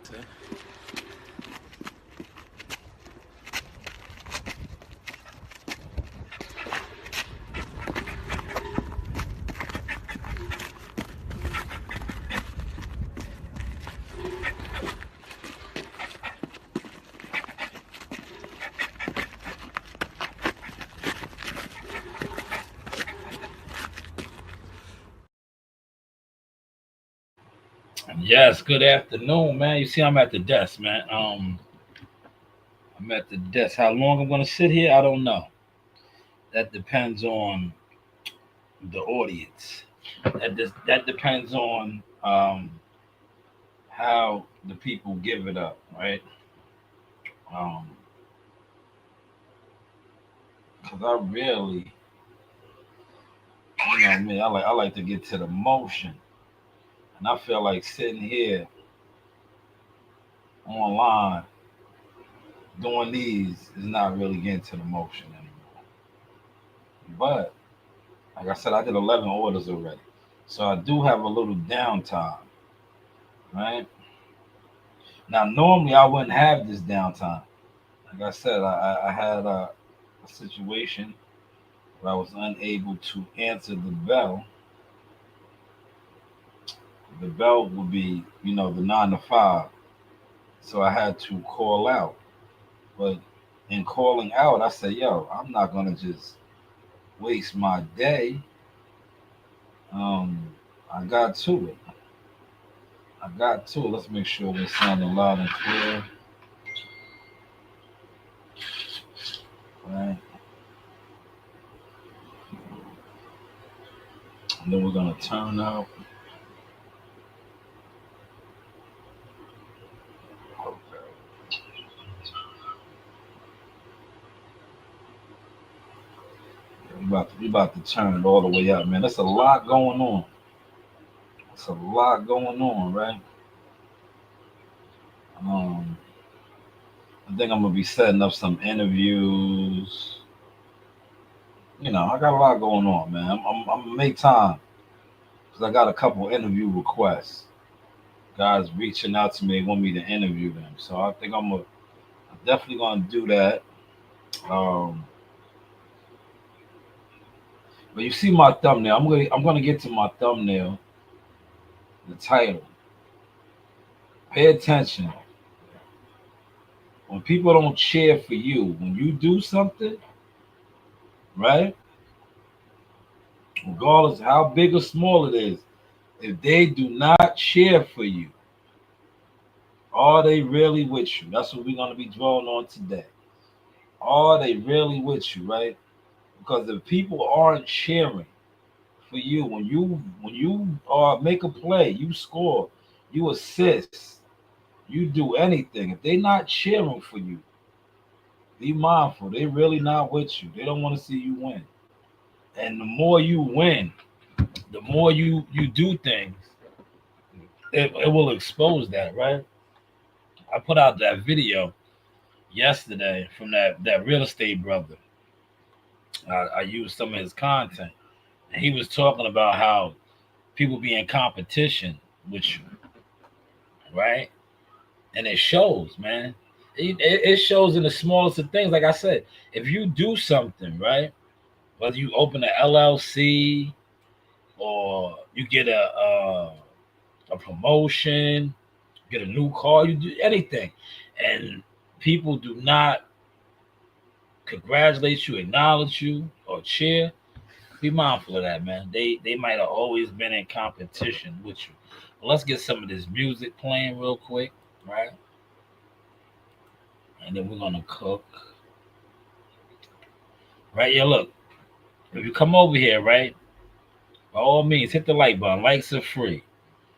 See? Yes, good afternoon, man. You see, I'm at the desk, man. I'm at the desk. How long I'm gonna sit here, I don't know. That depends on the audience. That depends on how the people give it up, right? Um, Cause I really, me, I like to get to the motion, and I feel like sitting here online doing these is not really getting to the motion anymore. But like I said, I did 11 orders already. So I do have a little downtime, right? Now, normally I wouldn't have this downtime. Like I said, I had a situation where I was unable to answer the bell. The bell would be, the 9 to 5. So I had to call out. But in calling out, I said, yo, I'm not going to just waste my day. Um, I got to it. I got to it. Let's make sure we're sounding loud and clear. Right. And then we're gonna turn up. Okay. We about to turn it all the way up, man. There's a lot going on. It's a lot going on, right? Um, I think I'm gonna be setting up some interviews. I got a lot going on, man. I'm gonna make time because I got a couple interview requests. Guys reaching out to me, want me to interview them. So I think I'm definitely gonna do that. Um, but you see my thumbnail. I'm gonna get to my thumbnail, the title. Pay attention. When people don't cheer for you, when you do something, right? Regardless of how big or small it is, if they do not cheer for you, are they really with you? That's what we're gonna be drawing on today. Are they really with you, right? Because if people aren't cheering for you when you make a play, you score, you assist, you do anything. If they're not cheering for you, be mindful. They're really not with you. They don't want to see you win. And the more you win, the more you do things, it will expose that, right? I put out that video yesterday from that real estate brother. I used some of his content, and he was talking about how people be in competition with you, right? And it shows, man. It shows in the smallest of things. Like I said, if you do something, right, whether you open an LLC or you get a promotion, get a new car, you do anything, and people do not congratulate you, acknowledge you, or cheer, be mindful of that, man. They might have always been in competition with you. But let's get some of this music playing real quick, right? And then we're gonna cook. Right, yeah, look. If you come over here, right, by all means, hit the like button. Likes are free.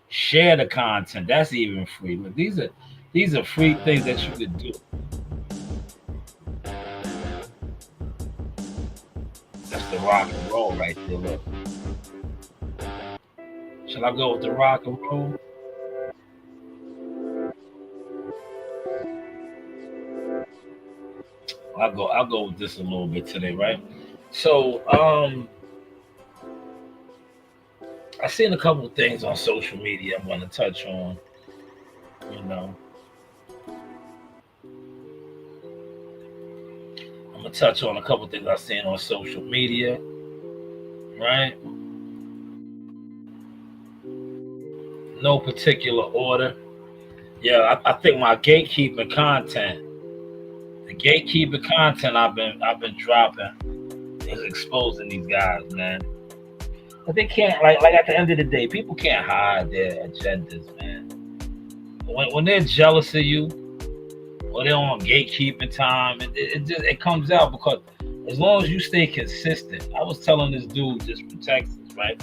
Share the content. That's even free. Look, these are free things that you could do. That's the rock and roll right there. Look. Shall I go with the rock and roll? I'll go with this a little bit today, right? So I seen a couple of things on social media I'm gonna touch on, you know. I'm gonna touch on a couple things I've seen on social media, right? No particular order. Yeah, I think my gatekeeping content, the gatekeeping content I've been dropping is exposing these guys, man. But they can't like at the end of the day, people can't hide their agendas, man. When they're jealous of you or they're on gatekeeping time, it comes out because as long as you stay consistent. I was telling this dude just from Texas, right?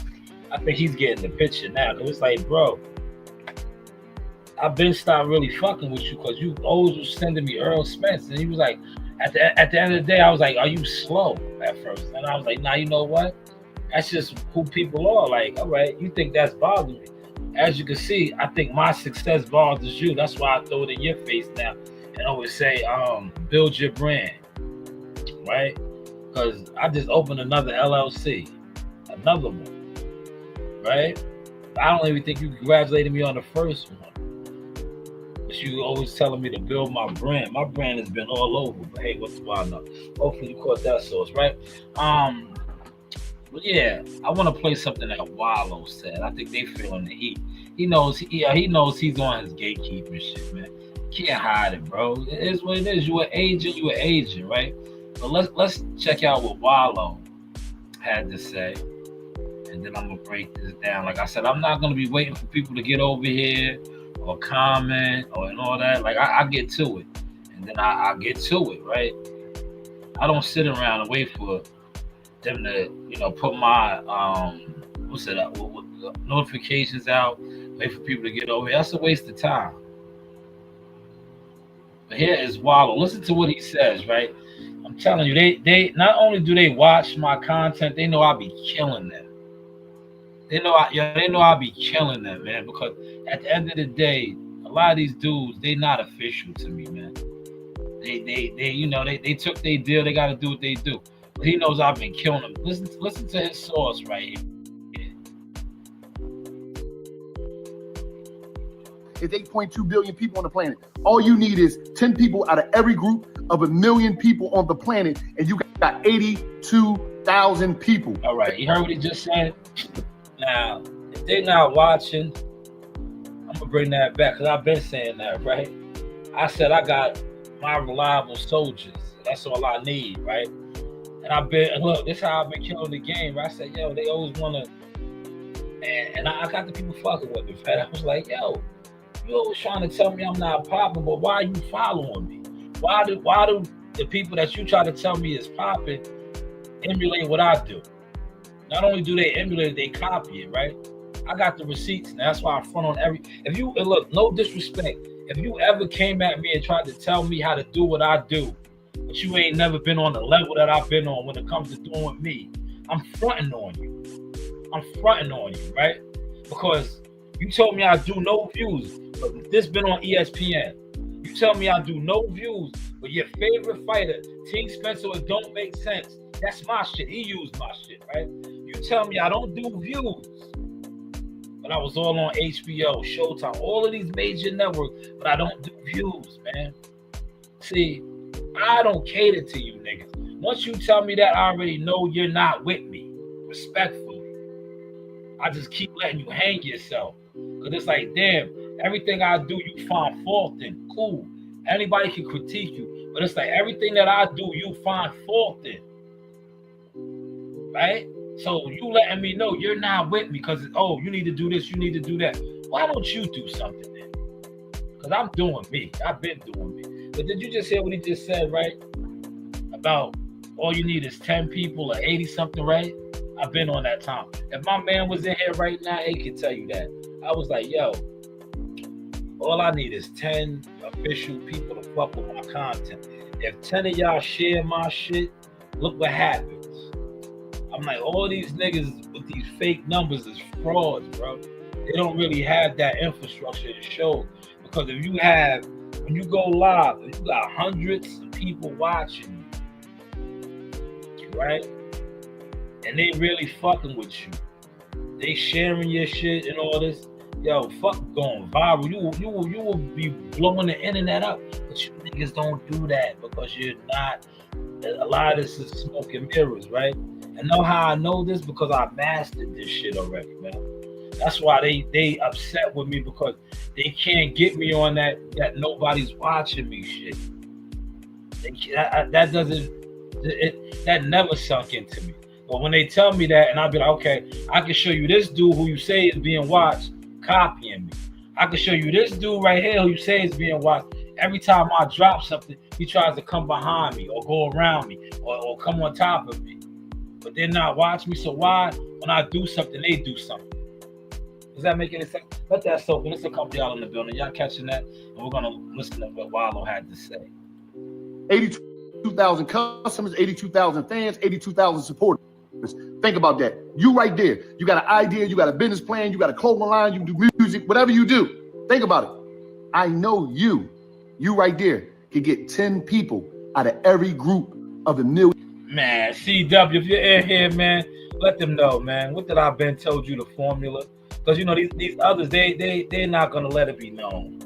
I think he's getting the picture now. Cause it's like, bro, I've been stopped really fucking with you because you always was sending me Earl Spence. And he was like, at the end of the day, I was like, are you slow at first? And I was like, nah, you know what? That's just who people are. Like, all right, you think that's bothering me. As you can see, I think my success bothers you. That's why I throw it in your face now and always say, build your brand, right? Because I just opened another LLC, another one, right? I don't even think you congratulated me on the first one. But you always telling me to build my brand. My brand has been all over. But hey, what's the wild up? Hopefully you caught that sauce, right? But yeah, I want to play something that Wallow said. I think they feeling the heat. He knows he's on his gatekeeping shit, man. Can't hide it, bro. It is what it is. You an agent, right? But let's check out what Wallow had to say. And then I'm gonna break this down. Like I said, I'm not gonna be waiting for people to get over here or comment or and all that. Like I get to it. And then I get to it, right? I don't sit around and wait for them to, put my notifications out, wait for people to get over here. That's a waste of time. But here is Wallow. Listen to what he says, right? I'm telling you, they not only do they watch my content, they know I'll be killing them. They know I'll be killing them, man, because at the end of the day, a lot of these dudes, they not official to me, man. They took their deal, they gotta do what they do. But he knows I've been killing him. Listen to his source right here. It's 8.2 billion people on the planet. All you need is 10 people out of every group of 1 million people on the planet, and you got 82,000 people. All right, you heard what he just said? Now, if they're not watching, I'm going to bring that back because I've been saying that, right? I said I got my reliable soldiers. That's all I need, right? And look, this is how I've been killing the game, right? I said, yo, they always want to, and I got the people fucking with me, right? I was like, yo, you always trying to tell me I'm not popping, but why are you following me? Why do the people that you try to tell me is popping emulate what I do? Not only do they emulate it, they copy it, right? I got the receipts, and that's why I front on and look, no disrespect. If you ever came at me and tried to tell me how to do what I do, but you ain't never been on the level that I've been on when it comes to doing me, I'm fronting on you, right? Because you told me I do no views, but this been on ESPN. You tell me I do no views, but your favorite fighter, Team Spencer, it don't make sense. That's my shit. He used my shit, right? You tell me I don't do views, but I was all on HBO, Showtime, all of these major networks, but I don't do views, man. See, I don't cater to you niggas. Once you tell me that, I already know you're not with me, respectfully. I just keep letting you hang yourself. Because it's like, damn, everything I do, you find fault in. Cool. Anybody can critique you. But it's like everything that I do, you find fault in. Right? So you letting me know you're not with me because, you need to do this, you need to do that. Why don't you do something then? Because I'm doing me. I've been doing me. But did you just hear what he just said, right? About all you need is 10 people or 80-something, right? I've been on that time. If my man was in here right now, he could tell you that. I was like, yo, all I need is 10 official people to fuck with my content. If 10 of y'all share my shit, look what happens. I'm like, all these niggas with these fake numbers is frauds, bro. They don't really have that infrastructure to show. Because if you have, when you go live, if you got hundreds of people watching you, right? And they really fucking with you. They sharing your shit and all this. Yo, fuck going viral. You will be blowing the internet up. But you niggas don't do that because you're not A lot of this is smoke and mirrors, right? And know how I know this? Because I mastered this shit already, man. That's why they upset with me, because they can't get me on that nobody's watching me shit. That doesn't that never sunk into me. But when they tell me that, and I'll be like, okay, I can show you this dude who you say is being watched copying me. I can show you this dude right here who you say is being watched. Every time I drop something, he tries to come behind me or go around me or come on top of me. But they're not watching me. So why, when I do something, they do something? Does that make any sense? Let that soak in. There's a couple y'all in the building. Y'all catching that? And we're gonna listen to what Wallow had to say. 82,000 customers, 82,000 fans, 82,000 supporters. Think about that. You right there. You got an idea, you got a business plan, you got a clothing line, you do music, whatever you do. Think about it. I know you right there can get 10 people out of every group of a million. Man, CW, if you're in here, man, let them know, man. What did I been told you the formula? Because you know these others, they're not gonna let it be known.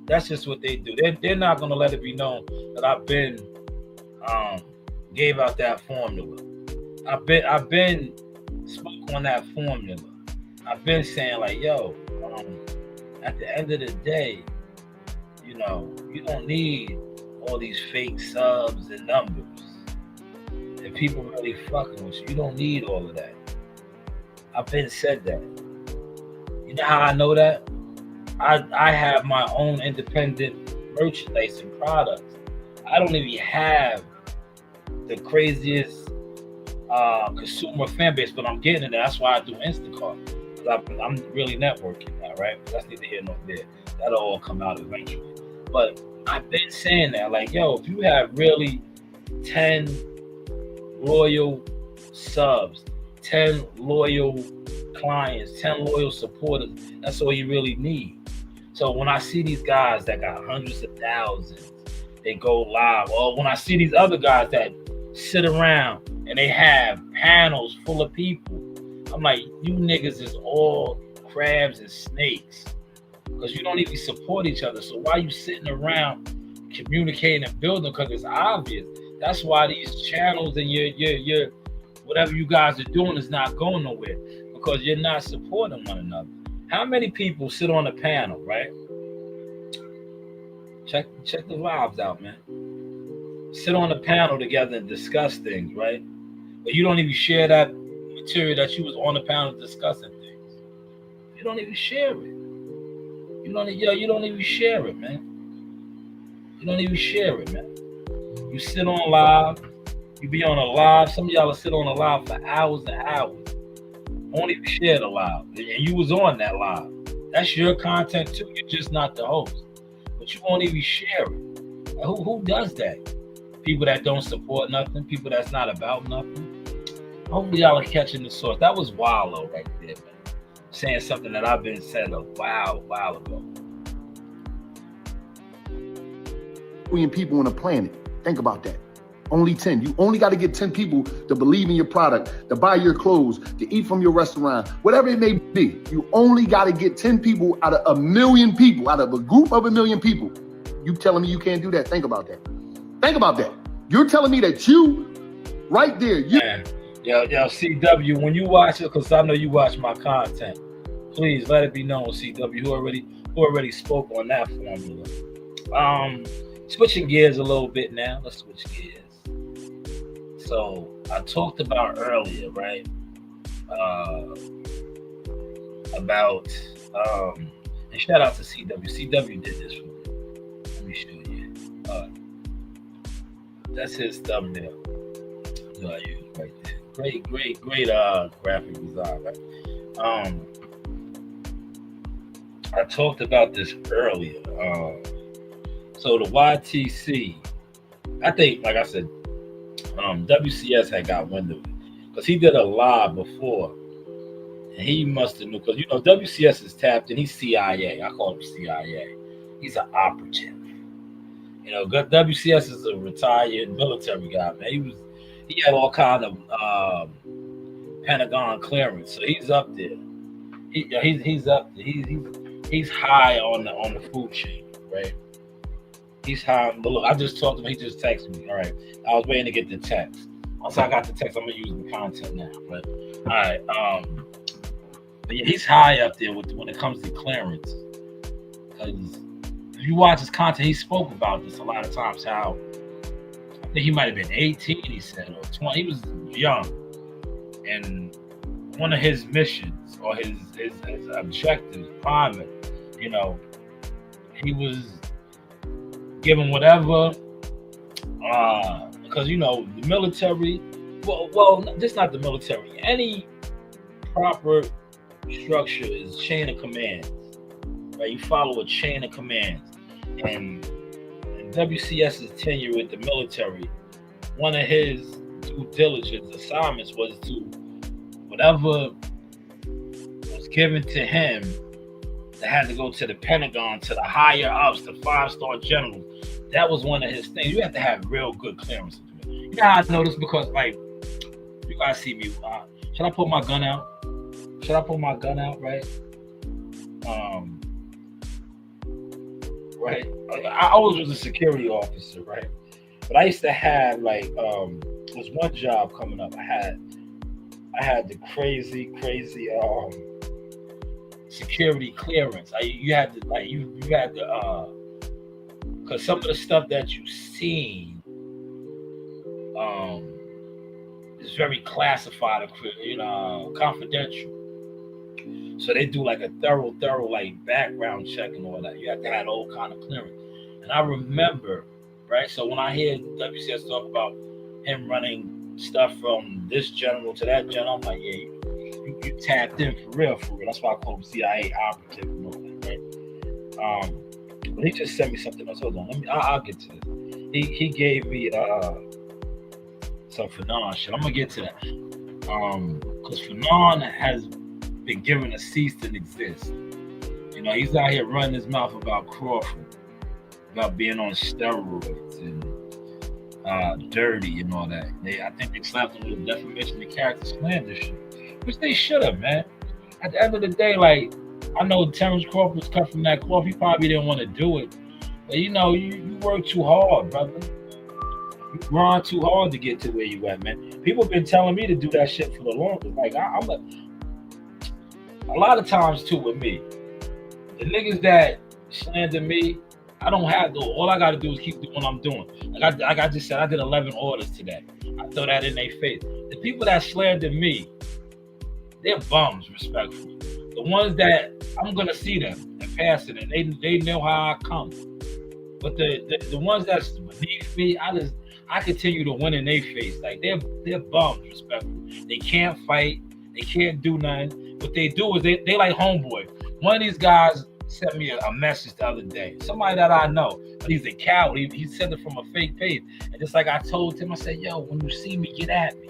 That's just what they do. They're not gonna let it be known that I've been gave out that formula. I've been spoke on that formula. I've been saying like, yo, at the end of the day, you know, you don't need all these fake subs and numbers. If people really fucking with you, you don't need all of that. I've been said that. You know how I know that? I have my own independent merchandise and products. I don't even have the craziest consumer fan base, but I'm getting it. That's why I do Instacart. I'm really networking now, right? But that's neither here nor there. That'll all come out eventually. But I've been saying that, like, yo, if you have really 10 loyal subs, 10 loyal clients, 10 loyal supporters, that's all you really need. So when I see these guys that got hundreds of thousands, they go live, or when I see these other guys that sit around and they have panels full of people, I'm like, you niggas is all crabs and snakes, because you don't even support each other. So why you sitting around communicating and building? Because it's obvious. That's why these channels and your whatever you guys are doing is not going nowhere, because you're not supporting one another. How many people sit on a panel, right? Check the vibes out, man. Sit on a panel together and discuss things, right? But you don't even share that material that you was on the panel discussing things. You don't even share it. You don't even share it, man. You don't even share it, man. You sit on live. You be on a live. Some of y'all will sit on a live for hours and hours. Won't even share the live. And you was on that live. That's your content too. You're just not the host. But you won't even share it. Who does that? People that don't support nothing. People that's not about nothing. Hopefully y'all are catching the source. That was Wallow right there, man. Saying something that I've been said a while ago. Million people on the planet. Think about that. Only 10. You only got to get 10 people to believe in your product, to buy your clothes, to eat from your restaurant, whatever it may be. You only got to get 10 people out of a million people, out of a group of a million people. You telling me you can't do that? Think about that. Think about that. You're telling me that you, right there, you. Yo, CW, when you watch it, because I know you watch my content, please let it be known, CW, who already spoke on that formula. Switching gears a little bit now. Let's switch gears. So I talked about earlier, right? About and shout out to CW. CW did this for me. Let me show you. That's his thumbnail. That I use right there. Great graphic design, right? I talked about this earlier. So the YTC, I think, like I said, WCS had got wind of it because he did a live before, and he must have knew, because you know WCS is tapped and he's CIA. I call him CIA. He's an operative. You know, WCS is a retired military guy, man. He had all kind of Pentagon clearance, so he's up there. He's up there. He's high on the food chain, right? He's high. But look, I just talked to him. He just texted me. All right. I was waiting to get the text. Once I got the text, I'm gonna use the content now. But all right. But yeah, he's high up there when it comes to clearance. Because if you watch his content, he spoke about this a lot of times. How I think he might have been 18. He said or 20. He was young, and one of his missions or his objectives, primary, you know, he was given whatever, because you know the military. Well, just not the military. Any proper structure is chain of commands, right? You follow a chain of commands, and in WCS's tenure with the military, one of his due diligence assignments was to whatever was given to him that had to go to the Pentagon, to the higher ups, the 5-star generals. That was one of his things. You have to have real good clearance. You know how I know this? Because, like, you guys see me. Should I pull my gun out? Should I pull my gun out, right? Right. I always was a security officer, right? But I used to have, like, was one job coming up. I had the crazy security clearance. You had to, like, you had to, because some of the stuff that you've seen is very classified, you know, confidential. So they do like a thorough like background check and all that. You have to have all kind of clearance. And I remember, right? So when I hear WCS talk about him running stuff from this general to that general, I'm like, yeah, you tapped in for real. That's why I call him CIA operative and all that, right? But he just sent me something else. Hold on, I'll get to this. He gave me some Fanon shit. I'm gonna get to that. Because Fanon has been given a cease to exist. You know, he's out here running his mouth about Crawford, about being on steroids and dirty and all that. I think they slapped him with defamation of character slander shit, which they should have, man. At the end of the day, like, I know Terrence Crawford was cut from that cloth. He probably didn't want to do it, but you know, you work too hard, brother. You grind too hard to get to where you at, man. People been telling me to do that shit for the longest. Like, I'm a lot of times too with me, the niggas that slander me, I don't have to. All I got to do is keep doing what I'm doing. Like I just said, I did 11 orders today. I throw that in their face. The people that slander me, they're bums, respectfully. The ones that I'm gonna see them and pass it, and they know how I come. But the ones that's beneath me, I continue to win in their face. Like, they're bums, respectfully. They can't fight. They can't do nothing. What they do is they like homeboy. One of these guys sent me a message the other day. Somebody that I know, but he's a coward. He sent it from a fake page. And just like I told him, I said, yo, when you see me, get at me.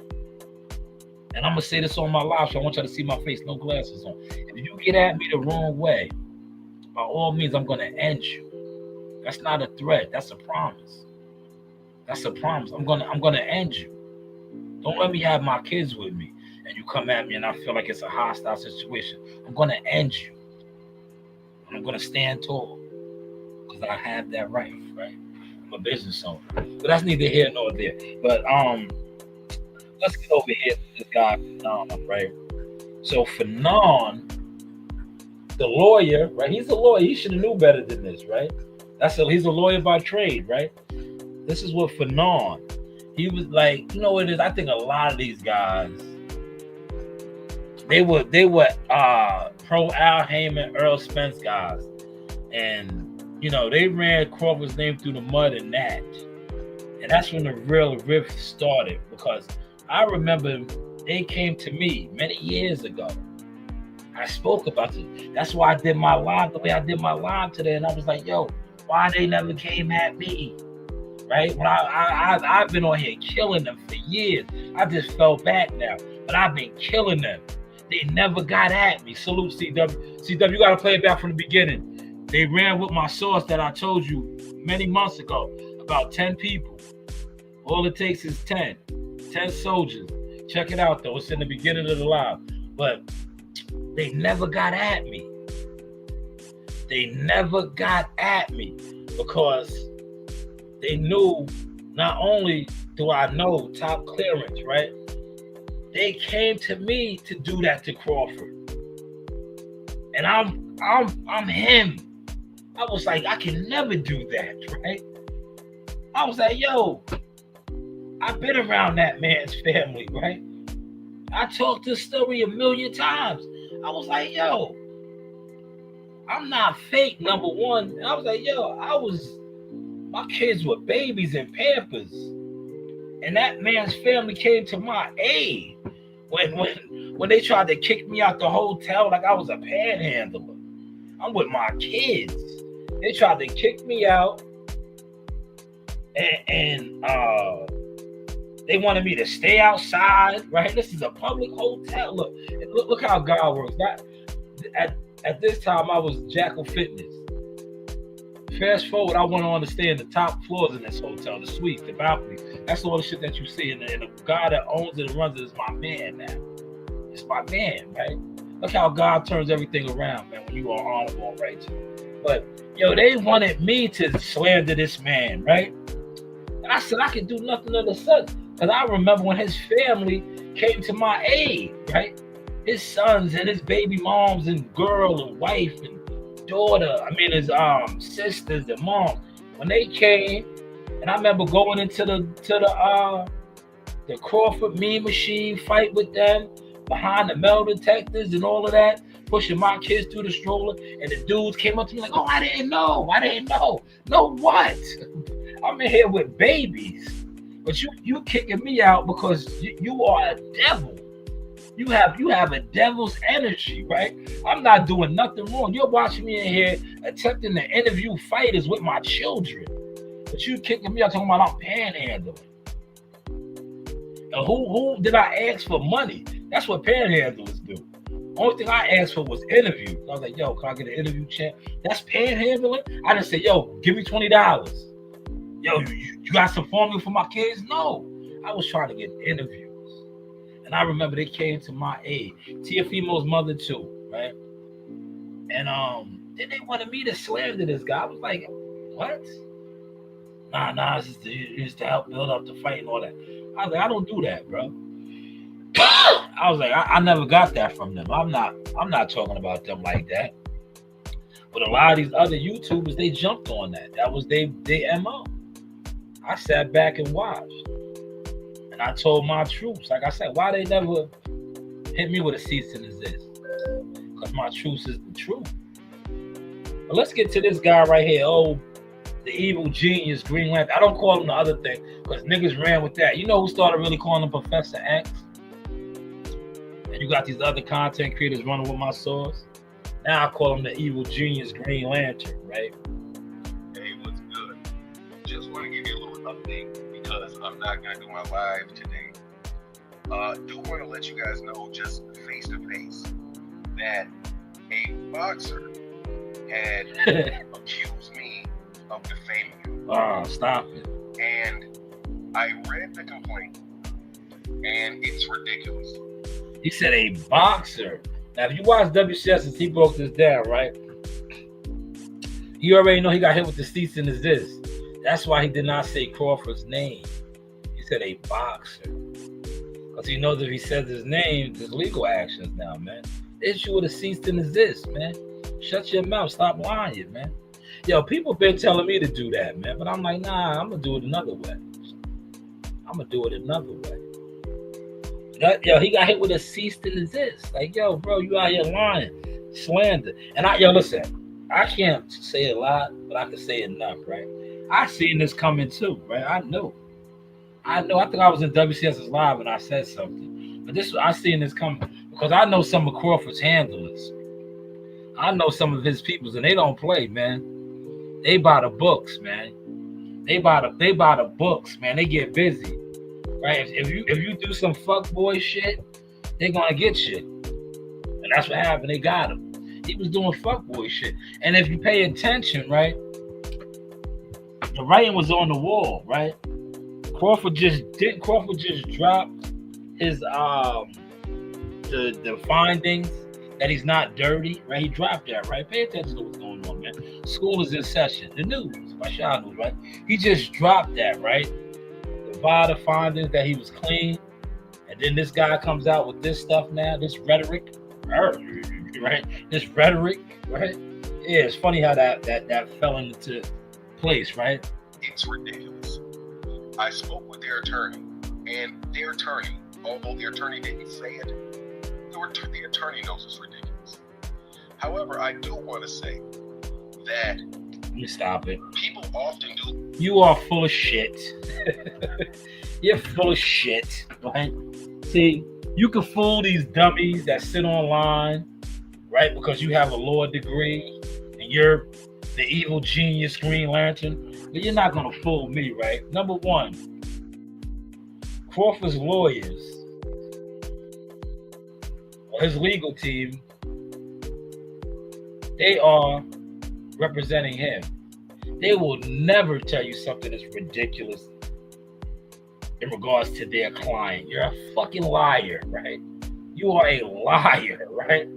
And I'm gonna say this on my live, so I want y'all to see my face, no glasses on. If you get at me the wrong way, by all means, I'm gonna end you. That's not a threat. That's a promise. That's a promise. I'm gonna end you. Don't let me have my kids with me, and you come at me, and I feel like it's a hostile situation. I'm gonna end you. And I'm gonna stand tall, because I have that right. I'm a business owner, but that's neither here nor there. But let's get over here to this guy, Fanon, right? So Fanon, the lawyer, right? He's a lawyer. He should have knew better than this, right? He's a lawyer by trade, right? This is what Fanon. He was like, you know what it is? I think a lot of these guys, they were pro Al Heyman, Earl Spence guys, and you know they ran Crawford's name through the mud and that, and that's when the real rift started, because I remember they came to me many years ago. I spoke about it. That's why I did my live the way I did my live today. And I was like, yo, why they never came at me? Right? When I've been on here killing them for years. I just fell back now. But I've been killing them. They never got at me. Salute CW. CW, you got to play it back from the beginning. They ran with my source that I told you many months ago. About 10 people. All it takes is 10 soldiers. Check it out, though. It's in the beginning of the live. But they never got at me. They never got at me because they knew not only do I know top clearance, right? They came to me to do that to Crawford. And I'm him. I was like, I can never do that, right? I was like, yo, I've been around that man's family, right? I talked this story a million times. I was like, yo, I'm not fake, number one. And I was like, yo, my kids were babies in Pampers. And that man's family came to my aid when they tried to kick me out the hotel like I was a panhandler. I'm with my kids. They tried to kick me out, and they wanted me to stay outside. Right? This is a public hotel. Look how God works. At this time, I was Jackal Fitness. Fast forward, I went on to stay in the top floors in this hotel, the suites, the balconies. That's all the shit that you see. And the guy that owns it and runs it is my man now. It's my man, right? Look how God turns everything around, man, when you are honorable and righteous. But, yo, they wanted me to slander this man, right? And I said I could do nothing of the such. Because I remember when his family came to my aid, right? His sons and his baby moms and girl and wife and daughter, his sisters and mom, when they came, and I remember going into the Crawford Mean Machine fight with them behind the metal detectors and all of that, pushing my kids through the stroller, and the dudes came up to me like, oh, I didn't know. Know what? I'm in here with babies, but you kicking me out because you are a devil. You have a devil's energy, right? I'm not doing nothing wrong. You're watching me in here attempting to interview fighters with my children. But you kicking me out talking about I'm panhandling. And who did I ask for money? That's what panhandlers do. Only thing I asked for was interviews. I was like, yo, can I get an interview chat? That's panhandling? I didn't say, yo, give me $20. Yo, you got some formula for my kids? No. I was trying to get interviews. And I remember they came to my aid. Tiafimo's mother too, right? And then they wanted me to slander this guy. I was like, what? Nah, it's just to help build up the fight and all that. I was like, I don't do that, bro. I was like, I never got that from them. I'm not talking about them like that. But a lot of these other YouTubers, they jumped on that. That was they MO. I sat back and watched. And I told my troops, like I said, why they never hit me with a cease and desist? Because my truth is the truth. But let's get to this guy right here. Oh, the evil genius, Green Lantern. I don't call him the other thing because niggas ran with that. You know who started really calling him Professor X? And you got these other content creators running with my source. Now I call him the evil genius, Green Lantern, right? Hey, what's good? Just want to give you a little update. Because I'm not going to do my live today. Do want to let you guys know, just face to face, that a boxer had accused me of defaming him. Oh, stop it. And I read the complaint, and it's ridiculous. He said a boxer. Now, if you watch WCS since he broke this down, right? You already know he got hit with the cease and desist. That's why he did not say Crawford's name. He said a boxer. Because he knows if he says his name, there's legal actions now, man. Issue with a cease and desist, man. Shut your mouth. Stop lying, man. Yo, people been telling me to do that, man. But I'm like, nah, I'm going to do it another way. Yo, he got hit with a cease and desist. Like, yo, bro, you out here lying. Slander. And listen, I can't say a lot, but I can say enough, right? I seen this coming too, right? I know. I think I was in WCS's live and I said something. But I seen this coming because I know some of Crawford's handlers. I know some of his peoples and they don't play, man. They buy the books, man. They buy the books, man. They get busy. Right? If you do some fuckboy shit, they're gonna get you. And that's what happened. They got him. He was doing fuckboy shit. And if you pay attention, right? The writing was on the wall, right? Crawford just drop his the findings that he's not dirty, right? He dropped that, right? Pay attention to what's going on, man. School is in session. The news by Shanewz, right? He just dropped that, right? The VADA findings that he was clean. And then this guy comes out with this stuff now, this rhetoric, right? This rhetoric, right? Yeah, it's funny how that fell into place, right? It's ridiculous. I spoke with their attorney, and their attorney, although their attorney didn't say it, the attorney knows it's ridiculous. However, I do want to say that Let me stop it. people often do. You are full of shit. You're full of shit, right? See, you can fool these dummies that sit online, right? Because you have a law degree and you're the evil genius Green Lantern. But you're not going to fool me, right? Number one, Crawford's lawyers, or his legal team, they are representing him. They will never tell you something that's ridiculous in regards to their client. You're a fucking liar, right? You are a liar, right?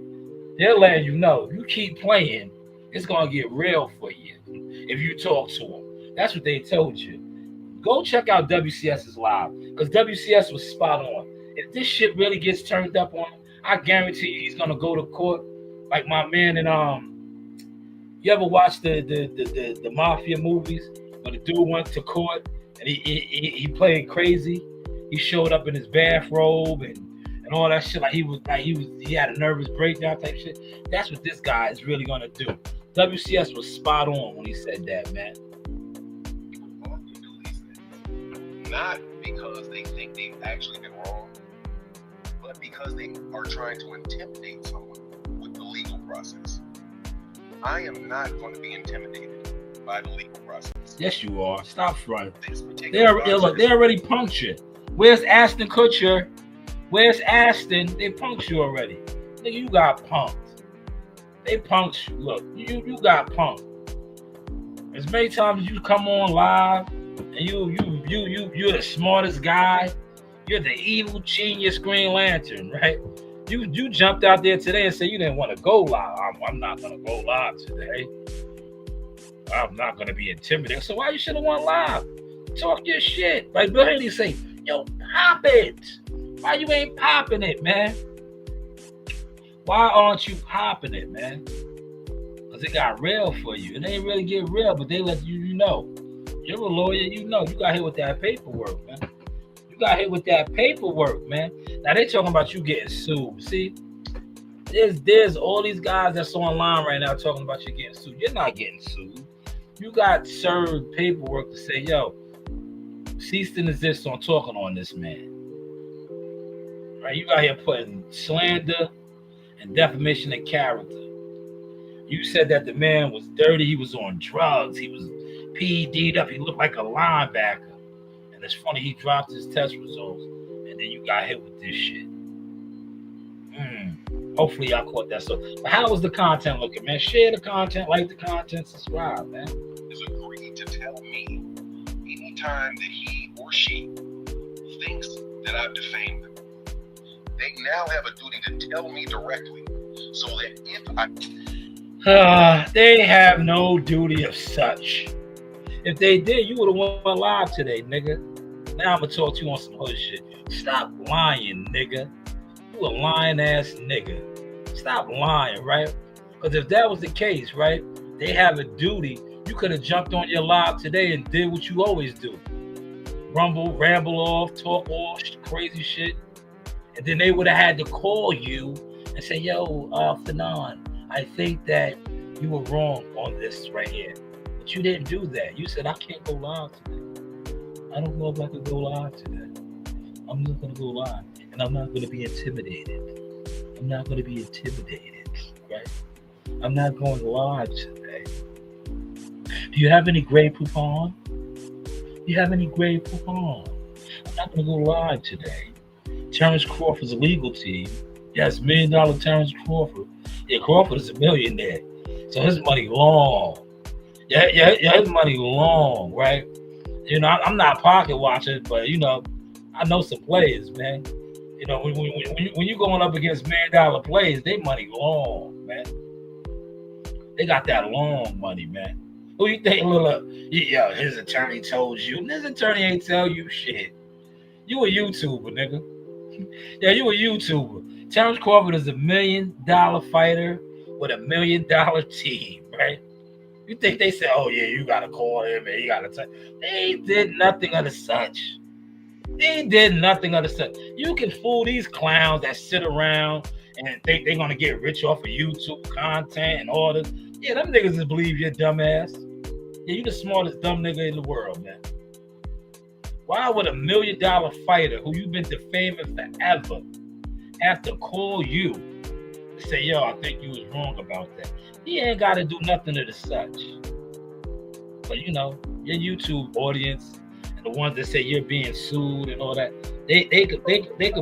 They're letting you know if you keep playing, it's going to get real for you if you talk to them. That's what they told you. Go check out WCS's live, because WCS was spot on. If this shit really gets turned up on him, I guarantee you he's going to go to court like my man in you ever watch the mafia movies when the dude went to court and he played crazy? He showed up in his bathrobe and all that shit, he had a nervous breakdown type shit. That's what this guy is really gonna do. WCS was spot on when he said that, man. People often do these things, not because they think they've actually been wrong, but because they are trying to intimidate someone with the legal process. I am not going to be intimidated by the legal process. Yes, you are. Stop fronting. They already punked you. Where's Ashton Kutcher? Where's Ashton? They punked you already. Nigga, you got punked. They punked you. Look, you got punked. As many times as you come on live and you're the smartest guy, you're the evil genius Green Lantern, right? You jumped out there today and said you didn't want to go live. I'm not going to go live today. I'm not going to be intimidated. So why you should have went live? Talk your shit. Like Bill Haley say, yo, pop it. Why you ain't popping it, man? Why aren't you popping it, man? Because it got real for you. It ain't really get real, but they let you know. You're a lawyer, you know. You got hit with that paperwork, man. Got hit with that paperwork, man. Now they talking about you getting sued. See, there's all these guys that's online right now talking about you getting sued. You're not getting sued. You got served paperwork to say, yo, cease and desist on talking on this man. Right? You got here putting slander and defamation of character. You said that the man was dirty. He was on drugs. He was PED'd up. He looked like a linebacker. And it's funny, he dropped his test results, and then you got hit with this shit. Hopefully y'all caught that. So, but how was the content looking, man? Share the content, like the content, subscribe, man. Has agreed to tell me anytime that he or she thinks that I've defamed them. They now have a duty to tell me directly, so that if I... They have no duty of such. If they did, you would have went live today, nigga. Now I'm gonna talk to you on some other shit. Stop lying, nigga. You a lying ass nigga. Stop lying, right? Because if that was the case, right, they have a duty. You could have jumped on your live today and did what you always do. Ramble off, talk all crazy shit. And then they would have had to call you and say, yo, Fanon, I think that you were wrong on this right here. But you didn't do that. You said, I can't go live today. I don't know if I could go live today. I'm not going to go live. And I'm not going to be intimidated. I'm not going to be intimidated, right? I'm not going live today. Do you have any Grey Poupon? Do you have any Grey Poupon? I'm not going to go live today. Terrence Crawford's legal team. Yes, $1 million Terrence Crawford. Yeah, Crawford is a millionaire. So his money long. Yeah, his money long, right? You know, I'm not pocket watching, but, you know, I know some players, man. You know, when you're going up against $1 million players, they money long, man. They got that long money, man. Who you think, look, yo, his attorney told you. His attorney ain't tell you shit. You a YouTuber, nigga. Yeah, you a YouTuber. Terrence Crawford is $1 million fighter with $1 million team, right? You think they said, oh, yeah, you got to call him and you got to tell. They did nothing of the such. They did nothing of the such. You can fool these clowns that sit around and think they're going to get rich off of YouTube content and all this. Yeah, them niggas just believe you're dumbass. Yeah, you the smartest dumb nigga in the world, man. Why would $1 million fighter who you've been defaming forever have to call you and say, yo, I think you was wrong about that? He ain't got to do nothing of the such. But, you know, your YouTube audience and the ones that say you're being sued and all that, they could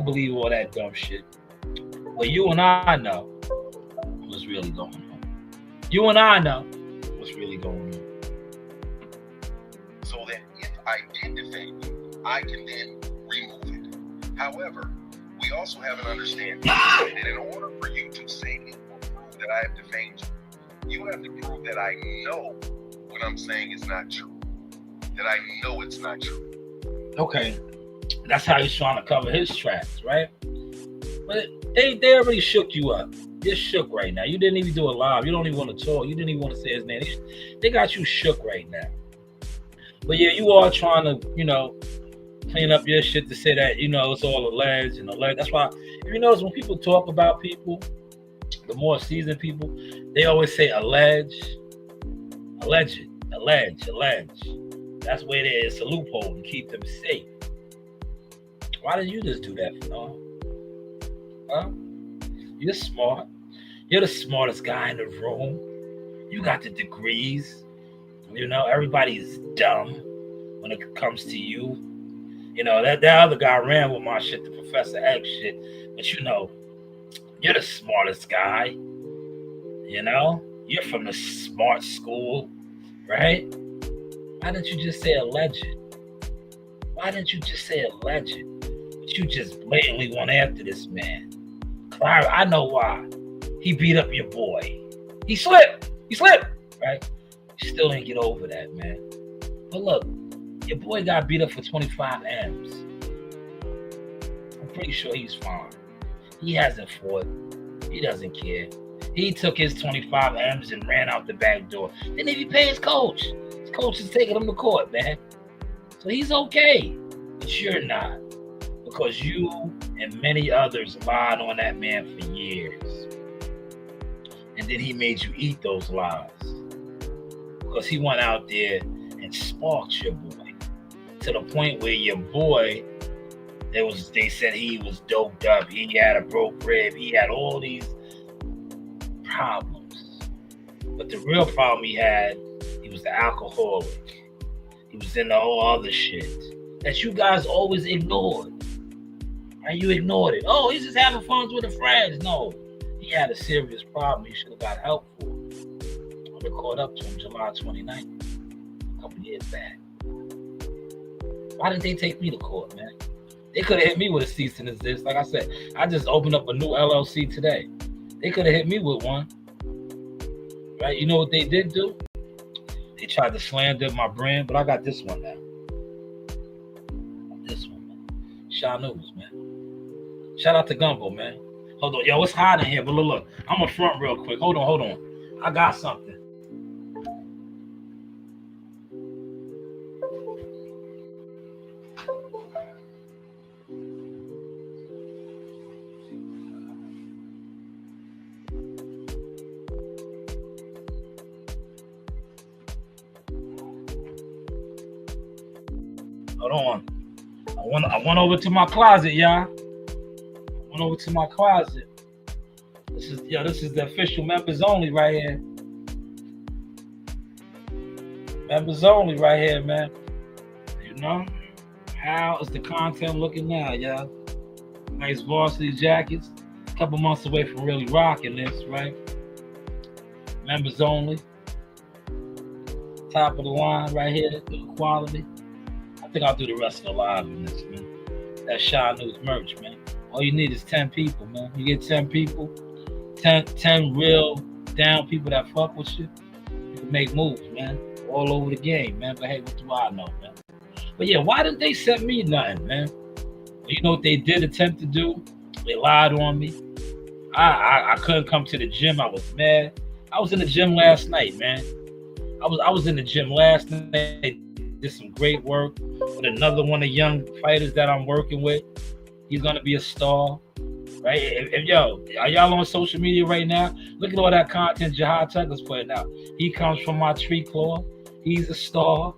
believe all that dumb shit. Well, you and I know what's really going on. You and I know what's really going on. So that if I did defame you, I can then remove it. However, we also have an understanding that in order for you to say or prove that I have defamed you, you have to prove that I know what I'm saying is not true. That I know it's not true. Okay. That's how he's trying to cover his tracks, right? But they already shook you up. You're shook right now. You didn't even do a live. You don't even want to talk. You didn't even want to say his name. They got you shook right now. But yeah, you are trying to, you know, clean up your shit to say that, you know, it's all alleged and alleged. That's why, if you notice, when people talk about people, the more seasoned people, they always say alleged. That's where it's a loophole to keep them safe. Why did you just do that, no? Huh? You're smart. You're the smartest guy in the room. You got the degrees. You know, everybody's dumb when it comes to you. You know, that other guy ran with my shit, the Professor X shit. But you know, you're the smartest guy. You know? You're from the smart school, right? Why didn't you just say alleged? Why didn't you just say alleged? But you just blatantly went after this man. Clara, I know why. He beat up your boy. He slipped, right? You still didn't get over that, man. But look, your boy got beat up for 25 M's. I'm pretty sure he's fine. He hasn't fought. He doesn't care. He took his 25 M's and ran out the back door. Didn't even pay his coach. His coach is taking him to court, man. So he's okay. But you're not. Because you and many others lied on that man for years. And then he made you eat those lies. Because he went out there and sparked your boy. To the point where your boy, they said he was doped up. He had a broke rib. He had all these problems. But the real problem he had, he was the alcoholic. He was in the whole other shit that you guys always ignored. And you ignored it. Oh, he's just having fun with his friends. No, he had a serious problem he should have got help for. I would have caught up to him July 29th, a couple years back. Why didn't they take me to court, man? They could have hit me with a cease and desist. Like I said, I just opened up a new LLC today. They could have hit me with one. Right? You know what they did do? They tried to slander my brand, but I got this one now. This one, man. Shanewz, man. Shout out to Gumbo, man. Hold on. Yo, it's hot in here, but look. I'm going to front real quick. Hold on. I got something. Hold on. I went over to my closet, y'all. This is the official members only right here. Members only right here, man. You know? How is the content looking now, y'all? Nice varsity jackets. A couple months away from really rocking this, right? Members only. Top of the line right here. Good quality. I think I'll do the rest of the live in this, man. That Shanewz merch, man. All you need is 10 people, man. You get 10 people, 10 real down, people that fuck with you, you can make moves, man. All over the game, man. But hey, what do I know, man? But yeah, why didn't they send me nothing, man? You know what they did attempt to do? They lied on me. I couldn't come to the gym. I was mad. I was in the gym last night, man. I was in the gym last night. Did some great work with another one of the young fighters that I'm working with. He's gonna be a star, right? Yo, are y'all on social media right now? Look at all that content Jihad Tucker's putting out. He comes from my tree claw. He's a star.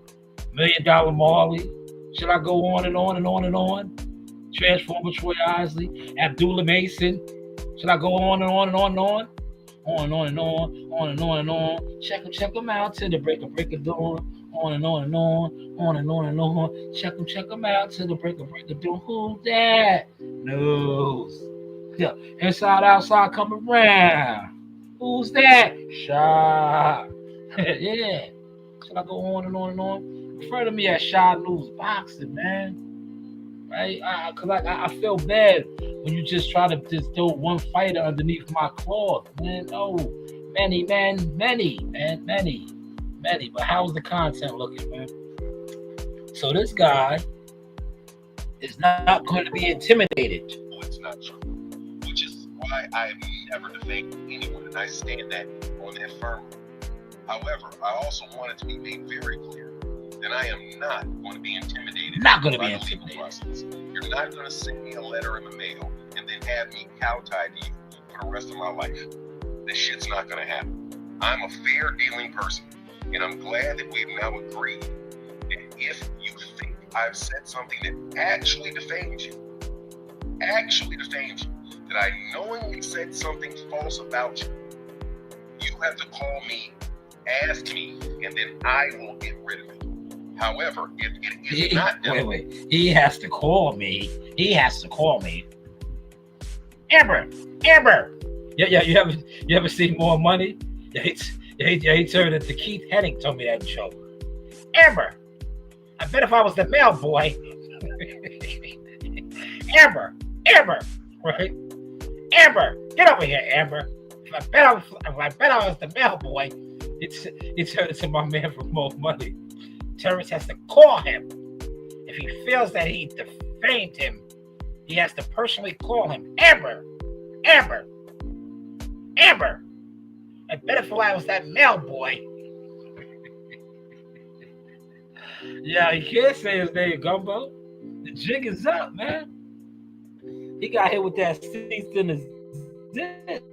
$1 Million Marley. Should I go on and on and on and on? Transformer Troy Isley, Abdullah Mason. Should I go on and on and on and on? On and on and on and on and on. Check them out till the break of dawn. On and on and on and on and on. Check them out till the break of dawn. Who's that? News. Yeah. Inside, outside, come around. Who's that? Shot. Yeah. Should I go on and on and on? Refer to me as Shanewz Boxing, man. Right? Cause I feel bad when you just try to just throw one fighter underneath my cloth, man. No, many. But how's the content looking, man? So this guy is not going to be intimidated. No, it's not true. Which is why I have never defamed anyone, and I stand on that firmly. However, I also want it to be made very clear that I am not going to be intimidated. Not going to by be the legal intimidated. process. You're not going to send me a letter in the mail and then have me cow-tied to you for the rest of my life. This shit's not going to happen. I'm a fair dealing person, and I'm glad that we've now agreed that if you think I've said something that actually defames you, that I knowingly said something false about you, you have to call me, ask me, and then I will get rid of it. However, if it is not done, wait. He has to call me. Amber. Yeah. You ever seen More Money? Yeah, he turned it to Keith Hennig. Told me that joke. Amber, I bet if I was the mail boy. Amber, right? Amber, get over here, Amber. If I bet I was the mail boy. He turned it to my man from More Money. Terrence has to call him. If he feels that he defamed him, he has to personally call him. Amber. I bet if I was that mail boy. Yeah, you can't say his name, Gumbo. The jig is up, man. He got hit with that cease and desist.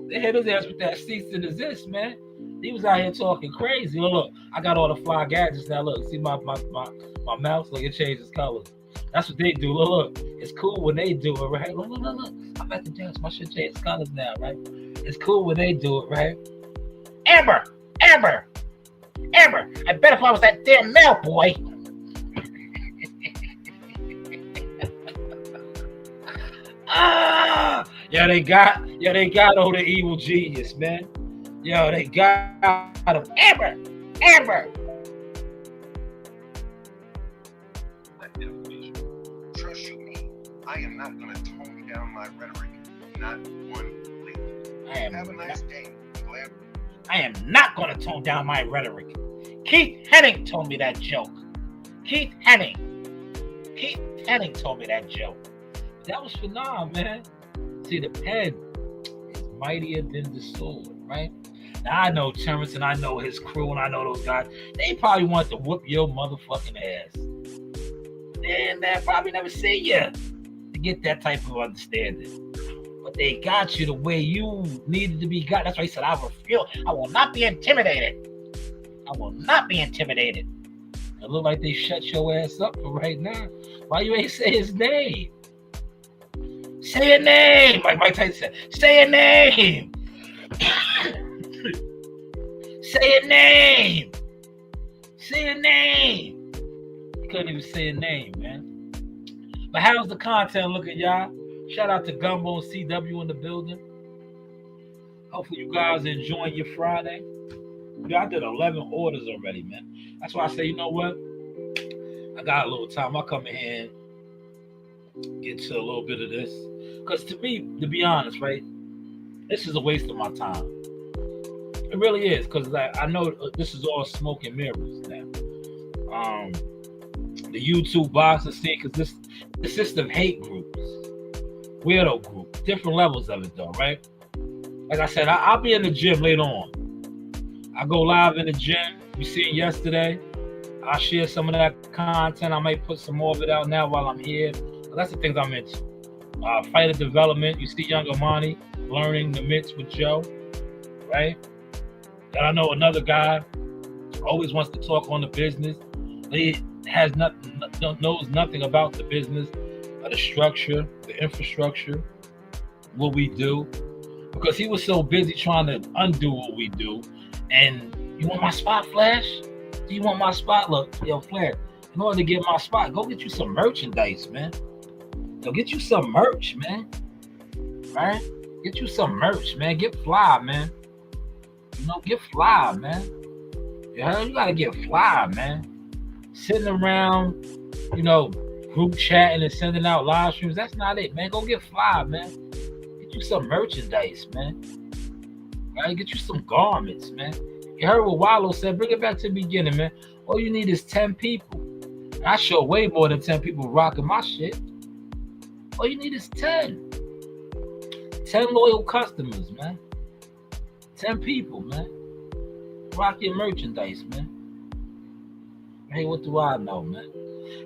They hit his ass with that cease and desist, man. He was out here talking crazy. Look, I got all the fly gadgets now. Look, see my mouse? Look, it changes colors. That's what they do. Look, it's cool when they do it, right? Look. I'm at the dance. My shit changes colors now, right? It's cool when they do it, right? Amber. I bet if I was that damn mail boy. Yeah, they got all the evil genius, man. Yo, they got him. Amber. Trust you me, I am not going to tone down my rhetoric. Not one bit. Have a nice day. Glad. I am not going to tone down my rhetoric. Keith Hennig told me that joke. Keith Hennig told me that joke. That was phenomenal, man. See, the pen is mightier than the sword, right? Now, I know Terrence and I know his crew and I know those guys. They probably want to whoop your motherfucking ass. And they probably never see you to get that type of understanding. But they got you the way you needed to be got. That's why he said, I will not be intimidated. It look like they shut your ass up for right now. Why you ain't say his name? Say your name. Like Mike Tyson said, say your name. Say your name. He couldn't even say a name, man. But how's the content looking, y'all? Shout out to Gumbo and CW in the building. Hopefully you guys are enjoying your Friday. Yeah, I did 11 orders already, man. That's why I say, you know what? I got a little time. I'll come in here and get to a little bit of this. Because to me, to be honest, right? This is a waste of my time. It really is, because I know this is all smoke and mirrors now. The YouTube box and see, because this consists of hate groups, weirdo groups, different levels of it though, right? Like I said, I'll be in the gym later on. I go live in the gym. You see it yesterday. I'll share some of that content. I might put some more of it out now while I'm here. But that's the things I'm into. Fighter development. You see Young Amani learning the mitts with Joe, right? And I know another guy always wants to talk on the business, but he has nothing, knows nothing about the business, the structure, the infrastructure, what we do, because he was so busy trying to undo what we do. And you want my spot, Flash? Do you want my spot? Look, yo, Flash, in order to get my spot, go get you some merchandise, man. Go get you some merch, man. Right? Get you some merch, man. Get fly, man. You know, get fly, man. You gotta get fly, man. Sitting around, you know, group chatting and sending out live streams, that's not it, man. Go get fly, man. Get you some merchandise, man. Right? Get you some garments, man. You heard what Wallow said. Bring it back to the beginning, man. All you need is 10 people. And I show way more than 10 people rocking my shit. All you need is 10. 10 loyal customers, man. 10 people, man. Rock your merchandise, man. Hey, what do I know, man?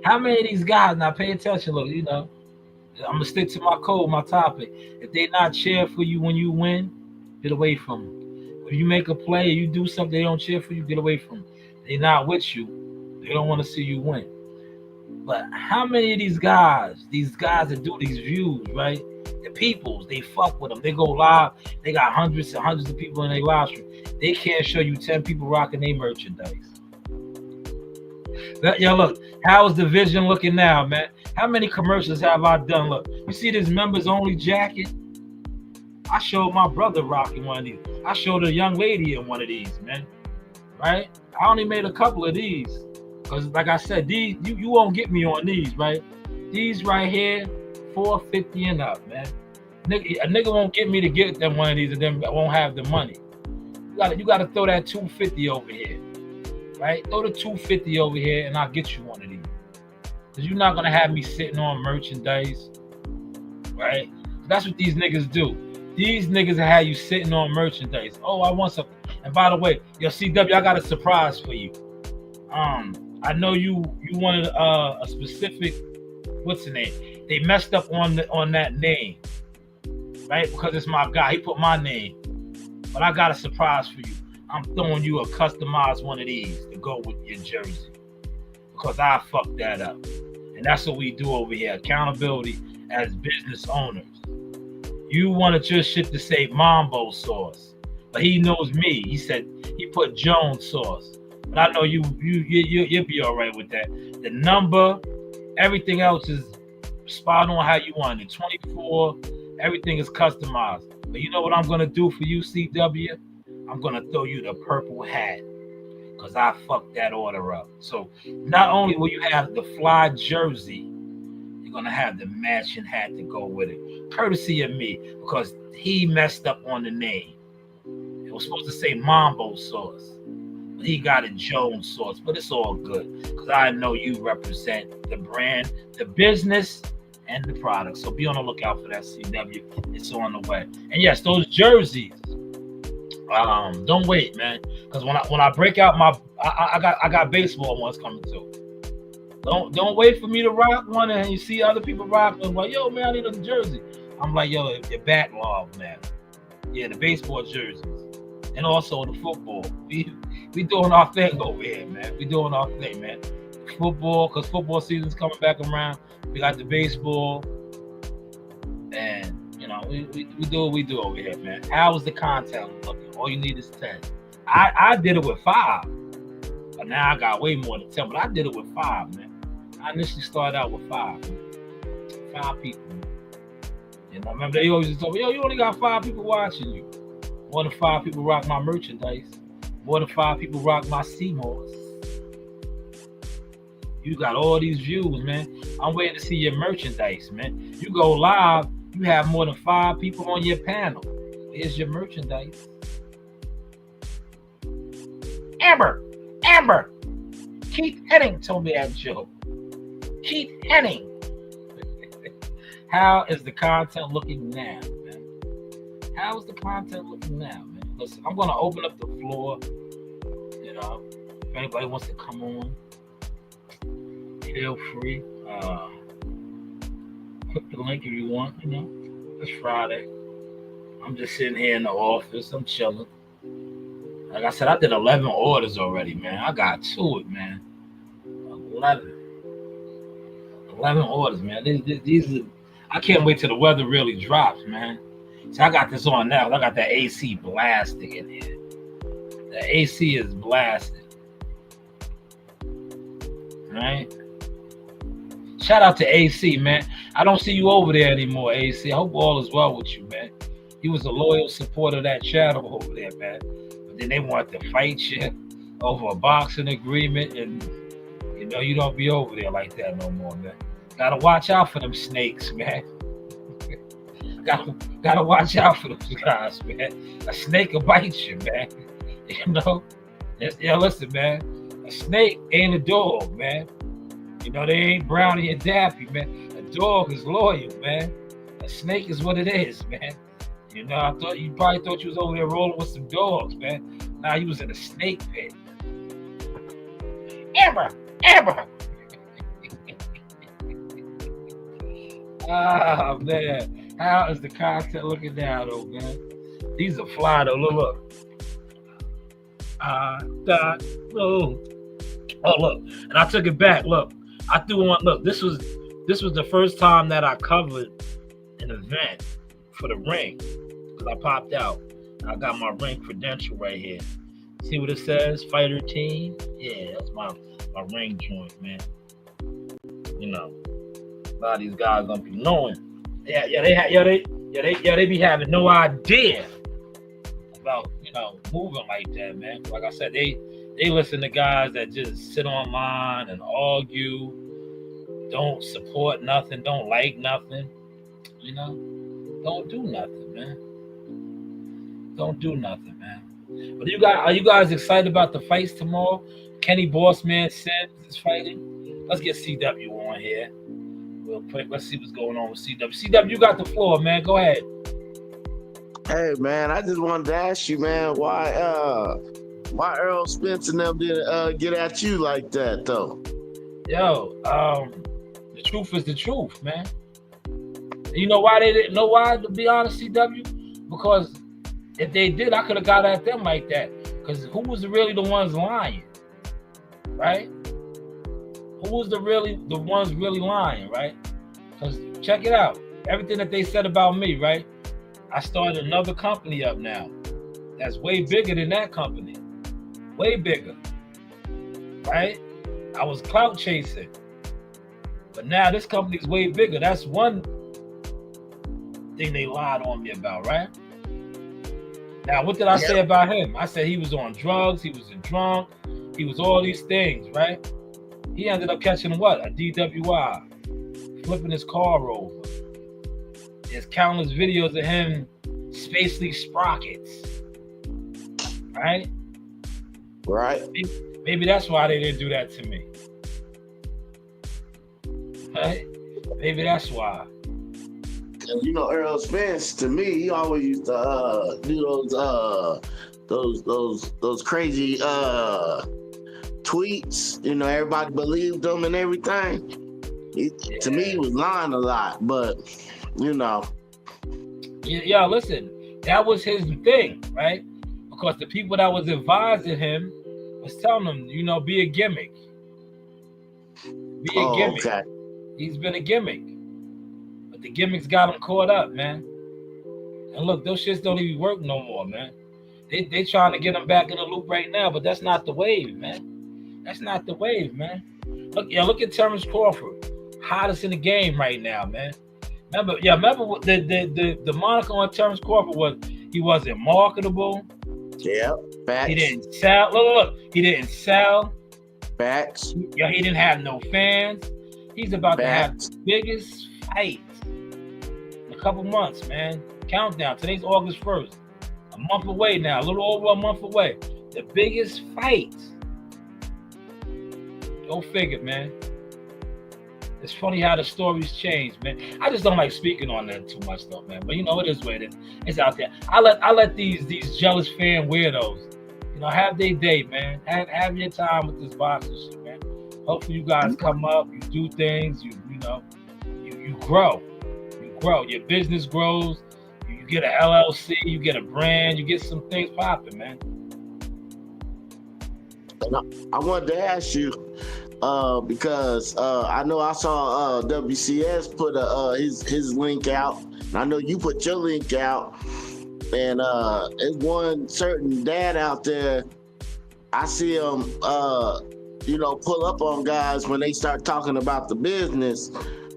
How many of these guys, now pay attention, look, you know, I'm going to stick to my code, my topic. If they not cheer for you when you win, get away from them. If you make a play or you do something, they don't cheer for you, get away from them. They not with you. They don't want to see you win. But how many of these guys that do these views, right? The peoples, they fuck with them. They go live. They got hundreds and hundreds of people in their live stream. They can't show you 10 people rocking their merchandise. Yo, look, how's the vision looking now, man? How many commercials have I done? Look, you see this members only jacket? I showed my brother rocking one of these. I showed a young lady in one of these, man. Right? I only made a couple of these. Because like I said, these you won't get me on these, right? These right here, $4.50 and up, man. A nigga won't get me to get them one of these and then won't have the money. You gotta throw that $2.50 over here. Right? Throw the $2.50 over here and I'll get you one of these. Because you're not gonna have me sitting on merchandise. Right? That's what these niggas do. These niggas have you sitting on merchandise. Oh, I want something. And by the way, yo, CW, I got a surprise for you. I know you wanted a specific, what's the name? They messed up on that name, right? Because it's my guy. He put my name. But I got a surprise for you. I'm throwing you a customized one of these to go with your jersey. Because I fucked that up. And that's what we do over here. Accountability as business owners. You wanted your shit to say Mambo sauce. But he knows me. He said he put Jones sauce. But I know you'll be all right with that. The number, everything else is spot on how you want it. 24, everything is customized. But you know what I'm gonna do for you, CW? I'm gonna throw you the purple hat because I fucked that order up. So not only will you have the fly jersey, you're gonna have the matching hat to go with it, courtesy of me, because he messed up on the name. It was supposed to say Mambo sauce. He got a Jones sauce, but it's all good because I know you represent the brand, the business, and the product. So be on the lookout for that, CW. It's on the way. And yes, those jerseys. Don't wait, man, because when I break out my, I got baseball ones coming too. Don't wait for me to rock one and you see other people rocking. I'm like, yo, man, I need a jersey. I'm like, yo, your backlog, man. Yeah, the baseball jerseys. And also the football. We doing our thing over here, man. We doing our thing, man. Football, because football season's coming back around. We got the baseball. And, you know, we do what we do over here, man. How is the content looking? All you need is 10. I did it with 5. But now I got way more than 10. But I did it with 5, man. I initially started out with 5. Man. 5 people, man. You know, remember they always told me, yo, you only got 5 people watching you. More than 5 people rock my merchandise. More than 5 people rock my Seymours. You got all these views, man. I'm waiting to see your merchandise, man. You go live, you have more than 5 people on your panel. Here's your merchandise. Amber, keep Henning told me that joke. Keep Henning. How is the content looking now, man? How is the content looking now, man? Listen, I'm gonna open up the floor. You know, if anybody wants to come on, feel free. Click the link if you want. You know, it's Friday. I'm just sitting here in the office. I'm chilling. Like I said, I did 11 orders already, man. I got to it, man. 11 orders, man. These are, I can't wait till the weather really drops, man. So I got this on now. I got that AC blasting in here. The AC is blasting. Right? Shout out to AC, man. I don't see you over there anymore, AC. I hope all is well with you, man. You was a loyal supporter of that channel over there, man. But then they want to fight you over a boxing agreement, and you know you don't be over there like that no more, man. Gotta watch out for them snakes, man. gotta watch out for those guys, man. A snake will bite you, man. You know? Yeah, listen, man. A snake ain't a dog, man. You know, they ain't Brownie and Daffy, man. A dog is loyal, man. A snake is what it is, man. You know, I thought you probably thought you was over there rolling with some dogs, man. Now you was in a snake pit. Amber! Ah, man. How is the content looking now, though, man? These are fly, though. Look. Oh, look. And I took it back. Look. I threw one. Look, this was the first time that I covered an event for the ring. Because I popped out. I got my ring credential right here. See what it says? Fighter team. Yeah, that's my ring joint, man. You know. A lot of these guys don't be knowing. They be having no idea about, you know, moving like that, man. Like I said, they listen to guys that just sit online and argue, don't support nothing, don't like nothing, you know. Don't do nothing, man. Don't do nothing, man. But are you guys excited about the fights tomorrow? Kenny Bossman Sims is fighting. Let's get CW on here real quick. Let's see what's going on with CW. CW, you got the floor, man. Go ahead. Hey, man, I just wanted to ask you, man, why Earl Spence and them didn't get at you like that, though? Yo, the truth is the truth, man. You know why they didn't know why, to be honest, CW? Because if they did, I could have got at them like that. Because who was really the ones lying, right? Who was the ones really lying, right? Because check it out. Everything that they said about me, right? I started another company up now. That's way bigger than that company. Way bigger, right? I was clout chasing. But now this company's way bigger. That's one thing they lied on me about, right? Now, what did I say about him? I said he was on drugs, he was a drunk, he was all these things, right? He ended up catching what? A DWI, flipping his car over. There's countless videos of him spacely sprockets, right? Right. Maybe that's why they didn't do that to me. Right? Maybe that's why. You know, Earl Spence, to me, he always used to do those crazy tweets. You know, everybody believed them and everything. To me, he was lying a lot, but you know. Yeah, listen, that was his thing, right? Because the people that was advising him was telling him, you know, be a gimmick. Be a gimmick. Okay. He's been a gimmick. But the gimmicks got him caught up, man. And look, those shits don't even work no more, man. They trying to get him back in the loop right now, but that's not the wave, man. That's not the wave, man. Look at Terrence Crawford. Hottest in the game right now, man. Remember what the moniker on Terrence Crawford was? He wasn't marketable. Yeah, facts. He didn't sell. Look. He didn't sell. Facts. Yeah, he didn't have no fans. He's about to have the biggest fight in a couple months, man. Countdown. Today's August 1st. A month away now. A little over a month away. The biggest fight. Go figure, man. It's funny how the stories change, man. I just don't like speaking on that too much, though, man. But you know, it is what it is. It's out there. I let these jealous fan weirdos, you know, have their day, man. Have your time with this boxing shit, man. Hopefully, you guys come up, you do things, you grow, you grow. Your business grows. You get an LLC, you get a brand, you get some things popping, man. I wanted to ask you. Because I know I saw WCS put his link out. And I know you put your link out. And there's one certain dad out there. I see him, pull up on guys when they start talking about the business.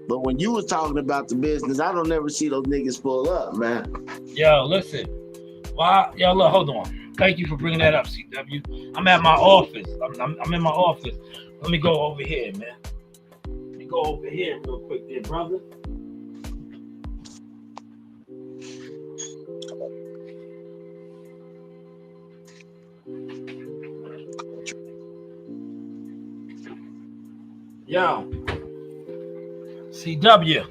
But when you was talking about the business, I don't ever see those niggas pull up, man. Yo, listen. Yo, look, hold on. Thank you for bringing that up, CW. I'm at my office. I'm in my office. Let me go over here, man. Let me go over here real quick there, brother. Yo, CW,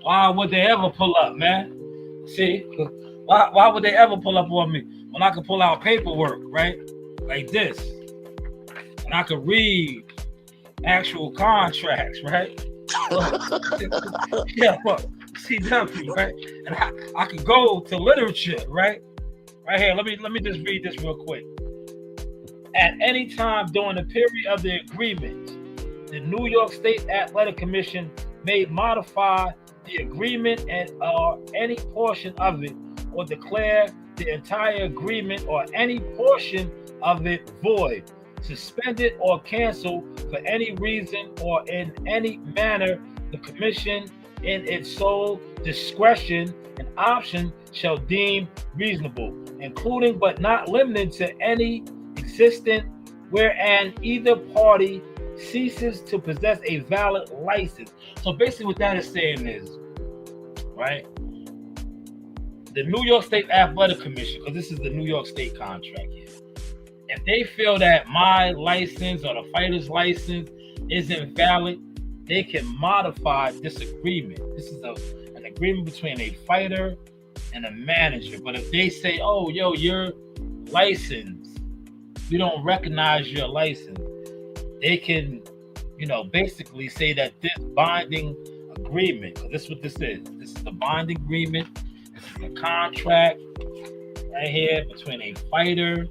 why would they ever pull up, man? See, why would they ever pull up on me when I could pull out paperwork, right? Like this. And I could read actual contracts, right? Yeah, look, CW, right? And I could go to literature, right? Right here, let me just read this real quick. At any time during the period of the agreement, the New York State Athletic Commission may modify the agreement and any portion of it, or declare the entire agreement or any portion of it void, suspend it or cancel for any reason or in any manner. The commission, in its sole discretion and option, shall deem reasonable, including but not limited to any existent wherein either party ceases to possess a valid license. So basically what that is saying is, right, the New York State Athletic Commission, because this is the New York State contract here, if they feel that my license or the fighter's license isn't valid, they can modify this agreement. This is an agreement between a fighter and a manager. But if they say, oh, yo, your license, we don't recognize your license, they can, basically say that this binding agreement, because this is what this is. This is the binding agreement. This is a contract right here between a fighter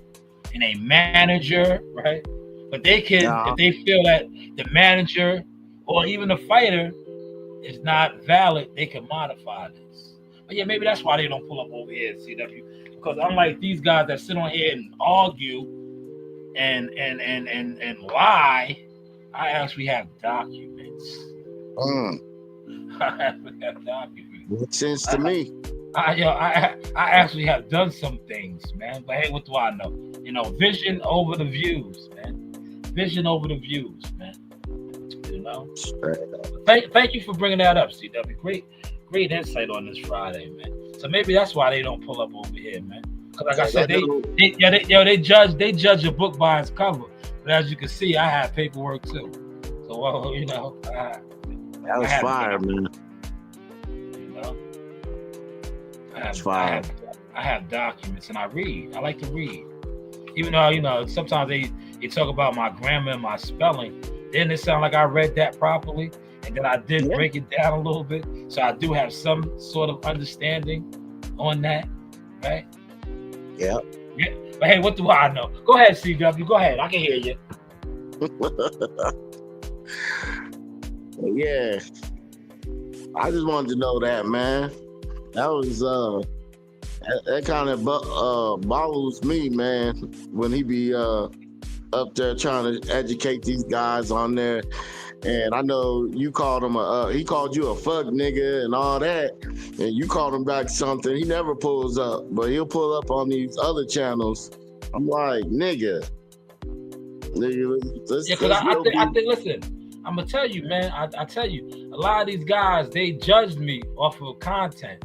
and a manager, right? But they can, if they feel that the manager or even the fighter is not valid, they can modify this. But yeah, maybe that's why they don't pull up over here at CW. Because unlike these guys that sit on here and argue and lie, I actually have documents. I actually have documents. Makes sense to me. I actually have done some things, man. But hey, what do I know? Vision over the views, man. Vision over the views, man. Thank you for bringing that up, CW. Great insight on this Friday, man. So maybe that's why they don't pull up over here, man. Because like I said, they judge a book by its cover. But as you can see, I have paperwork too. So that was fire, man. That's fire. I have documents and I read. I like to read. Even though, sometimes they talk about my grammar and my spelling. Didn't it sound like I read that properly? And then I did break it down a little bit. So I do have some sort of understanding on that, right? Yeah. But hey, what do I know? Go ahead, CW. Go ahead. I can hear you. Yeah. I just wanted to know that, man. That was that kind of boggles me, man, when he be up there trying to educate these guys on there. And I know you called him he called you a fuck nigga and all that, and you called him back something. He never pulls up, but he'll pull up on these other channels. I'm like, nigga, because I think, listen, I'm gonna tell you, man. I tell you, a lot of these guys, they judged me off of content,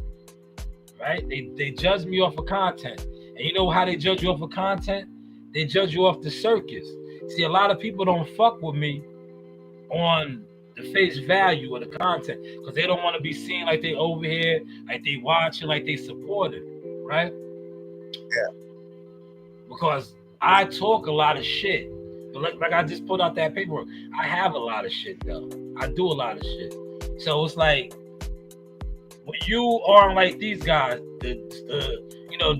right? They judge me off of content. And you know how they judge you off of content? They judge you off the circus. See, a lot of people don't fuck with me on the face value of the content because they don't want to be seen like they over here, like they watching, like they supporting, right? Yeah. Because I talk a lot of shit. But like I just put out that paperwork. I have a lot of shit though. I do a lot of shit. So it's like when you are like these guys, the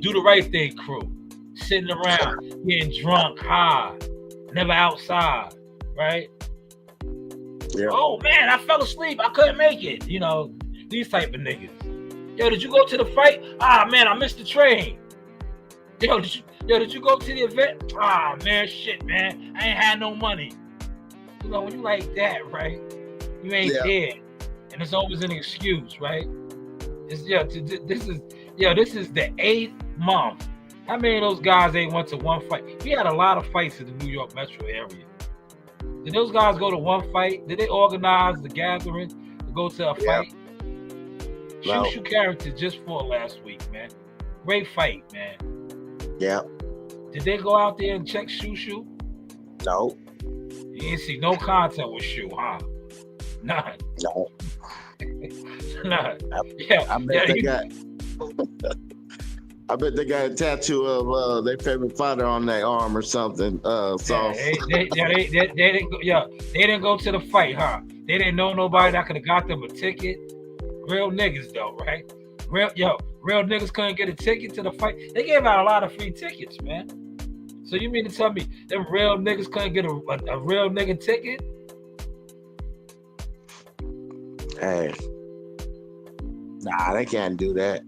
do the right thing crew, sitting around, getting drunk, high, never outside, right? Yeah. Oh man, I fell asleep. I couldn't make it. You know, these type of niggas. Yo, did you go to the fight? Ah man, I missed the train. Yo, did you go to the event? Ah man, shit, man. I ain't had no money. You know, when you like that, right? You ain't there. And there's always an excuse, right? This is the 8th month. How many of those guys ain't went to one fight? We had a lot of fights in the New York metro area. Did those guys go to one fight? Did they organize the gathering to go to a fight? No. Shushu character just fought last week, man. Great fight, man. Yeah. Did they go out there and check Shushu? No. You didn't see no content with Shu, huh? None. No. None. I bet they got. I bet they got a tattoo of their favorite fighter on their arm or something. They didn't go to the fight, huh? They didn't know nobody that could have got them a ticket. Real niggas though, right? Real niggas couldn't get a ticket to the fight. They gave out a lot of free tickets, man. So you mean to tell me them real niggas couldn't get a real nigga ticket? Hey, nah, they can't do that.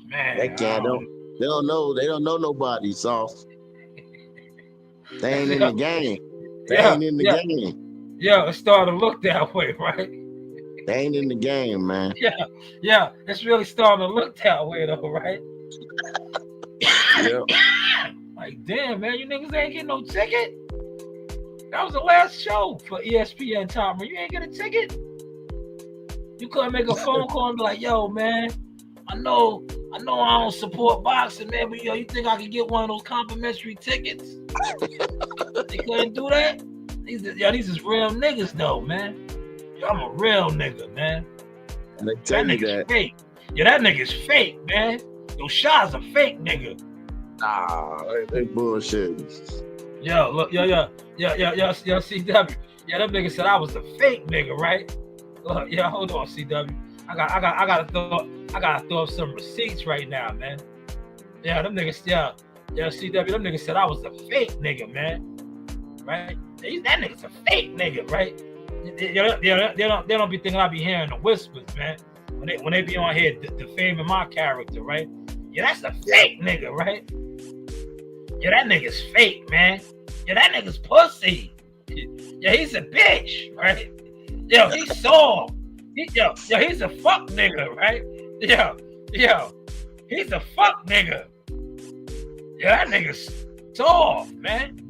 Man, they can't. They don't know. They don't know nobody, Sauce. They ain't in the game. They ain't in the game. Yeah, it's starting to look that way, right? They ain't in the game, man. Yeah, it's really starting to look that way, though, right? Yeah. Like, damn, man, you niggas ain't getting no ticket. That was the last show for ESPN Timer. You ain't get a ticket. You couldn't make a phone call and be like, yo, man, I know I don't support boxing, man, but yo, you think I can get one of those complimentary tickets? They couldn't do that? These is real niggas, though, man. Yo, I'm a real nigga, man. And they tell that you nigga's that. fake. Yo, that nigga's fake, man. Yo, Shaw's a fake nigga. Nah, they bullshit. Yo, look, yo, CW. Yeah, that nigga said I was a fake nigga, right? Look, yeah, hold on, CW. I gotta throw up some receipts right now, man. Yeah, them niggas, yeah, CW, them niggas said I was a fake nigga, man. Right? That nigga's a fake nigga, right? They don't be thinking I be hearing the whispers, man. When they be on here defaming my character, right? Yeah, that's a fake nigga, right? Yeah, that nigga's fake, man. Yeah, that nigga's pussy. Yeah, he's a bitch, right? Yo, he's soft. He's a fuck nigga, right? Yo, he's a fuck nigga. Yeah, that nigga's soft, man.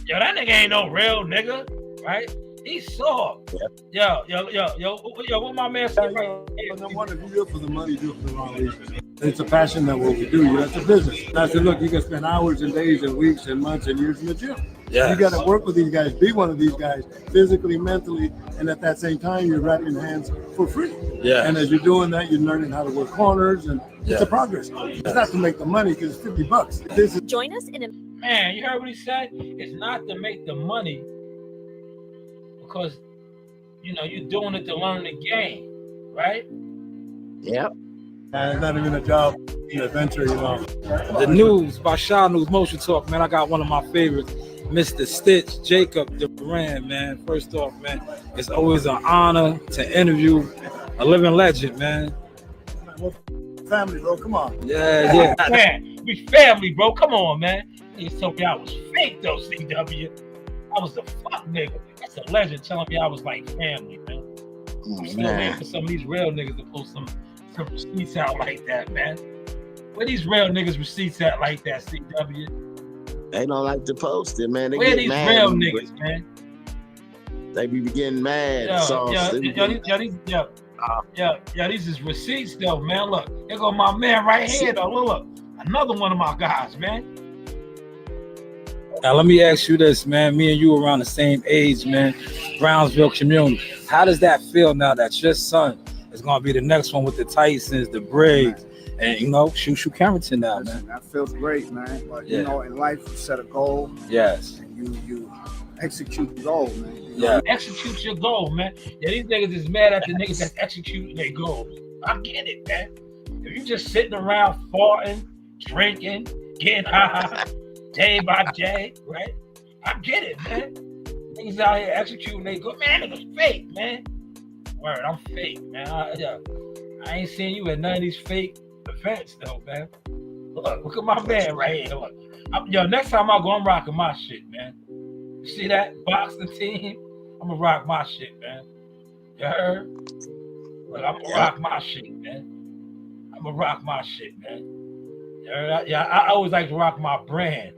Yo, that nigga ain't no real nigga, right? He's soft. Yo, what my man said right here? No wonder if you do it for the money, you do it for the wrong reason. It's a passion that what we do. That's a business. And I said, look, you can spend hours and days and weeks and months and years in the gym. Yes. You got to work with these guys, be one of these guys, physically, mentally, and at that same time, you're wrapping hands for free. Yeah. And as you're doing that, you're learning how to work corners, and it's a progress. It's not to make the money because it's $50. This is join us in a man. You heard what he said? It's not to make the money because you're doing it to learn the game, right? Yep. It's not even a job, an adventure, The news by Shanewz Motion Talk, man. I got one of my favorites, Mr. Stitch Jacob Duran, man. First off, man, it's always an honor to interview a living legend, man. Family, bro, come on. Yeah. Man, we family, bro. Come on, man. He told me I was fake, though, CW. I was the fuck nigga. That's a legend telling me I was like family, man. I'm still waiting for some of these real niggas to post some receipts out like that, man. Where these real niggas receipts at like that, CW? They don't like to post it, man. They Where get these mad real niggas, man? They be getting mad. Yeah, these is receipts though, man. Look, here go my man right here though. Look, another one of my guys, man. Now let me ask you this, man. Me and you around the same age, man. Brownsville community. How does that feel now that your son is gonna be the next one with the Tysons, the Briggs, and Shushu Carrington now, man? That feels great, man. But you know, in life you set a goal. Yes. And you execute the goal, man. Execute your goal, man. Yeah, these niggas is mad at the niggas that's executing their goals. I get it, man. If you just sitting around farting, drinking, getting high day by day, right? I get it, man. Niggas out here executing their goals. Man, niggas fake, man. Word, I'm fake, man. I ain't seen you at none of these fake events, though, man. Look at my man right here. Look. Next time I go, I'm rocking my shit, man. You see that boxing team? I'm gonna rock my shit, man. You heard? Look, I'm gonna rock my shit, man. I'm gonna rock my shit, man. You heard? I always like to rock my brand,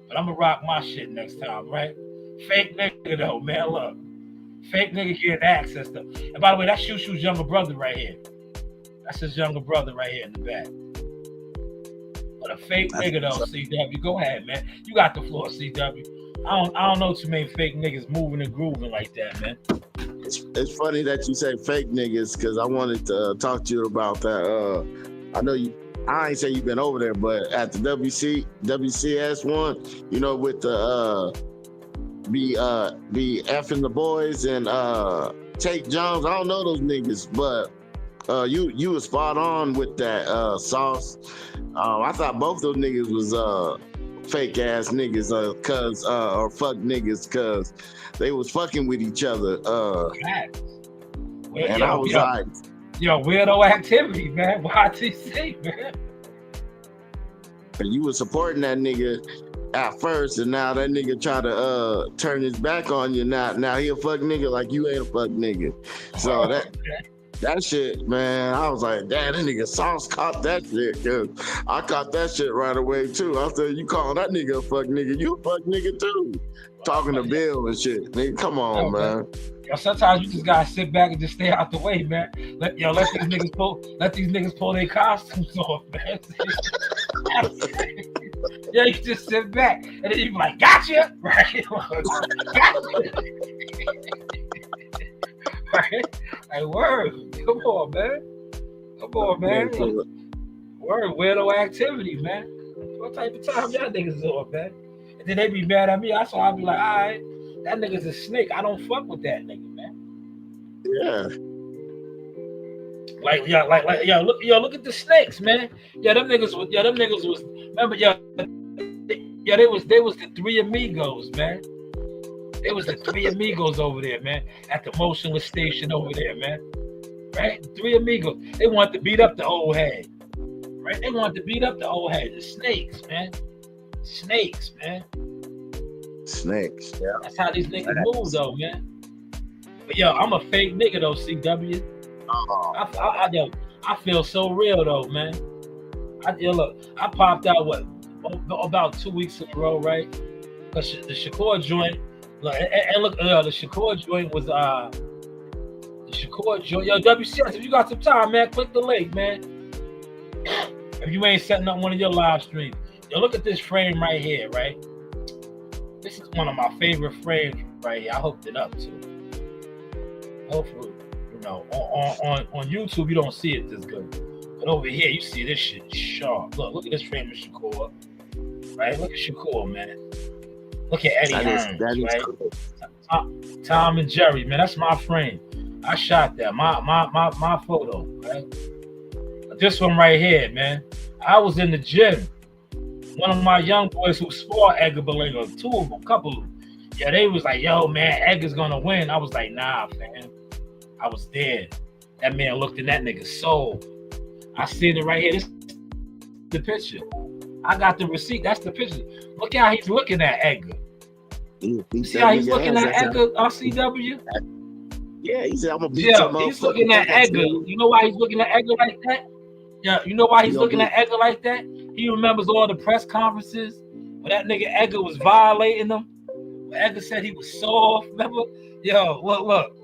but I'm gonna rock my shit next time, right? Fake nigga though, man. Look, fake nigga getting access to. And by the way, that's Shushu's younger brother right here. That's his younger brother right here in the back. But a fake nigga though, CW. Go ahead, man. You got the floor, CW. I don't know too many fake niggas moving and grooving like that, man. It's funny that you say fake niggas because I wanted to talk to you about that. I know you. I ain't say you've been over there, but at the WCS one, with the be effing the boys and Tate Jones. I don't know those niggas, but you was spot on with that sauce. I thought both those niggas was fake ass niggas, or fuck niggas, cause they was fucking with each other. And I was like, weirdo activity, man. YTC, man. You was supporting that nigga at first, and now that nigga try to turn his back on you. Now he a fuck nigga like you ain't a fuck nigga. So that shit, man, I was like, damn, that nigga Sauce caught that shit, cause I caught that shit right away too. I said, you calling that nigga a fuck nigga, you a fuck nigga too. Talking to Bill and shit. Nigga, come on, man. Sometimes you just gotta sit back and just stay out the way, man. Let these niggas pull their costumes off, man. Yeah, you just sit back and then you be like, gotcha, right? Gotcha. Right? Like, word, come on, man. Word, weirdo activity, man. What type of time y'all niggas on, man? And then they be mad at me. I'll be like, all right, that nigga's a snake. I don't fuck with that nigga, man. Yeah. Look at the snakes, man. Them niggas was. Remember, they was the three amigos, man. It was the three amigos over there, man, at the motionless station over there, man. Right? The three amigos. They wanted to beat up the old head. Right? They wanted to beat up the old head. The snakes, man. Snakes, man. Snakes, yeah. That's how these niggas move, though, man. But I'm a fake nigga, though, CW. I feel so real, though, man. I popped out, about 2 weeks in a row, right? Because the Shakur joint, the Shakur joint was, the Shakur joint. Yo, WCS, if you got some time, man, click the link, man. If you ain't setting up one of your live streams. Yo, look at this frame right here, right? This is one of my favorite frames right here. I hooked it up too. Hopefully, on YouTube you don't see it this good. But over here you see this shit sharp. Look at this frame of Shakur. Right? Look at Shakur, man. Look at Eddie Hearns, right? Cool. Tom and Jerry, man, that's my frame. I shot that. My photo, right? This one right here, man. I was in the gym. One of my young boys who fought Edgar Berlanga, a couple of them. Yeah, they was like, yo, man, Edgar's gonna win. I was like, nah, man. I was there. That man looked in that nigga's soul. I seen it right here. This is the picture. I got the receipt. That's the picture. Look how he's looking at Edgar. See how he's looking at Edgar, RCW? Yeah, he said, I'm gonna beat him up. He's looking at Edgar. You know why he's looking at Edgar like that? Yeah, you know why he's looking at Edgar like that? He remembers all the press conferences where that nigga Edgar was violating them. Where Edgar said he was soft. Remember? Yo, look.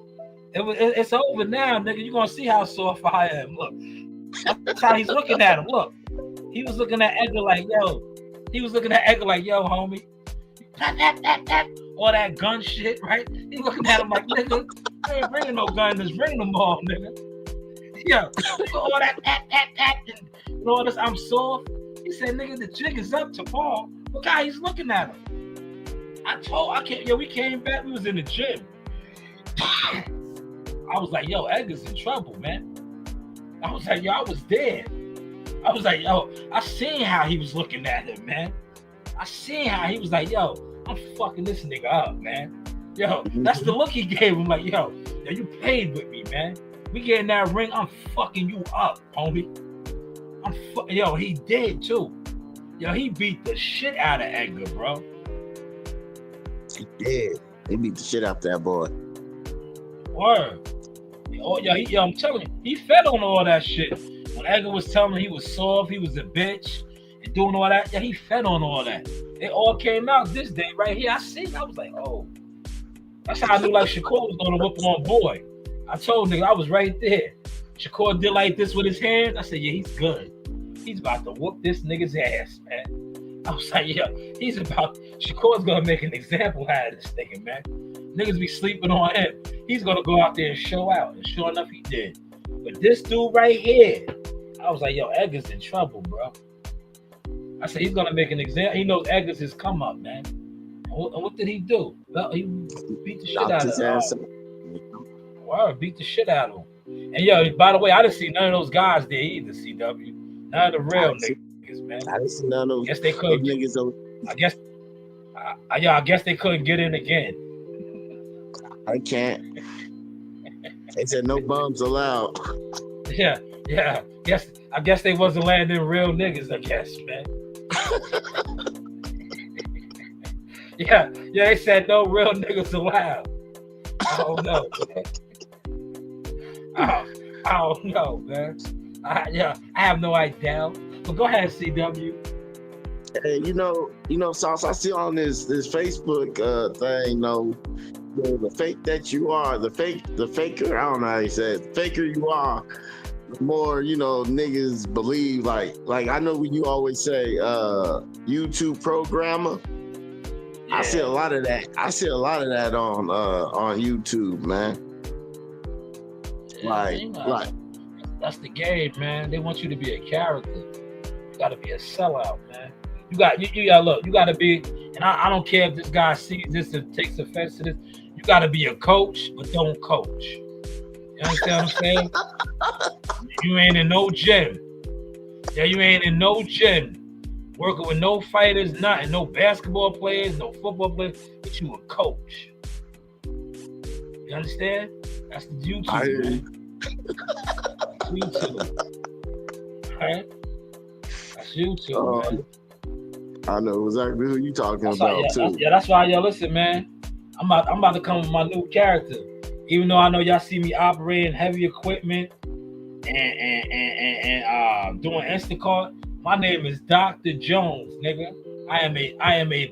It's over now, nigga. You gonna see how soft I am. Look, that's how he's looking at him. Look, he was looking at Edgar like, yo. He was looking at Edgar like, yo, homie. All that gun shit, right? He looking at him like, nigga, you ain't bringing no gun. Just bring them all, nigga. Yo, all that and all this. I'm soft. He said, nigga, the jig is up to Paul. Look how he's looking at him. We came back. We was in the gym. I was like, yo, Edgar's in trouble, man. I was like, yo, I was there. I was like, yo, I seen how he was looking at him, man. I seen how he was like, yo, I'm fucking this nigga up, man. Yo, that's the look he gave him. Like, yo, you played with me, man. We get in that ring, I'm fucking you up, homie. Yo, he did too. Yo, he beat the shit out of Edgar, bro. He did. He beat the shit out that boy. Word. Yo, I'm telling you, he fed on all that shit. When Edgar was telling him he was soft, he was a bitch, and doing all that, yeah, he fed on all that. It all came out this day right here. I was like, oh. That's how I knew like Shakur was gonna whoop on boy. I told nigga, I was right there. Shakur did like this with his hands. I said, yeah, he's good. He's about to whoop this nigga's ass, man. I was like, yeah, Shakur's gonna make an example out of this nigga, man. Niggas be sleeping on him. He's gonna go out there and show out. And sure enough, he did. But this dude right here, I was like, yo, Edgar's in trouble, bro. I said, he's gonna make an example. He knows Edgar's his come up, man. And what did he do? Well, he beat the shit out of him. Word, beat the shit out of him. And yo, by the way, I didn't see none of those guys there either, CW. None of the real niggas, man. I didn't see none of those. Guess they couldn't. Niggas. I guess they couldn't get in again. I can't. They said no bums allowed. Yeah. I guess they wasn't landing real niggas, I guess, man. yeah, they said no real niggas allowed. I don't know. I don't know, man. I have no idea. But go ahead, CW. Hey, you know, Sauce, I see on this Facebook thing, the fake that you are, the faker, I don't know how you say it, the faker you are, the more, niggas believe, like I know when you always say YouTube programmer. Yeah. I see a lot of that on YouTube, man. Yeah, that's the game, man. They want you to be a character. You gotta be a sellout, man. You gotta be, and I don't care if this guy sees this and takes offense to this. You gotta be a coach, but don't coach. You understand what I'm saying? You ain't in no gym. Yeah, you ain't in no gym. Working with no fighters, nothing, no basketball players, no football players, but you a coach. You understand? That's the YouTube, man. YouTube. Right? That's YouTube, man. I know exactly who you talking about too. That's why, listen, man. I'm about to come with my new character. Even though I know y'all see me operating heavy equipment and doing Instacart, my name is Dr. Jones, nigga. I am a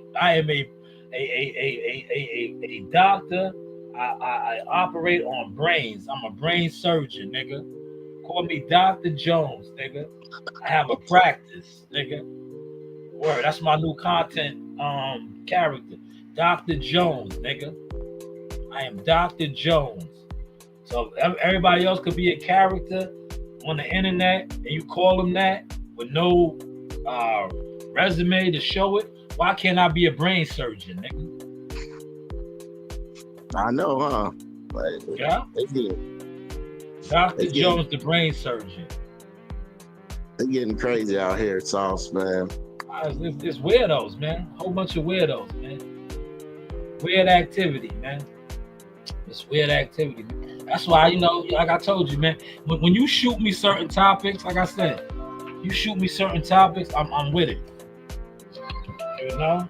doctor. I operate on brains. I'm a brain surgeon, nigga. Call me Dr. Jones, nigga. I have a practice, nigga. Word, that's my new content character. Dr. Jones, nigga. I am Dr. Jones. So everybody else could be a character on the internet and you call them that with no resume to show it. Why can't I be a brain surgeon, nigga? I know, huh? Yeah. Dr. Jones, the brain surgeon. They're getting crazy out here, Sauce, man. It's weirdos, man. A whole bunch of weirdos, man. Weird activity, man. It's weird activity. That's why, like I told you, man, when you shoot me certain topics, like I said, you shoot me certain topics, I'm with it. You know?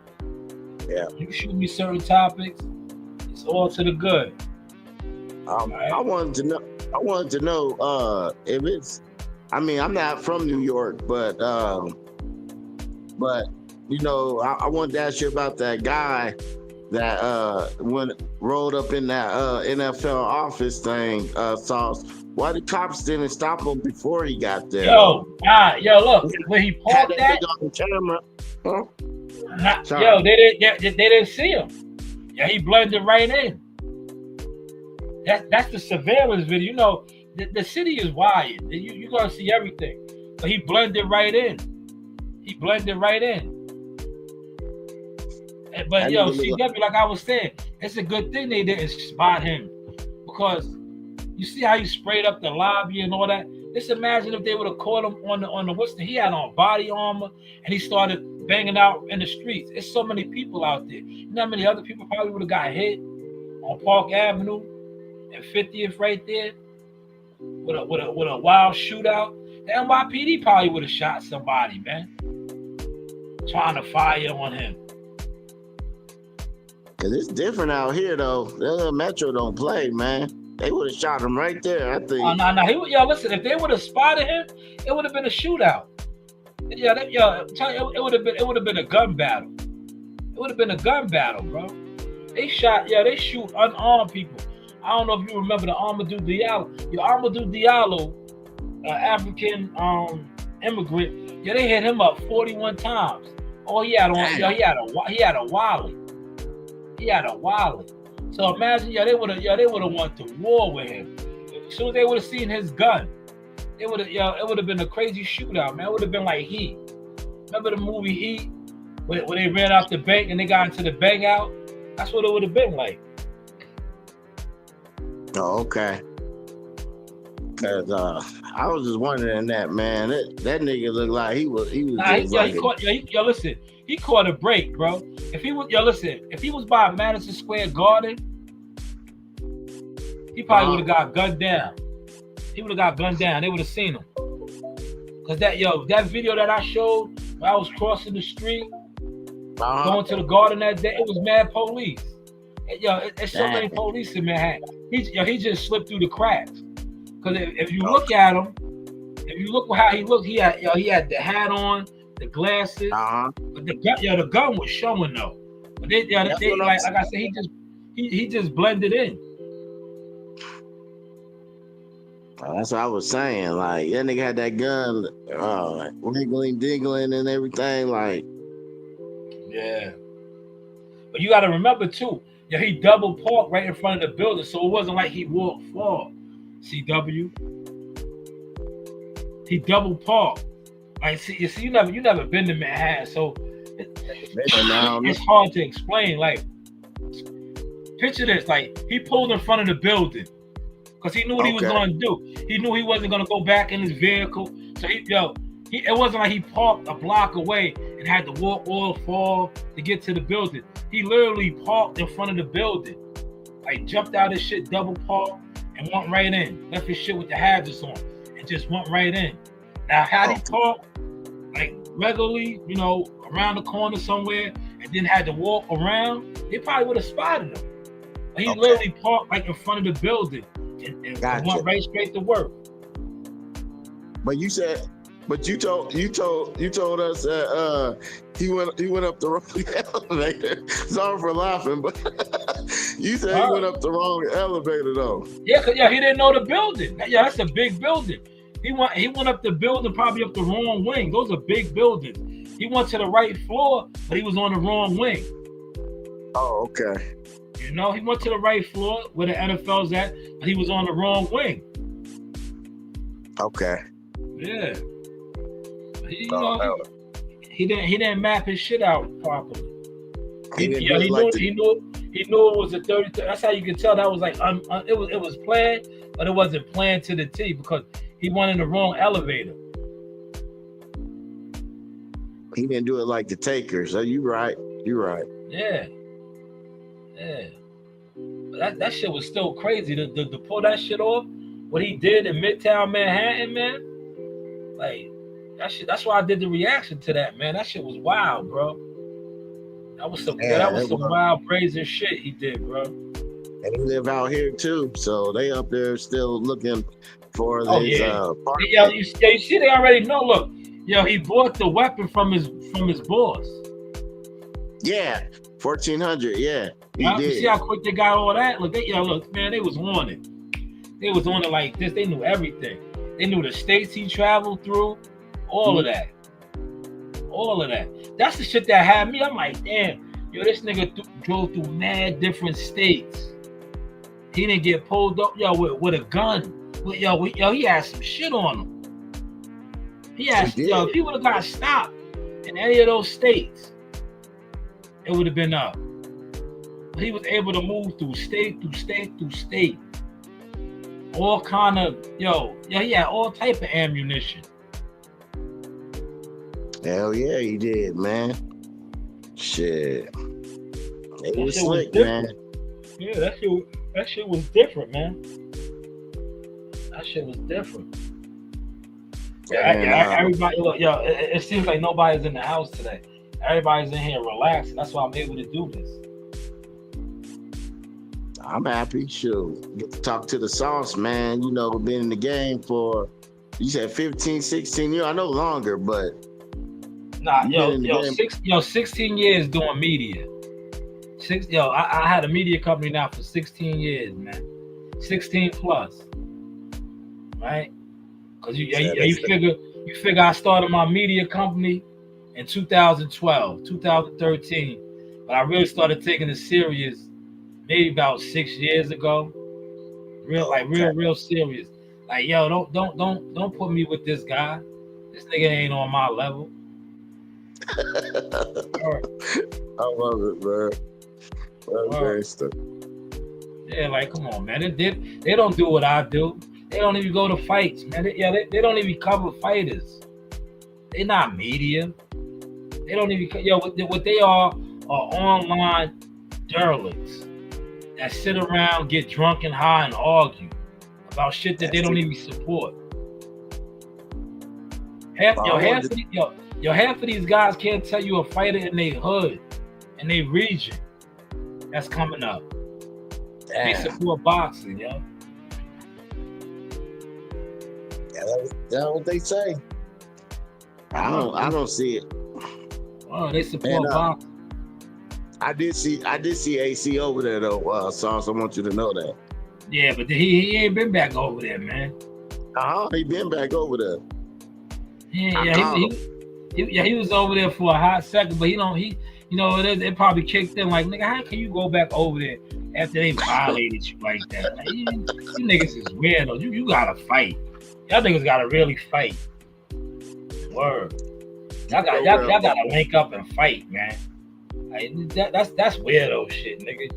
Yeah. You shoot me certain topics, it's all to the good. Right? I wanted to know if it's, I'm not from New York, but I wanted to ask you about that guy that when rolled up in that NFL office thing, Sauce. Why the cops didn't stop him before he got there? Yo, look, when he Had parked that that, thing on camera. Huh? yo, they didn't see him. Yeah, he blended right in. That's the surveillance video. You know, the city is wired. You're gonna see everything. But he blended right in. But yo, CW, like I was saying, it's a good thing they didn't spot him, because you see how he sprayed up the lobby and all that. Just imagine if they would have caught him on the what's the, he had on body armor and he started banging out in the streets. It's so many people out there. You know how many other people probably would have got hit on Park Avenue and 50th right there with a wild shootout? The NYPD probably would have shot somebody, man, trying to fire on him. Cause it's different out here though. The Metro don't play, man. They would have shot him right there, I think. No. Yo, listen, if they would have spotted him, it would have been a shootout. Yeah, it would have been a gun battle. It would have been a gun battle, bro. They shoot unarmed people. I don't know if you remember the Amadou Diallo. Amadou Diallo, African immigrant. Yeah, they hit him up 41 times. Oh, he had a wallet. He had a wallet. So imagine, they would have went to war with him. As soon as they would have seen his gun, it would have been a crazy shootout, man. It would have been like Heat. Remember the movie Heat, where they ran out the bank and they got into the bank out? That's what it would have been like. Oh, okay. Cause I was just wondering that, man. That nigga looked like he was listen, he caught a break, bro. If he was by Madison Square Garden, he probably would have got gunned down. He would have got gunned down. They would have seen him. Cause that video that I showed, when I was crossing the street, going to the garden that day, it was mad police. It's so many police in Manhattan. He just slipped through the cracks. Cause if you look at him, if you look how he looked, he had the hat on, the glasses, but the gun was showing though. But they like I said, he just blended in. That's what I was saying. Like that nigga had that gun, wiggling, dingling, and everything. Like, yeah. But you got to remember too. He double parked right in front of the building, so it wasn't like he walked far. CW. He double parked. Like, you never been to Manhattan, so it's hard to explain. Like, picture this: like he pulled in front of the building because he knew what he was going to do. He knew he wasn't going to go back in his vehicle, so it wasn't like he parked a block away and had to walk all far to get to the building. He literally parked in front of the building, like jumped out his shit, double parked, and went right in. Left his shit with the hazards on and just went right in. Now, had he parked like regularly, around the corner somewhere, and then had to walk around, they probably would have spotted him. But he literally parked like in front of the building and went right straight to work. But you told us that he went up the wrong elevator. Sorry for laughing, but you said he went up the wrong elevator though. Yeah, he didn't know the building. Yeah, that's a big building. He went up the building, probably up the wrong wing. Those are big buildings. He went to the right floor, but he was on the wrong wing. Oh, okay. He went to the right floor where the NFL's at, but he was on the wrong wing. Okay. Yeah. He didn't map his shit out properly. He knew it was a 30. That's how you can tell that was like it was planned, but it wasn't planned to the T because he went in the wrong elevator. He didn't do it like the takers. So you're right. Yeah. But that shit was still crazy to pull that shit off. What he did in Midtown Manhattan, man. Like that shit. That's why I did the reaction to that, man. That shit was wild, bro. That was some wild brazen shit he did, bro. And he live out here too, so they up there still looking for these. You see, they already know. Look, he bought the weapon from his boss. Yeah, 1400, yeah. He You did. see how quick they got all that? Look, look, man, they was on it. They was on it like this. They knew everything. They knew the states he traveled through, all of that. All of that. That's the shit that had me. I'm like, damn, yo, this nigga drove through mad different states. He didn't get pulled up, with a gun. He had some shit on him. If he would have got stopped in any of those states, it would have been up. But he was able to move through state. All kind of, he had all type of ammunition. Hell yeah, he did, man. Shit. It was slick, man. Yeah, that shit was different, man. That shit was different. Everybody, look, it seems like nobody's in the house today. Everybody's in here relaxing. That's why I'm able to do this. I'm happy. Sure. Get to talk to the sauce, man. You know, been in the game for, you said 15, 16 years. I know longer, but. Nah, 16 years doing media. I had a media company now for 16 years, man. 16 plus. Right? Because you figure I started my media company in 2012, 2013. But I really started taking it serious maybe about 6 years ago. Real serious. Like, yo, don't put me with this guy. This nigga ain't on my level. I love it, man. That's very stuff. Yeah, like, come on, man. They don't do what I do. They don't even go to fights, man. They don't even cover fighters. They're not media. They don't even, what they are online derelicts that sit around, get drunk and high and argue about shit that they don't even support. Half of these guys can't tell you a fighter in their hood, in their region that's coming up. Damn. They support boxing, yo. Yeah, that's what they say. I don't see it. Oh, they support boxing. I did see AC over there though, Sauce. I want you to know that. Yeah, but he ain't been back over there, man. He been back over there. He was over there for a hot second, but it probably kicked in like, nigga, how can you go back over there after they violated you like that? Like, you niggas is weird though. You gotta fight. Y'all niggas gotta really fight. Word. Y'all gotta link up and fight, man. Like, that's weirdo shit, nigga.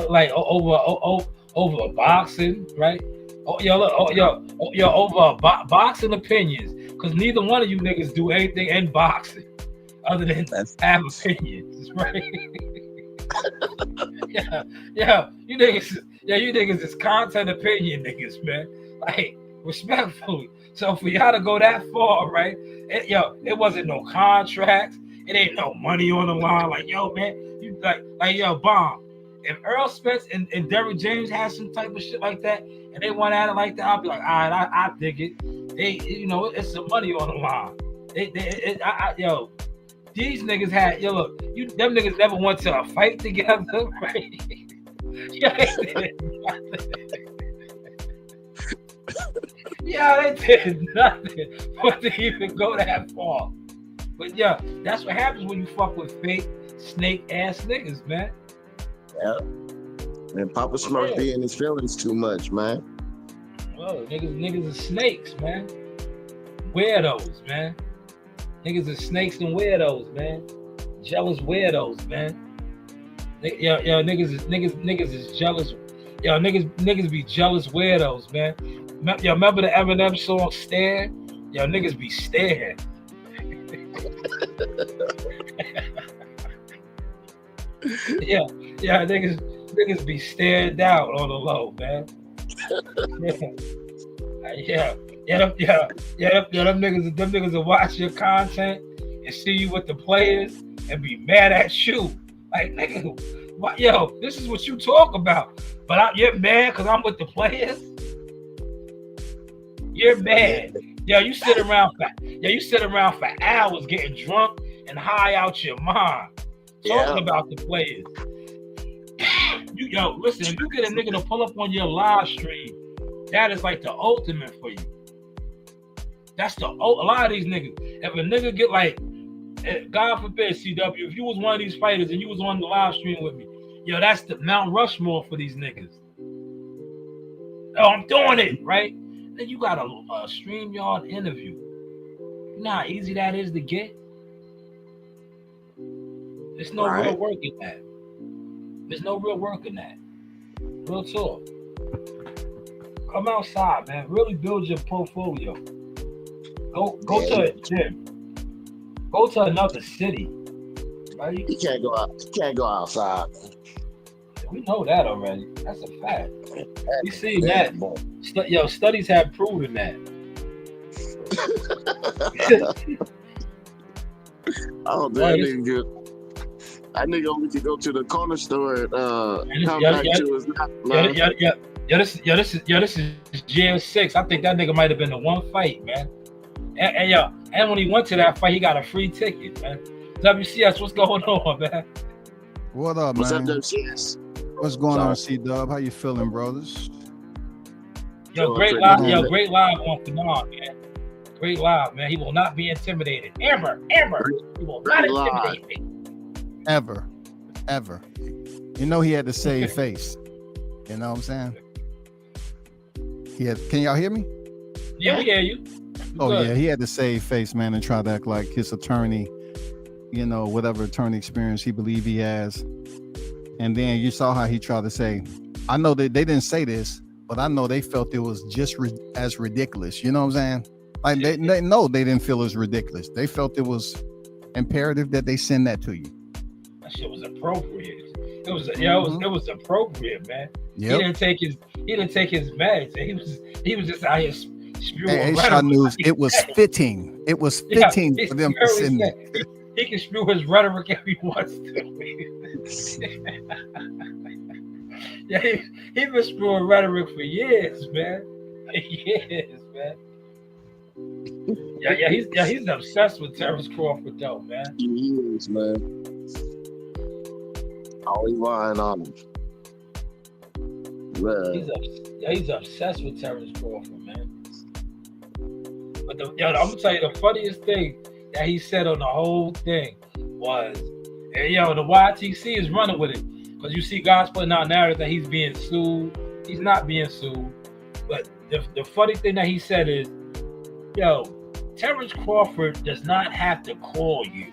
Like over boxing, right? Over boxing opinions, because neither one of you niggas do anything in boxing other than have opinions, right? You niggas is content opinion niggas, man. Like, respectfully. So for y'all to go that far, right? It wasn't no contracts. It ain't no money on the line. Like, yo, man, you Bomb. If Earl Spence and Derrick James had some type of shit like that, and they went at it like that, I'll be like, all right, I dig it. It's some money on the line. These niggas had, them niggas never went to a fight together, right? They did nothing but to even go that far. But that's what happens when you fuck with fake snake ass niggas, man. Yeah. And Papa Smurf be in his feelings too much, man. Well, niggas are snakes, man. Weirdos, man. Niggas are snakes and weirdos, man. Jealous weirdos, man. Niggas is jealous. Niggas be jealous weirdos, man. Remember the Eminem song "Stare"? Niggas be staring. Niggas be stared out on the low, man. Them niggas will watch your content and see you with the players and be mad at you. Like, nigga, this is what you talk about. But you're mad because I'm with the players? You're mad. You sit around for hours getting drunk and high out your mind, talking about the players. Listen, if you get a nigga to pull up on your live stream, that is like the ultimate for you. That's a lot of these niggas. If a nigga get like, God forbid, CW, if you was one of these fighters and you was on the live stream with me, that's the Mount Rushmore for these niggas. Oh, I'm doing it, right? Then you got a StreamYard interview. You know how easy that is to get? There's no real work in that. There's no real work in that. Real talk. Come outside, man. Really build your portfolio. Go to a gym. Go to another city. Right? You can't go out. You can't go outside. We know that already. That's a fact. We see that. Studies have proven that. Oh, that nigga good. That nigga only could go to the corner store and come back to his This is Gen 6. I think that nigga might have been the one fight, man. And when he went to that fight, he got a free ticket, man. WCS, what's going on, man? What up, What's man? up, WCS? What's going on, C-Dub? How you feeling, brothers? Great live on Fanon, man. Great live, man. He will not be intimidated. Ever. He will not intimidate me. Ever. You know he had to save face. You know what I'm saying? Can y'all hear me? Yeah, we hear you. Yeah, he had to save face, man, and try to act like his attorney, whatever attorney experience he believed he has. And then you saw how he tried to say, I know that they didn't say this, but I know they felt it was just as ridiculous. You know what I'm saying? Like they know they didn't feel it was ridiculous. They felt it was imperative that they send that to you. That shit was appropriate. It was appropriate, man. Yep. He didn't take his meds. He was just out here spewing. Hey, Shanewz, it was fitting. It was fitting for them to send it. He can spew his rhetoric if he wants to. He's been spewing rhetoric for years, man. He's obsessed with Terrence Crawford, though, man. He is, man. Always lying on him. He's obsessed with Terrence Crawford, man. But I'm gonna tell you the funniest thing that he said on the whole thing was, the YTC is running with it because you see guys putting out narratives that he's being sued. He's not being sued. But the funny thing that he said is, Terrence Crawford does not have to call you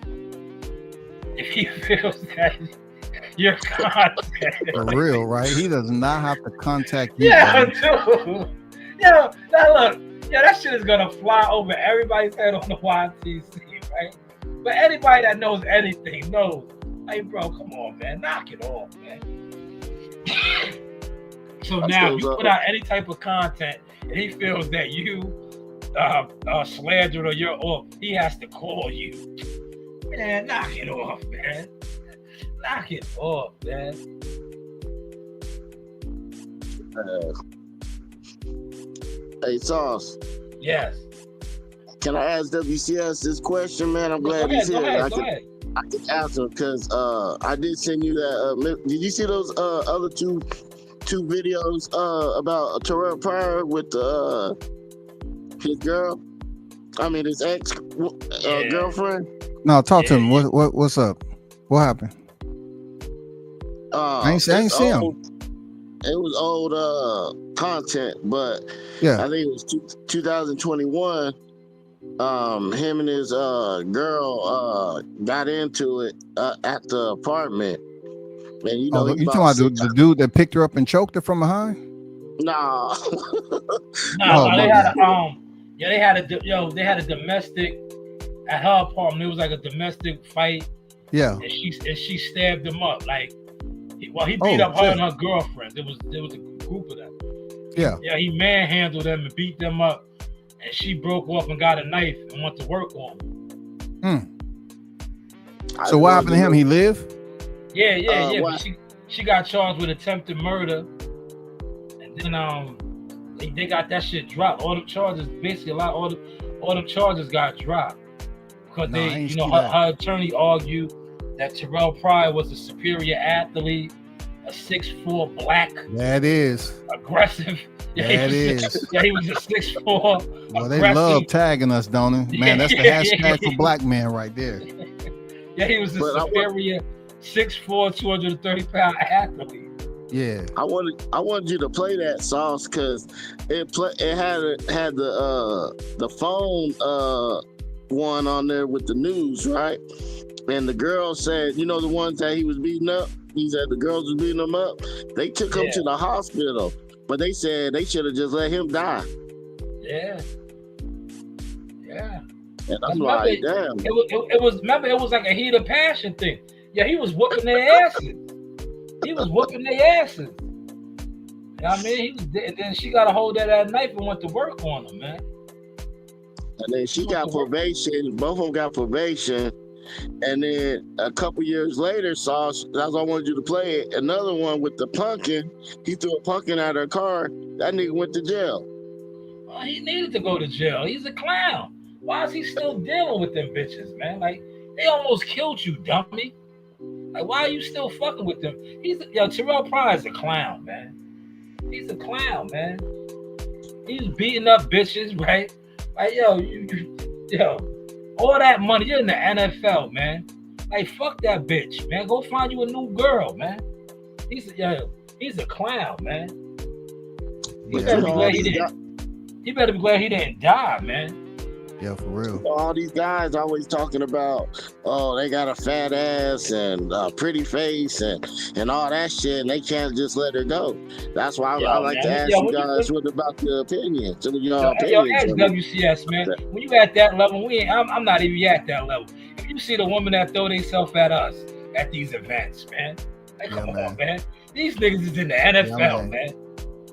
if he feels that your content. For real, right? He does not have to contact you. Yeah, dude. Now look, that shit is gonna fly over everybody's head on the YTC, right? But anybody that knows anything knows, hey, bro, come on, man, knock it off, man. So now, if you put out any type of content, and he feels that you slandered or he has to call you, man, knock it off, man. Knock it off, man. Hey, Sauce. Yes. Can I ask WCS this question, man? I'm glad he's here. I can answer because I did send you that. Did you see those other two videos about Terrell Pryor with his girl? I mean, his ex girlfriend. No, talk to him. What's up? What happened? I ain't seen him. It was old content, but yeah, I think it was 2021. Him and his girl got into it at the apartment. And you talking about the dude that picked her up and choked her from behind? Nah. They had a domestic at her apartment. It was like a domestic fight. Yeah. And she stabbed him up. He beat up her and her girlfriend. There was a group of them. Yeah. Yeah, he manhandled them and beat them up. And she broke off and got a knife and went to work on him. So what happened to him? He lived? Yeah. But she got charged with attempted murder. And then they got that shit dropped. All the charges, basically all the charges got dropped. Because her attorney argued that Terrell Pryor was a superior athlete, a 6'4" black, That is. aggressive. That is. Yeah, he was a 6'4". Well, they aggressive. love tagging us, don't they? Man, that's the hashtag for black man right there. Yeah, he was a superior 6'4", 230-pound athlete. Yeah. I wanted you to play that, Sauce, because it had the phone one on there with the news, right? And the girl said, you know, the ones that he was beating up, he said the girls was beating him up. They took him to the hospital, but they said they should have just let him die. Yeah. Yeah. And I'm like, damn. It was like a heat of passion thing. Yeah, he was whooping their asses. You know what I mean? And then she got a hold of that knife and went to work on him, man. And then she got probation. Both of them got probation. And then a couple years later, Sauce, that's why I wanted you to play it. Another one with the pumpkin. He threw a pumpkin at her car. That nigga went to jail. Oh, he needed to go to jail. He's a clown. Why is he still dealing with them bitches, man? Like, they almost killed you, dummy. Like, why are you still fucking with them? Terrell Pryor is a clown, man. He's a clown, man. He's beating up bitches, right? Like, yo, all that money, you're in the NFL, man. Like, fuck that bitch, man. Go find you a new girl, man. He's a clown, man. He better be glad he didn't die, man. Yeah, for real. All these guys always talking about, oh, they got a fat ass and a pretty face and all that shit, and they can't just let her go. That's why I like to ask you guys what about your opinions. Ask WCS, man. When you at that level, I'm not even at that level. If you see the women that throw themselves at us at these events, man, like, come on, man. These niggas is in the NFL, man.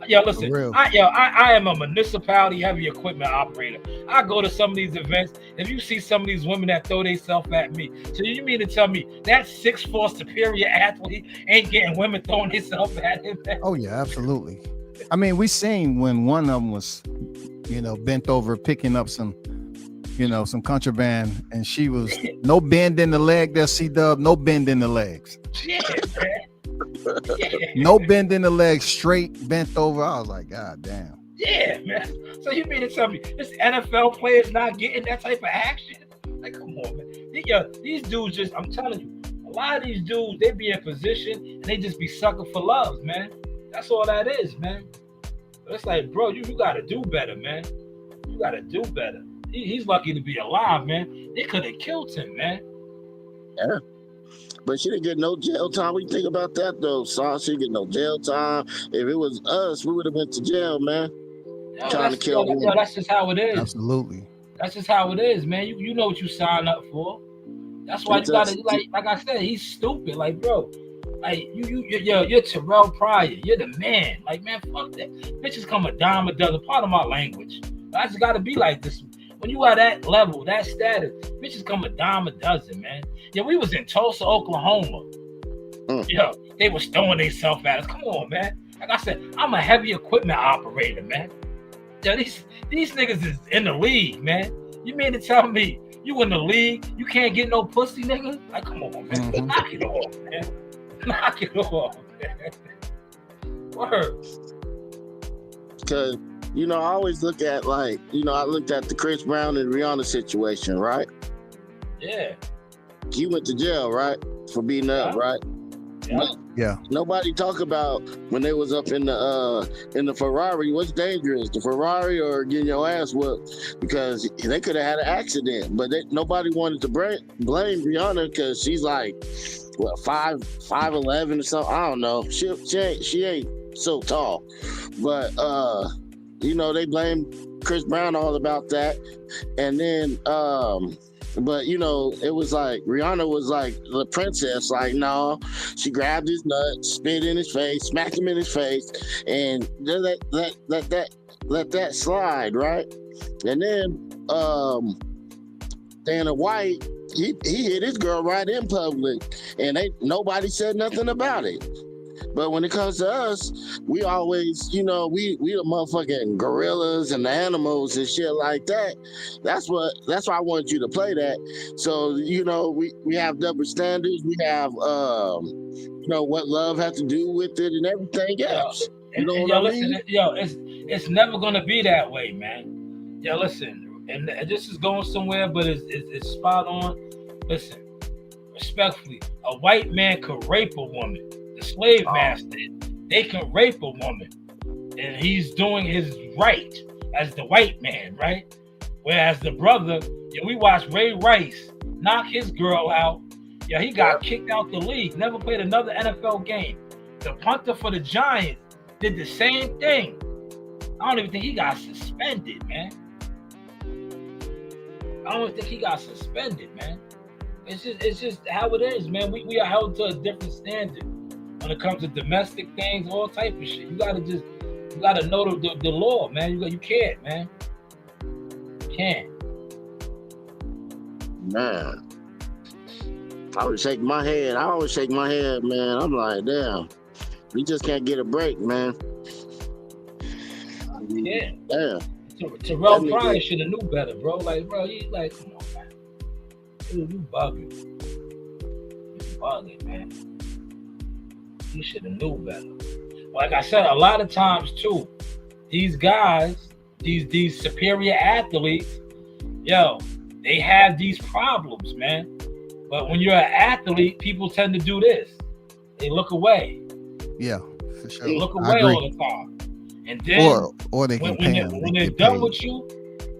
Yo, listen, I am a municipality heavy equipment operator. I go to some of these events. If you see some of these women that throw themselves at me, so you mean to tell me that 6'4" superior athlete ain't getting women throwing themselves at him? Man? Oh yeah, absolutely. I mean, we seen when one of them was, bent over picking up some contraband, and she was no bend in the leg. That's C-Dub, no bend in the legs. Yeah, man. No bend in the legs, straight bent over. I was like, God damn. Yeah, man. So you mean to tell me this NFL player's not getting that type of action? Like, come on, man. These dudes I'm telling you, a lot of these dudes, they be in position and they just be sucking for loves, man. That's all that is, man. But it's like, bro, you got to do better, man. You got to do better. He's lucky to be alive, man. They could have killed him, man. Yeah. But she didn't get no jail time. What do you think about that, though, Sauce? She didn't get no jail time. If it was us, we would have went to jail, man. Trying to kill him. That's just how it is. Absolutely. That's just how it is, man. You know what you signed up for. That's why you gotta, like I said, he's stupid. Like, bro, like you're Terrell Pryor. You're the man. Like, man, fuck that. Bitches come a dime a dozen. Part of my language. I just gotta be like this. When you are that level, that status, bitches come a dime a dozen, man. Yeah, we was in Tulsa, Oklahoma. Yo, they was throwing themselves at us. Come on, man. Like I said, I'm a heavy equipment operator, man. Yo, these niggas is in the league, man. You mean to tell me you in the league, you can't get no pussy, nigga? Like, come on, man. Mm-hmm. Knock it off, man. Knock it off, man. Word. Because, I always look at, I looked at the Chris Brown and Rihanna situation, right? Yeah. He went to jail, right? For beating up, right? Yeah. Nobody talk about when they was up in the Ferrari. What's dangerous, the Ferrari or getting your ass whooped? Because they could have had an accident, but nobody wanted to blame Rihanna because she's like, what, 5'11" or something. I don't know. She ain't so tall, but they blame Chris Brown all about that, and then but it was like Rihanna was like the princess. Like, no, she grabbed his nut, spit in his face, smacked him in his face, and let that slide, right? And then Dana White, he hit his girl right in public, and nobody said nothing about it. But when it comes to us, we always, we the motherfucking gorillas and the animals and shit like that. That's why I wanted you to play that. So, we have double standards. We have, what love has to do with it and everything else. You know what I mean? It's never gonna be that way, man. Yo, listen, and this is going somewhere, but it's spot on. Listen, respectfully, a white man could rape a woman. The slave master, they can rape a woman, and he's doing his right as the white man, right? Whereas the brother, we watched Ray Rice knock his girl out. Yeah, he got kicked out the league, never played another NFL game. The punter for the Giants did the same thing. I don't even think he got suspended, man. It's just how it is, man. We are held to a different standard when it comes to domestic things, all type of shit. You gotta know the law, man. You can't, man. You can't. Man. I always shake my head, man. I'm like, damn. We just can't get a break, man. Yeah. Damn. Terrell Pryor should have knew better, bro. Like, bro, come on, man. You bugging. Man. You should have knew better. Like I said, a lot of times too, these guys, these superior athletes, they have these problems, man. But when you're an athlete, people tend to do this. They look away. Yeah, for sure. They look away all the time. And then or they can when they're done with you,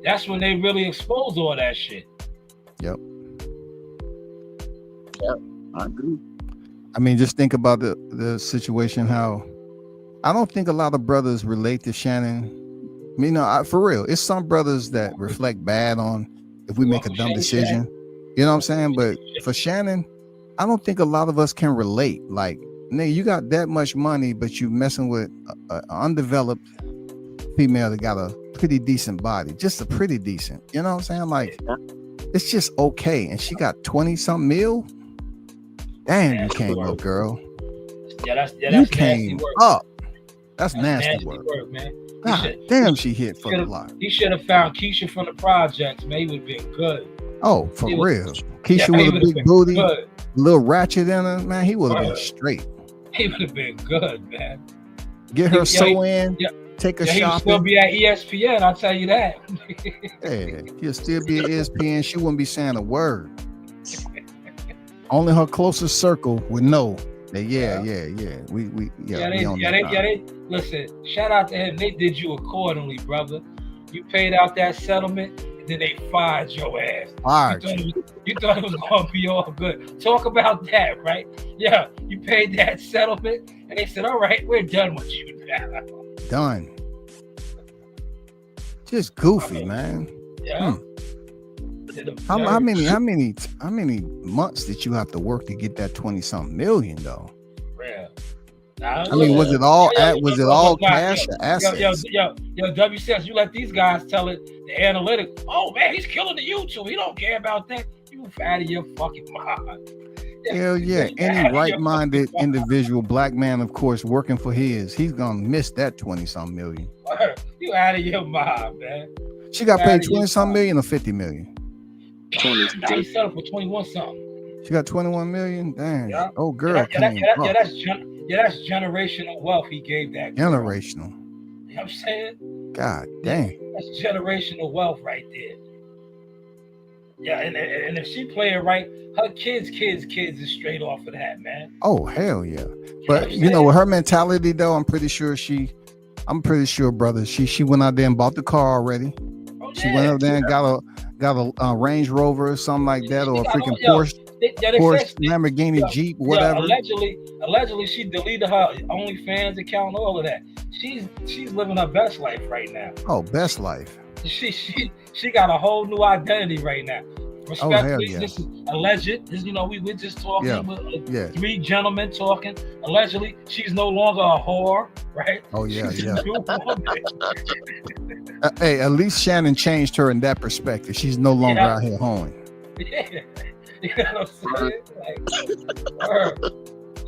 that's when they really expose all that shit. Yep, I agree. I mean, just think about the situation, how I don't think a lot of brothers relate to Shannon. I mean, for real, it's some brothers that reflect bad on if we make a dumb decision. You know what I'm saying? But for Shannon, I don't think a lot of us can relate. Like, nigga, you got that much money, but you messing with an undeveloped female that got a pretty decent body. Just a pretty decent. You know what I'm saying? Like, it's just okay. And she got 20-something mil. Damn, you came up, girl. You came up. That's nasty work, man. God damn, she hit for the lot. He should have found Keisha from the projects, man. He would have been good. Oh, for real. Keisha with a big booty, a little ratchet in her, man. He would have been straight. He would have been good, man. Get her in, take a shopping. He'll still be at ESPN, I'll tell you that. Yeah, he'll still be at ESPN. She wouldn't be saying a word. Only her closest circle would know that. They listen, shout out to him. They did you accordingly, brother. You paid out that settlement, and then they fired your ass. You thought it was going to be all good. Talk about that, right? Yeah, you paid that settlement, and they said, all right, we're done with you now. Done. Just goofy, man. Yeah. How many months did you have to work to get that 20-something million though? Yeah. I mean, was it all cash or assets? Yo, WCS, you let these guys tell it, the analytics. Oh man, he's killing the YouTube. He don't care about that. You out of your fucking mind. Hell yeah. Any right-minded individual, black man, of course, working for he's gonna miss that 20-something million. You out of your mind, man. She got paid 20-something million or 50 million? 20. He settled for 21 something. She got 21 million. Damn. Yeah. Oh, girl. That's generational wealth he gave that girl. Generational. You know what I'm saying? God damn. That's generational wealth right there. Yeah, and if she play it right, her kids is straight off of that, man. Oh, hell yeah. But with her mentality though, I'm pretty sure, brother, she went out there and bought the car already. Oh, she went out there and got a Range Rover or something like that, or a freaking Porsche Lamborghini, Jeep, whatever. Allegedly, she deleted her OnlyFans account, all of that. She's living her best life right now. Oh, best life. She got a whole new identity right now. Respectfully, yeah. This is alleged. We're just talking with three gentlemen talking. Allegedly, she's no longer a whore, right? Oh yeah, hey, at least Shannon changed her in that perspective. She's no longer out here hoeing. Yeah. You know what I'm saying? Like,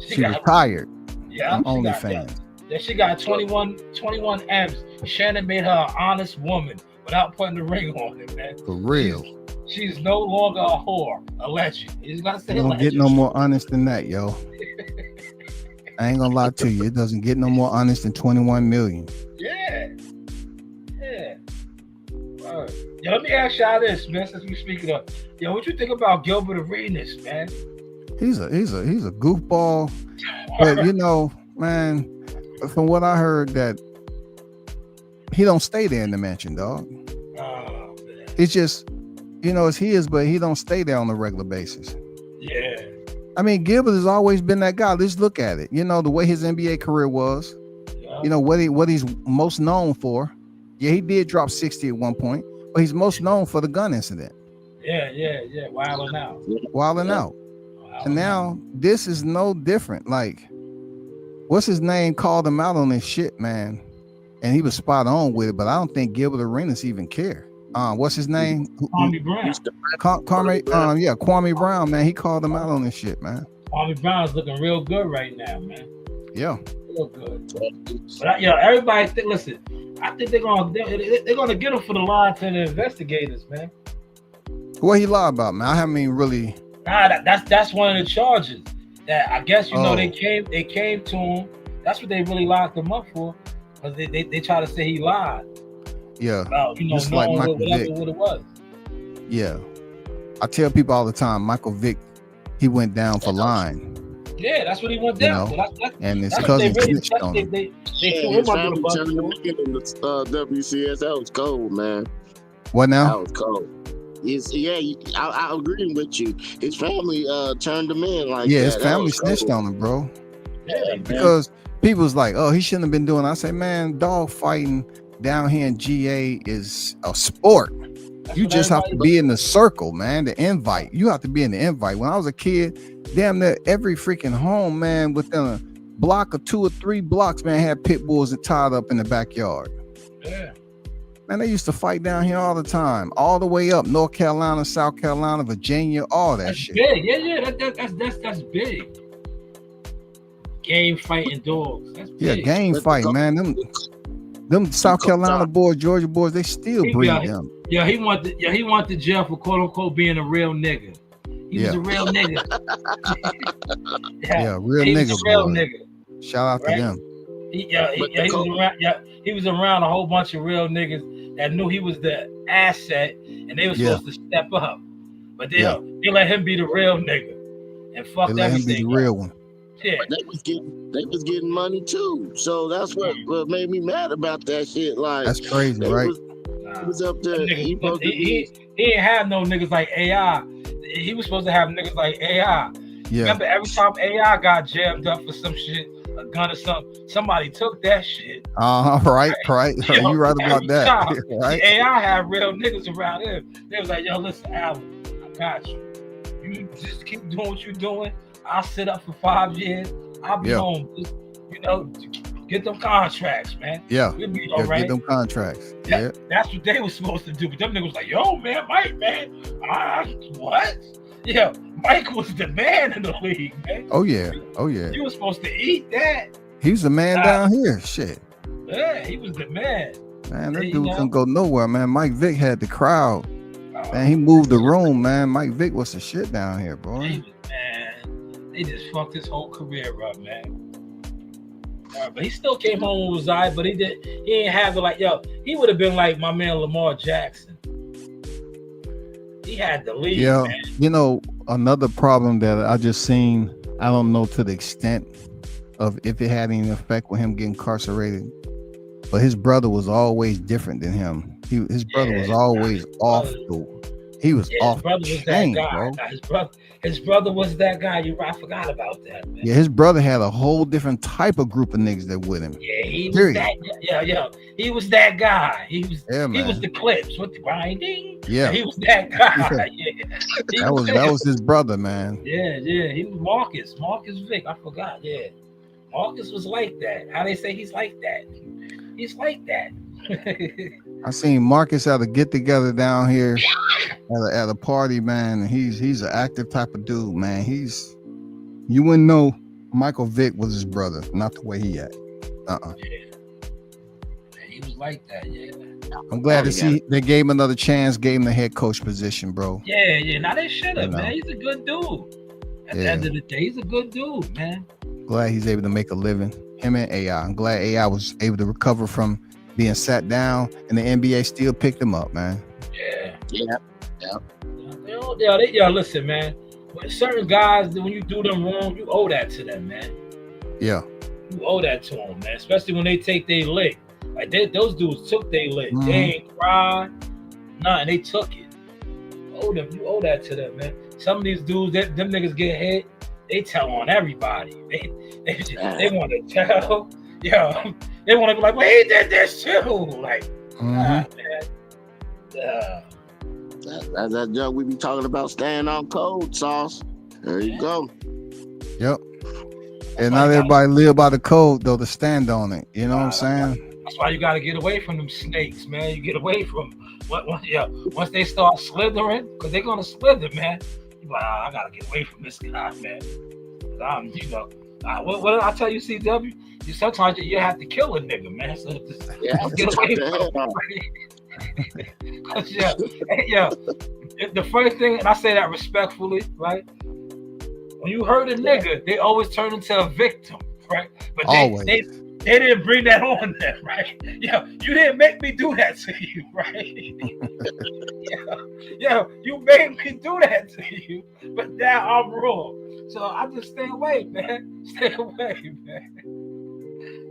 she retired. Yeah, on she got OnlyFans. that. She got 21 M's. Shannon made her an honest woman without putting the ring on it, man. For real. She's no longer a whore, a legend. You just gotta say You don't get no more honest than that, yo. I ain't gonna lie to you. It doesn't get no more honest than 21 million. Yeah. Yo, let me ask y'all this, man. Since we speaking of, yo, what you think about Gilbert Arenas, man? He's a goofball, but you know, man, from what I heard, that he don't stay there in the mansion, dog. Oh, man. It's just, you know, it's his, but he don't stay there on a regular basis. Yeah. I mean, Gilbert has always been that guy. Let's look at it. You know, the way his NBA career was. Yeah. You know what he's most known for. Yeah, he did drop 60 at one point, but he's most known for the gun incident. Yeah. Wilding out. Wilding out. And now this is no different. Like, what's his name called him out on this shit, man, and he was spot on with it. But I don't think Gilbert Arenas even care. What's his name? Kwame Brown. Kwame Brown, man. He called him out on this shit, man. Kwame Brown's looking real good right now, man. Yeah. Real good. But everybody think. Listen, I think they're gonna get him for the lie to the investigators, man. What he lied about, man? I haven't even really. That's one of the charges. That I guess they came to him. That's what they really locked him up for, because they try to say he lied. Yeah, just like Michael Vick. What it was. Yeah, I tell people all the time, Michael Vick, he went down for lying. Yeah, that's what he went down for. And it's because he snitched on him. They threw him under the bus. WCS, that was cold, man. What now? That was cold. I agree with you. His family turned him in like that. His family snitched on him, bro. Yeah, because people was like, oh, he shouldn't have been doing it. I say, man, dog fighting down here in GA is a sport. You just have to be in the circle, man. The invite. You have to be in the invite. When I was a kid, damn near every freaking home, man, within a block or 2 or 3 blocks, man, had pit bulls tied up in the backyard. Yeah. Man, they used to fight down here all the time, all the way up North Carolina, South Carolina, Virginia, all that shit. Big. Yeah. That's big. Game fighting dogs. That's big. Yeah, game fight, man. Them South Carolina boys, Georgia boys, they still breed them. Yeah, he went to jail for quote unquote being a real nigga. He was a real nigga. Real nigga. Shout out to them. He was around a whole bunch of real niggas that knew he was the asset, and they were supposed to step up. But they let him be the real nigga and fuck everything. They let him be the real one. Yeah. But they was getting money too. So that's what made me mad about that shit. Like, that's crazy, right? He was up there. He didn't have no niggas like AI. He was supposed to have niggas like AI. Yeah. Remember, every time AI got jammed up for some shit, a gun or something, somebody took that shit. Right. You right about that. Right? AI had real niggas around him. They was like, yo, listen, Alan, I got you. You just keep doing what you're doing. I'll sit up for 5 years. I'll be home. Just, get them contracts, man. Yeah. We'll be all right. Get them contracts. That's what they were supposed to do. But them niggas was like, yo, man, Mike, man. What? Yeah, Mike was the man in the league, man. Oh yeah. You were supposed to eat that. He was the man down here. Shit. Yeah, he was the man. Man, that dude couldn't go nowhere, man. Mike Vick had the crowd. Man, he moved the room, man. Mike Vick was the shit down here, bro. Man, they just fucked his whole career up, man. But he still came home with Zai, but he didn't have it like, he would have been like my man Lamar Jackson. He had the lead, man. You know, another problem that I just seen, I don't know to the extent of if it had any effect with him getting incarcerated, but his brother was always different than him. His brother was always off, though. He was off the chain, bro. His brother was that guy. I forgot about that, man. Yeah, his brother had a whole different type of group of niggas that with him. Yeah, he was that. He was that guy. He was the Clips with the grinding. Yeah, he was that guy. That was his brother, man. Yeah. He was Marcus Vick. I forgot. Yeah, Marcus was like that. How they say he's like that. He's like that. I seen Marcus at a get together down here at a party, man. And he's an active type of dude, man. You wouldn't know Michael Vick was his brother, not the way he act. Yeah. He was like that, yeah. I'm glad to see they gave him another chance, gave him the head coach position, bro. Yeah. Now they should have, man. He's a good dude. At the end of the day, he's a good dude, man. Glad he's able to make a living. Him and AI. I'm glad AI was able to recover from being sat down, and the NBA still picked him up, man. Yeah. Listen, man. When certain guys, when you do them wrong, you owe that to them, man. Yeah. You owe that to them, man. Especially when they take their lick. Like those dudes took their lick. They ain't cried, nothing. They took it. You owe that to them, man. Some of these dudes, them niggas get hit, they tell on everybody. They want to tell. Yo, they want to be like, well, he did this too. Like, man. That's that joke we be talking about, staying on code, Sauce. There you go. Yep. And not everybody live by the code, though, to stand on it. You know what I'm saying? That's why you got to get away from them snakes, man. You get away from once they start slithering, because they're going to slither, man. You're like, I got to get away from this guy, man. What I tell you, CW? Sometimes you have to kill a nigga, man. So just get away from him. The first thing, and I say that respectfully, right? When you hurt a nigga, they always turn into a victim, right? But they didn't bring that on them, right? You didn't make me do that to you, right? You made me do that to you, but now I'm wrong. So I just stay away, man. Stay away, man.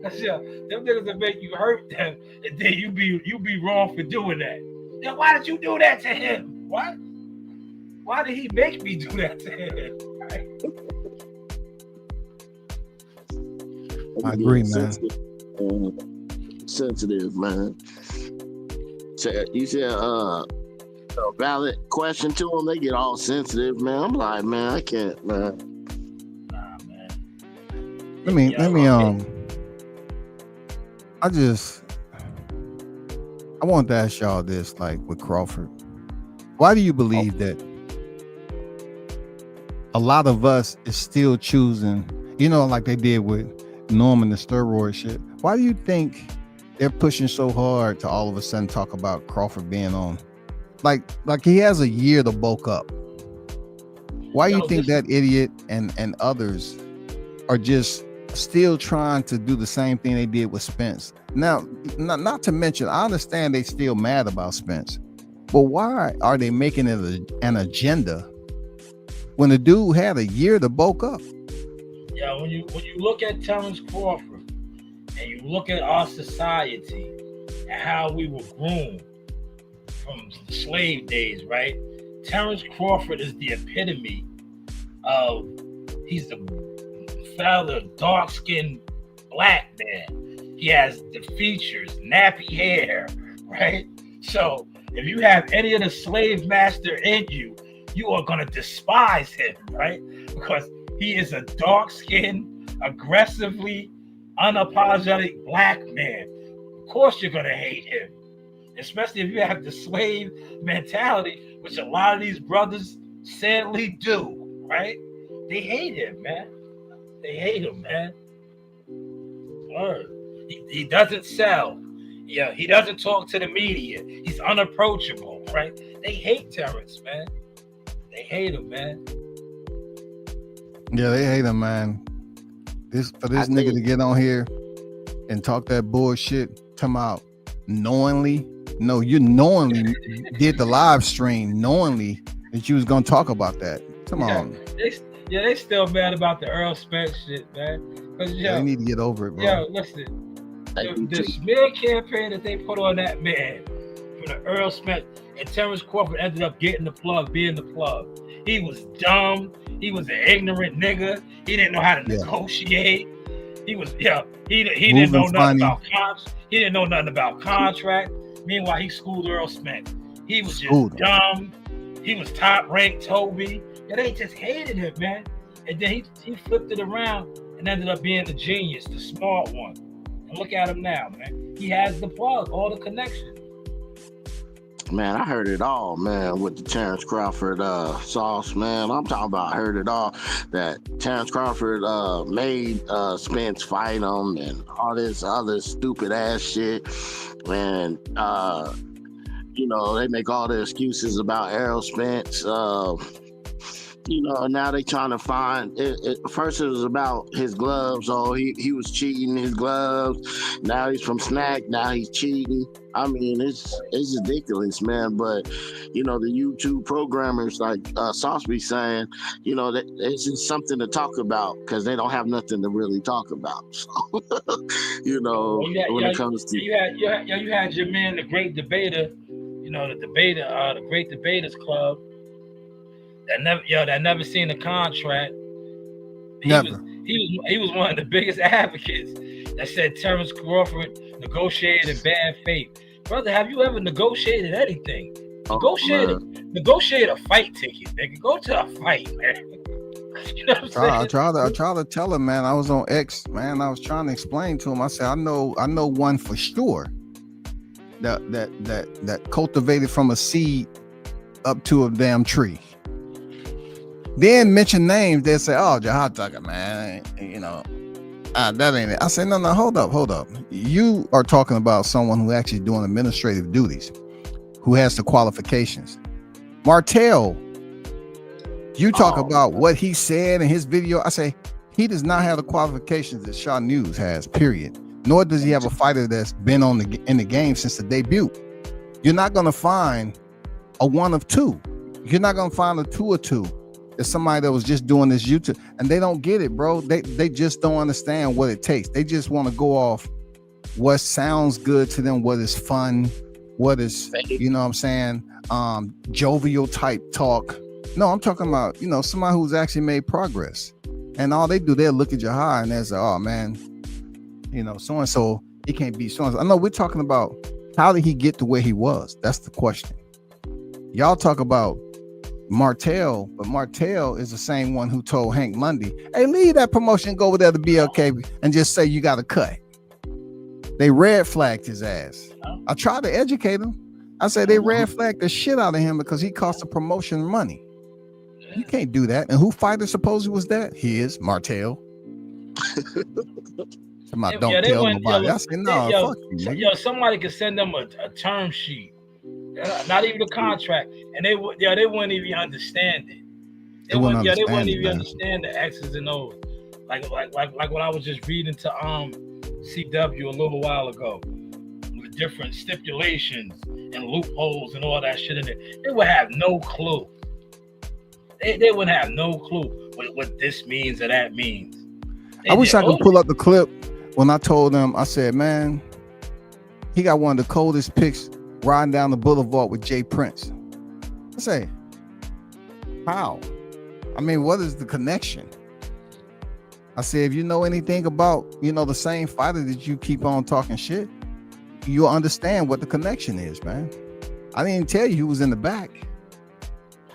Them niggas that make you hurt them, and then you be wrong for doing that. Now, why did you do that to him? What? Why did he make me do that to him? Right? I agree, man. Sensitive, man. So you said a valid question to them, they get all sensitive, man. I'm like, man, I can't, man. Nah, man. Let me I want to ask y'all this, like with Crawford. Why do you believe that a lot of us is still choosing, like they did with Norman, the steroid shit? Why do you think they're pushing so hard to all of a sudden talk about Crawford being on? Like he has a year to bulk up. Why do you think that idiot and others are just still trying to do the same thing they did with Spence? Now, not to mention, I understand they still mad about Spence, but why are they making it an agenda when the dude had a year to bulk up? Yeah, when you look at Terrence Crawford and you look at our society and how we were groomed from the slave days, right? Terrence Crawford is the epitome of, he's the father, dark-skinned black man. He has the features, nappy hair, right? So if you have any of the slave master in you, you are going to despise him, right? Because he is a dark-skinned, aggressively, unapologetic black man. Of course you're going to hate him, especially if you have the slave mentality, which a lot of these brothers sadly do, right? They hate him, man. They hate him, man. Word. He doesn't sell. Yeah, he doesn't talk to the media. He's unapproachable, right? They hate Terrence, man. They hate him, man. Yeah, they hate him, man. This nigga to get on here and talk that bullshit, come out knowingly. No, you knowingly did the live stream, knowingly that you was gonna talk about that. Come on. They still mad about the Earl Spence shit, man. They need to get over it, bro. Yo, listen. The smear campaign that they put on that man for the Earl Spence, and Terrence Crawford ended up getting the plug, being the plug. He was dumb. He was an ignorant nigga. He didn't know how to negotiate. He was, he didn't know nothing about contract. He didn't know nothing about contract. Meanwhile, he schooled Earl Spence. He was just dumb. He was top ranked Toby. Yeah, they just hated him, man. And then he flipped it around and ended up being the genius, the smart one. And look at him now, man. He has the plug, all the connections. Man, I heard it all, man, with the Terrence Crawford sauce, man. I'm talking about I heard it all. That Terrence Crawford made Spence fight him and all this other stupid ass shit. And you know, they make all the excuses about Errol Spence. You know, now they trying to find it. First it was about his gloves. Oh, he was cheating his gloves. Now he's from Snack. Now he's cheating. I mean, it's ridiculous, man. But you know, the YouTube programmers like Sauce be saying, you know, that it's just something to talk about because they don't have nothing to really talk about. So, you know, when it comes to you had your man, the great debater. You know, the Great Debaters Club. That never seen a contract. He was one of the biggest advocates that said Terrence Crawford negotiated in bad faith. Brother, have you ever negotiated anything? Negotiate a fight ticket, nigga. Go to a fight, man. You know what I'm saying? I tried to tell him, man. I was on X, man. I was trying to explain to him. I said, I know one for sure that cultivated from a seed up to a damn tree. Then mention names, they say, oh, Jahad Tucker, man, you know, that ain't it. I said, no, hold up. You are talking about someone who actually doing administrative duties, who has the qualifications. Martell, you talk about what he said in his video. I say, he does not have the qualifications that Shanewz has, period. Nor does he have a fighter that's been in the game since the debut. You're not going to find a one of two. You're not going to find a two or two. There's somebody that was just doing this YouTube, and they don't get it, bro. They just don't understand what it takes. They just want to go off what sounds good to them, what is fun, what is, you know what I'm saying, jovial type talk. No, I'm talking about, you know, somebody who's actually made progress. And all they do, they'll look at your high and they'll say, oh man, you know, so and so, he can't beat so and so. I know we're talking about how did he get to where he was? That's the question. Y'all talk about Martell, but Martell is the same one who told Hank Monday, hey, leave that promotion, go over there to BLK and just say you got a cut. They red flagged his ass. I tried to educate him. I said they red flagged the shit out of him because he cost the promotion money. You can't do that. And who fighter supposedly was that? He is Martell. Don't tell nobody. I said, no, fuck you, nigga. Somebody could send them a term sheet. Not even a contract, and they wouldn't even understand it. They wouldn't even understand the X's and O's. Like what I was just reading to CW a little while ago, with different stipulations and loopholes and all that shit in there. They would have no clue. They wouldn't have no clue what this means or that means. I wish I could pull up the clip when I told them. I said, man, he got one of the coldest picks riding down the boulevard with Jay Prince. I say, how? I mean, what is the connection? I said, if you know anything about, you know, the same fighter that you keep on talking shit, you'll understand what the connection is, man. I didn't tell you who was in the back.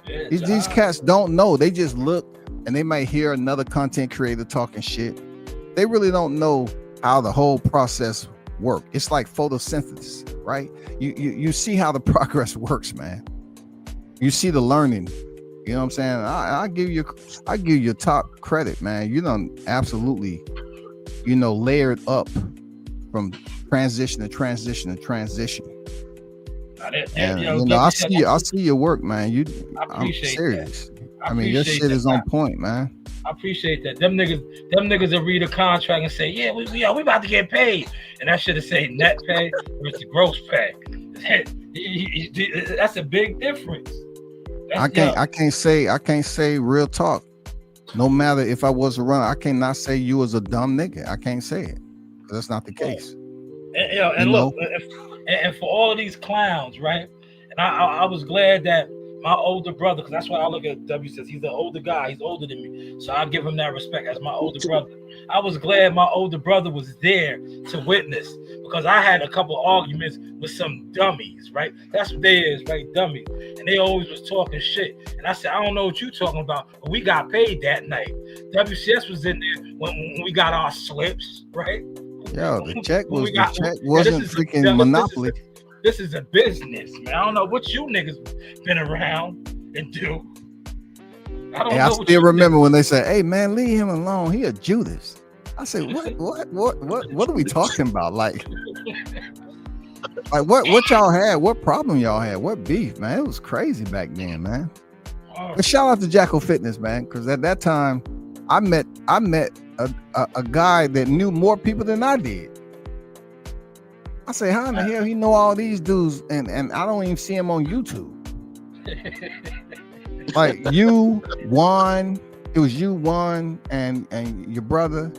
Yeah, these cats don't know. They just look and they might hear another content creator talking shit. They really don't know how the whole process work. It's like photosynthesis, right? You see how the progress works, man. You see the learning. You know what I'm saying? I give you top credit, man. You done absolutely, you know, layered up from transition to transition to transition. And you know, I see your work, man. I'm serious. I mean, your shit is on point, man. I appreciate that. Them niggas will read a contract and say, yeah, we about to get paid. And that should have said net pay versus gross pay. That's a big difference. I can't say real talk. No matter if I was a runner, I cannot say you was a dumb nigga. I can't say it. That's not the case. And look, and for all of these clowns, right? And I was glad that my older brother, because that's why I look at W, says he's an older guy, he's older than me, so I give him that respect as my older brother. I was glad my older brother was there to witness, because I had a couple arguments with some dummies, right? That's what they is, right? Dummies. And they always was talking shit. And I said, I don't know what you talking about, but we got paid that night. WCS was in there when we got our slips, right? Yo, the check wasn't freaking Monopoly. This is a business, man. I don't know what you niggas been around and do. I still remember when they said, "Hey man, leave him alone. He a Judas." I said, "What are we talking about? Like what y'all had? What problem y'all had? What beef, man? It was crazy back then, man." But shout out to Jacko Fitness, man, because at that time, I met a guy that knew more people than I did. I say, how in the hell he know all these dudes, and I don't even see him on YouTube. Like you, Juan, it was you, Juan, and your brother,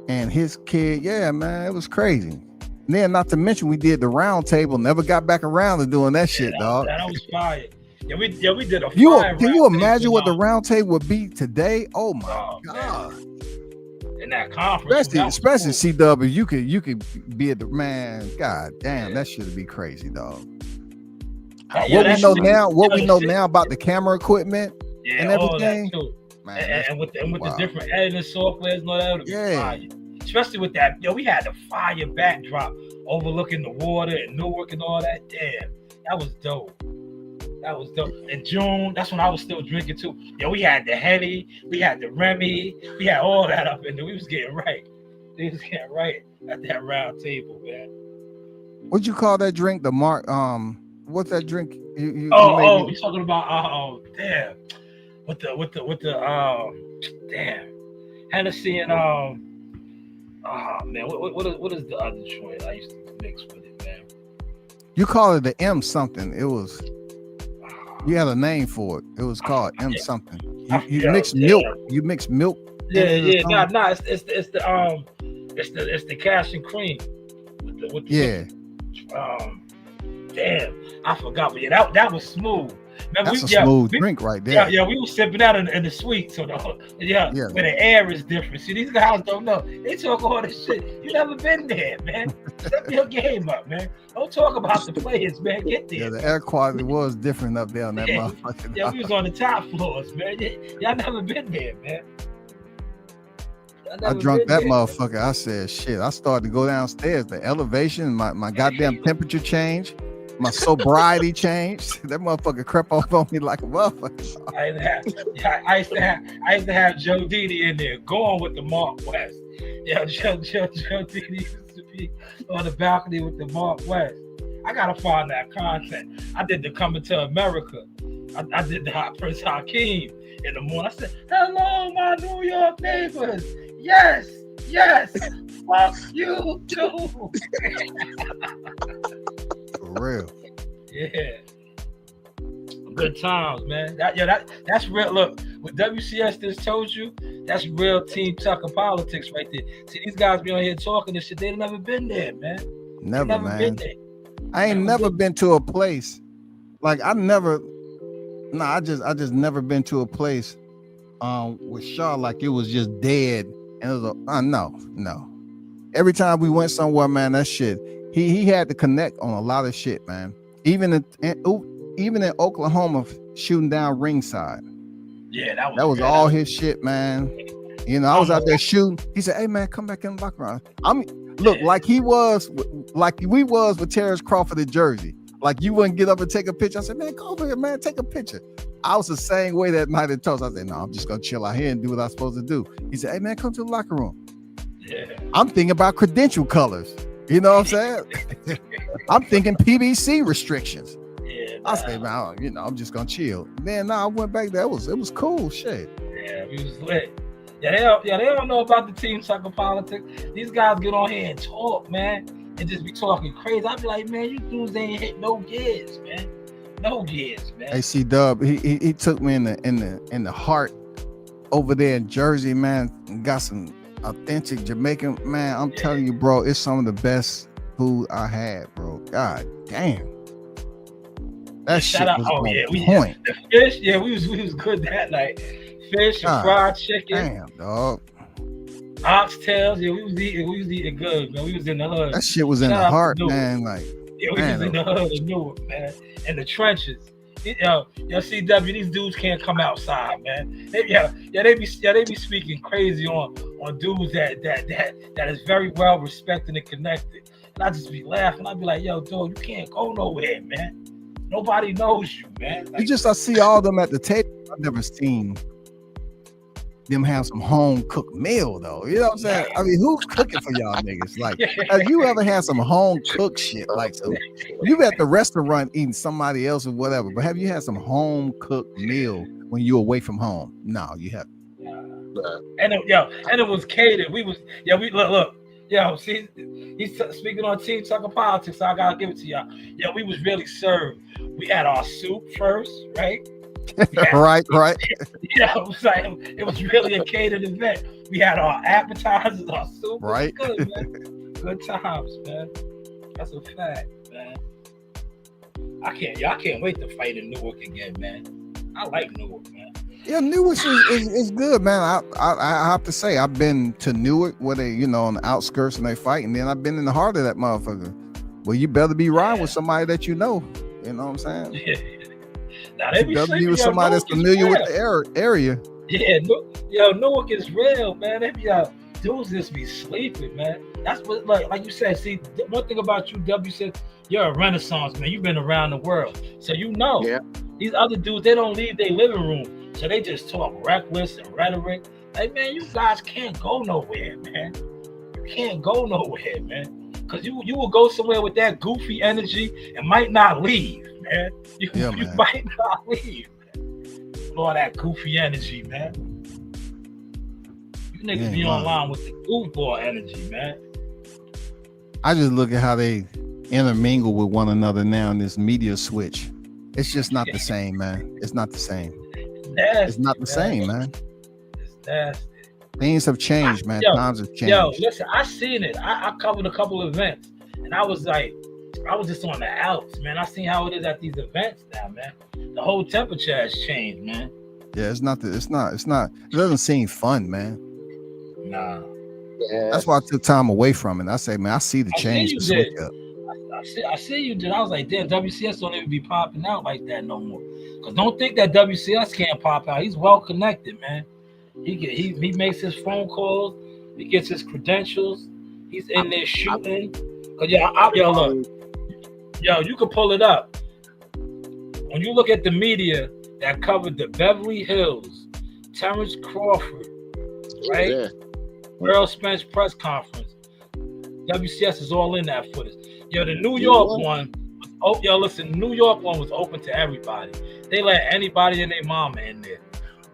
and his kid. Yeah, man, it was crazy. And then, not to mention, we did the round table. Never got back around to doing that shit, dog. That was fire. Yeah, we did a fire. Can you imagine what the round table would be today? Oh my god! In that conference, especially CW, you could be at the man. God damn, that should be crazy, dog. What we know now about the camera equipment and everything, man, and with the different editing softwares and all that, fire. Especially with that, we had the fire backdrop overlooking the water and Newark and all that. Damn, that was dope. That was dope. In June, that's when I was still drinking too. We had the Henny, we had the Remy, we had all that up in there. We was getting right. We was getting right at that round table, man. What'd you call that drink? The Mark, what's that drink? You we talking about damn. With the damn Hennessy and man, what is the other joint I used to mix with it, man? You call it the M something. It was you had a name for it. It was called M something. You mix milk. You mix milk. Yeah. Nah. It's the cash and cream. With the damn, I forgot. But yeah, that was smooth. Man, that's a smooth drink right there. Yeah, we were sipping out in the sweet. So where the air is different. See, these guys don't know. They talk all this shit. You never been there, man. Step your game up, man. Don't talk about the players, man. Get there. Yeah, the air quality was different up there on that motherfucker. Yeah, we was on the top floors, man. Y'all never been there, man. I drunk that motherfucker. I said, shit. I started to go downstairs. The elevation, my goddamn temperature changed. My sobriety changed. That motherfucker crept up on me like a motherfucker. I used to have Joe Didi in there going with the Mark West. Yeah, Joe Didi used to be on the balcony with the Mark West. I gotta find that content. I did the Coming to America. I did the Prince Hakeem in the morning. I said, "Hello, my New York neighbors. Yes. Fuck you too." Real. Yeah. Good times, man. That's real. Look, what WCS just told you, that's real Team Tucker politics right there. See, these guys be on here talking this shit. They've never been there, man. Never man. Been there. I ain't never been to a place like I just never been to a place with Shaw like it was just dead. And it was no. Every time we went somewhere, man, that shit. He had to connect on a lot of shit, man. Even in Oklahoma, shooting down ringside. Yeah, that was all his shit, man. I was out there shooting. He said, "Hey, man, come back in the locker room." Like we was with Terrence Crawford in Jersey. Like you wouldn't get up and take a picture. I said, "Man, go over here, man, take a picture." I was the same way that night at Toast. I said, "No, I'm just gonna chill out here and do what I'm supposed to do." He said, "Hey, man, come to the locker room." Yeah. I'm thinking about credential colors. You know what I'm saying? I'm thinking PBC restrictions. Yeah, I said, man, I'm just gonna chill. Then I went back there. It was cool shit. Yeah, we was lit. They don't know about the Team Tucker politics. These guys get on here and talk, man, and just be talking crazy. I be like, man, you dudes ain't hit no gears, man. No gears, man. AC Dub, he took me in the heart over there in Jersey, man, and got some authentic Jamaican, man. I'm telling you, bro, it's some of the best food I had, bro. God damn. That shit was on point. The fish, we was good that night. Fish and fried chicken. Damn, dog. Oxtails, we was eating good, man. We was in the hood. That shit was in the heart, man. Like, we was in the hood of Newark, man. In the trenches. CW, these dudes can't come outside, man. They be speaking crazy on dudes that is very well respected and connected. And I just be laughing. I'd be like, yo, dog, you can't go nowhere, man. Nobody knows you, man. Like, I see all of them at the table. I've never seen them have some home cooked meal though. You know what I'm saying? I mean, who's cooking for y'all niggas? Like, have you ever had some home cooked shit? Like, so you at the restaurant eating somebody else or whatever, but have you had some home cooked meal when you away from home? No, you haven't. And it was catered. We look. Yo, see, he's speaking on Team Tucker Politics, so I gotta give it to y'all. Yo, we was really served. We had our soup first, right? Right. Yeah, it was really a catered event. We had our appetizers, our soup. Right. Good, man. Good times, man. That's a fact, man. I can't wait to fight in Newark again, man. I like Newark, man. Yeah, Newark is good, man. I have to say, I've been to Newark where they, on the outskirts and they fight, and then I've been in the heart of that motherfucker. Well, you better be riding with somebody that you know. You know what I'm saying? Yeah. Now, they be sleeping with somebody that's familiar with the area. Yeah, Newark is real, man. They be dudes just be sleeping, man. That's what, like you said. See, one thing about you, W, said you're a Renaissance man. You've been around the world, so Yeah. These other dudes, they don't leave their living room, so they just talk reckless and rhetoric. Like, man, you guys can't go nowhere, man. You can't go nowhere, man. Because you will go somewhere with that goofy energy and might not leave, man. You might not leave, man. With all that goofy energy, man. You niggas be online with the goofball energy, man. I just look at how they intermingle with one another now in this media switch. It's just not the same, man. It's not the same. It's not the same, man. It's nasty. Things have changed, man. Times have changed. Yo, listen, I seen it. I covered a couple of events, and I was just on the outs, man. I seen how it is at these events now, man. The whole temperature has changed, man. Yeah, it's not. It doesn't seem fun, man. Nah. Yeah. That's why I took time away from it. I say, man, I see the change. I see you did. I was like, damn, WCS don't even be popping out like that no more. Cause don't think that WCS can't pop out. He's well connected, man. He makes his phone calls. He gets his credentials. He's in there shooting. Cause look, you can pull it up. When you look at the media that covered the Beverly Hills, Terrence Crawford, right? Yeah. Earl Spence press conference. WCS is all in that footage. Yo, the New York one. New York one was open to everybody. They let anybody and their mama in there.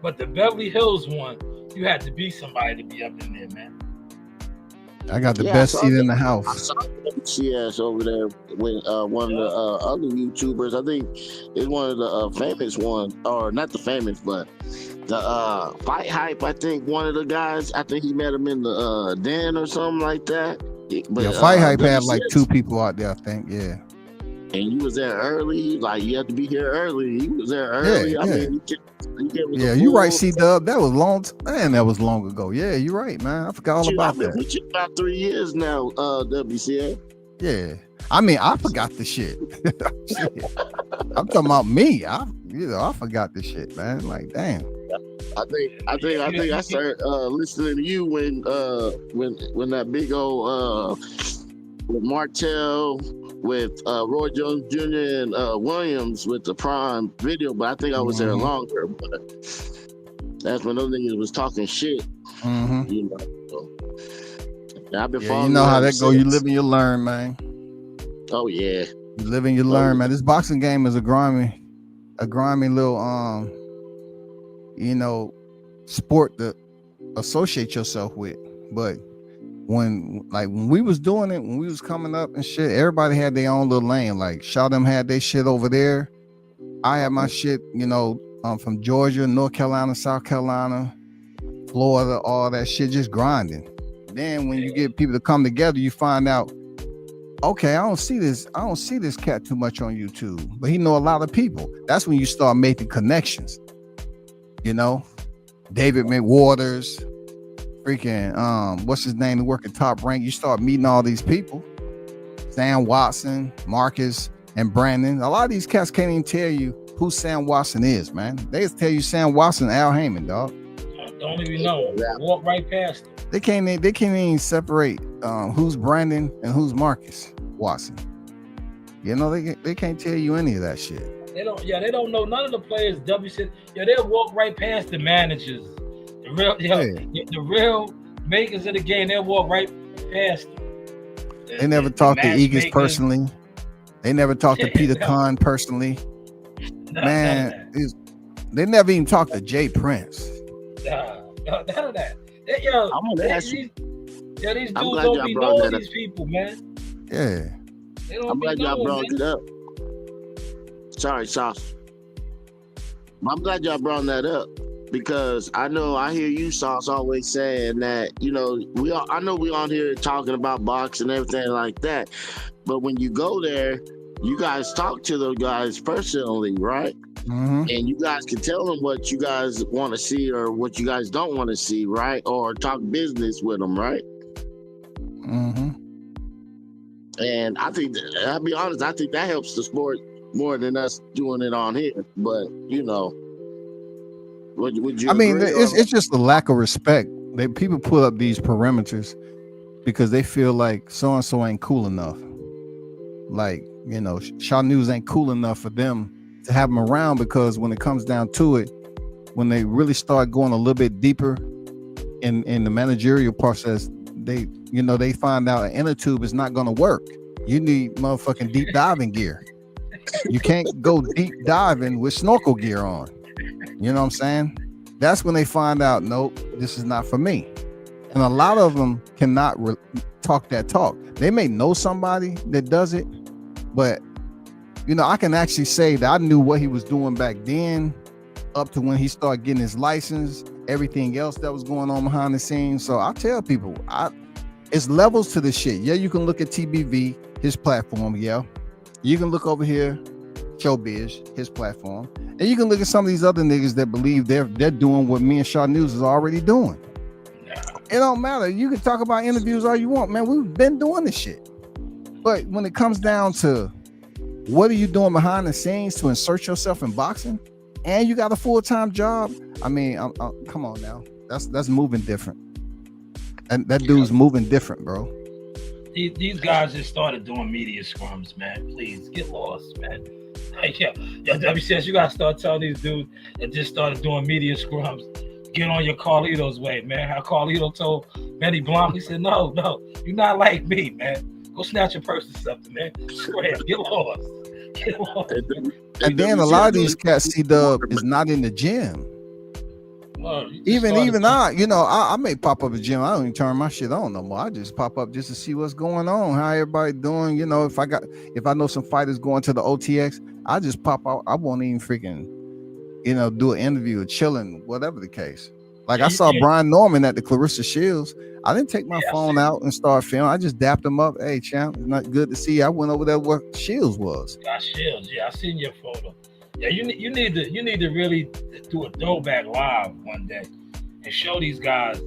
But the Beverly Hills one, you had to be somebody to be up in there, man. I got the best seat in the house. I saw WCS over there with one of the other YouTubers. I think it's one of the famous ones, or not the famous, but the Fight Hype. I think one of the guys. I think he met him in the den or something like that. But Fight Hype had like 2 people out there, I think. Yeah. And you was there early. Like, you have to be here early. He was there early. Yeah, I mean, you're right, C-Dub. That was long ago. Yeah, you're right, man. I forgot all about that. We about 3 years now, WCA. Yeah. I mean, I forgot the shit. I'm talking about me. I forgot the shit, man. Like, damn. I think I started listening to you when that big old with Martell, with Roy Jones Jr. and Williams with the Prime video, but I think I was there longer. But that's when those niggas was talking shit. Mm-hmm. You know, so I've been following. You know how that go. You live and you learn, man. Oh yeah, you live and you learn, man. This boxing game is a grimy little sport to associate yourself with. But when we was doing it, when we was coming up and shit, everybody had their own little lane. Like Shaw them had their shit over there. I had my shit, from Georgia, North Carolina, South Carolina, Florida, all that shit, just grinding. Then when you get people to come together, you find out, okay, I don't see this cat too much on YouTube, but he know a lot of people. That's when you start making connections. David McWaters, freaking what's his name, to work at Top Rank. You start meeting all these people. Sam Watson, Marcus, and Brandon. A lot of these cats can't even tell you who Sam Watson is, man. They just tell you Sam Watson, Al Heyman, dog. Don't even know. Walk right past him. They can't even separate who's Brandon and who's Marcus Watson. You know, they can't tell you any of that shit. They don't know none of the players. WC, they'll walk right past the managers. The real makers of the game, they'll walk right past them. They never talked to Eagles personally. They never talked to Peter Kahn personally. Man, they never even talked to Jay Prince. None of that. These dudes don't be knowing these people, man. Yeah. I'm glad y'all brought it up. Sorry, Sauce. I'm glad y'all brought that up because I hear you, Sauce, always saying that, I know we on here talking about boxing and everything like that, but when you go there, you guys talk to those guys personally, right? Mm-hmm. And you guys can tell them what you guys want to see or what you guys don't want to see, right? Or talk business with them, right? Mm-hmm. And I think, I'll be honest, I think that helps the sport more than us doing it on here. But, would you agree it's just a lack of respect. People put up these perimeters because they feel like so-and-so ain't cool enough. Like, Shanewz ain't cool enough for them to have them around, because when it comes down to it, when they really start going a little bit deeper in the managerial process, they find out an inner tube is not going to work. You need motherfucking deep diving gear. You can't go deep diving with snorkel gear on. You know what I'm saying? That's when they find out, nope, this is not for me. And a lot of them cannot talk that talk. They may know somebody that does it, but I can actually say that I knew what he was doing back then up to when he started getting his license, everything else that was going on behind the scenes. So I tell people, it's levels to this shit. Yeah, you can look at TBV, his platform. Yeah, you can look over here, Showbiz, his platform, and you can look at some of these other niggas that believe they're doing what me and Shanewz is already doing. It don't matter. You can talk about interviews all you want, man. We've been doing this shit. But when it comes down to what are you doing behind the scenes to insert yourself in boxing, and you got a full-time job, I mean, come on now. That's moving different. And that dude's moving different, bro. These guys just started doing media scrums, man. Please get lost, man. Yo, WCS, you gotta start telling these dudes that just started doing media scrums, get on your Carlito's way, man. How Carlito told Benny Blanc, he said, no, you're not like me, man. Go snatch your purse or something, man. Scram, get lost. Get lost. And then a lot of these cats, C-Dub, is not in the gym. Well, even I may pop up a gym. I don't even turn my shit on no more. I just pop up just to see what's going on, how everybody doing. If I know some fighters going to the OTX, I just pop out. I won't even freaking, do an interview or chilling, whatever the case. Like I saw Brian Norman at the Clarissa Shields. I didn't take my phone out and start filming. I just dapped him up. Hey, champ, it's not good to see you. I went over there where Shields was. Shields, I seen your photo. Yeah, you need to really do a throwback live one day and show these guys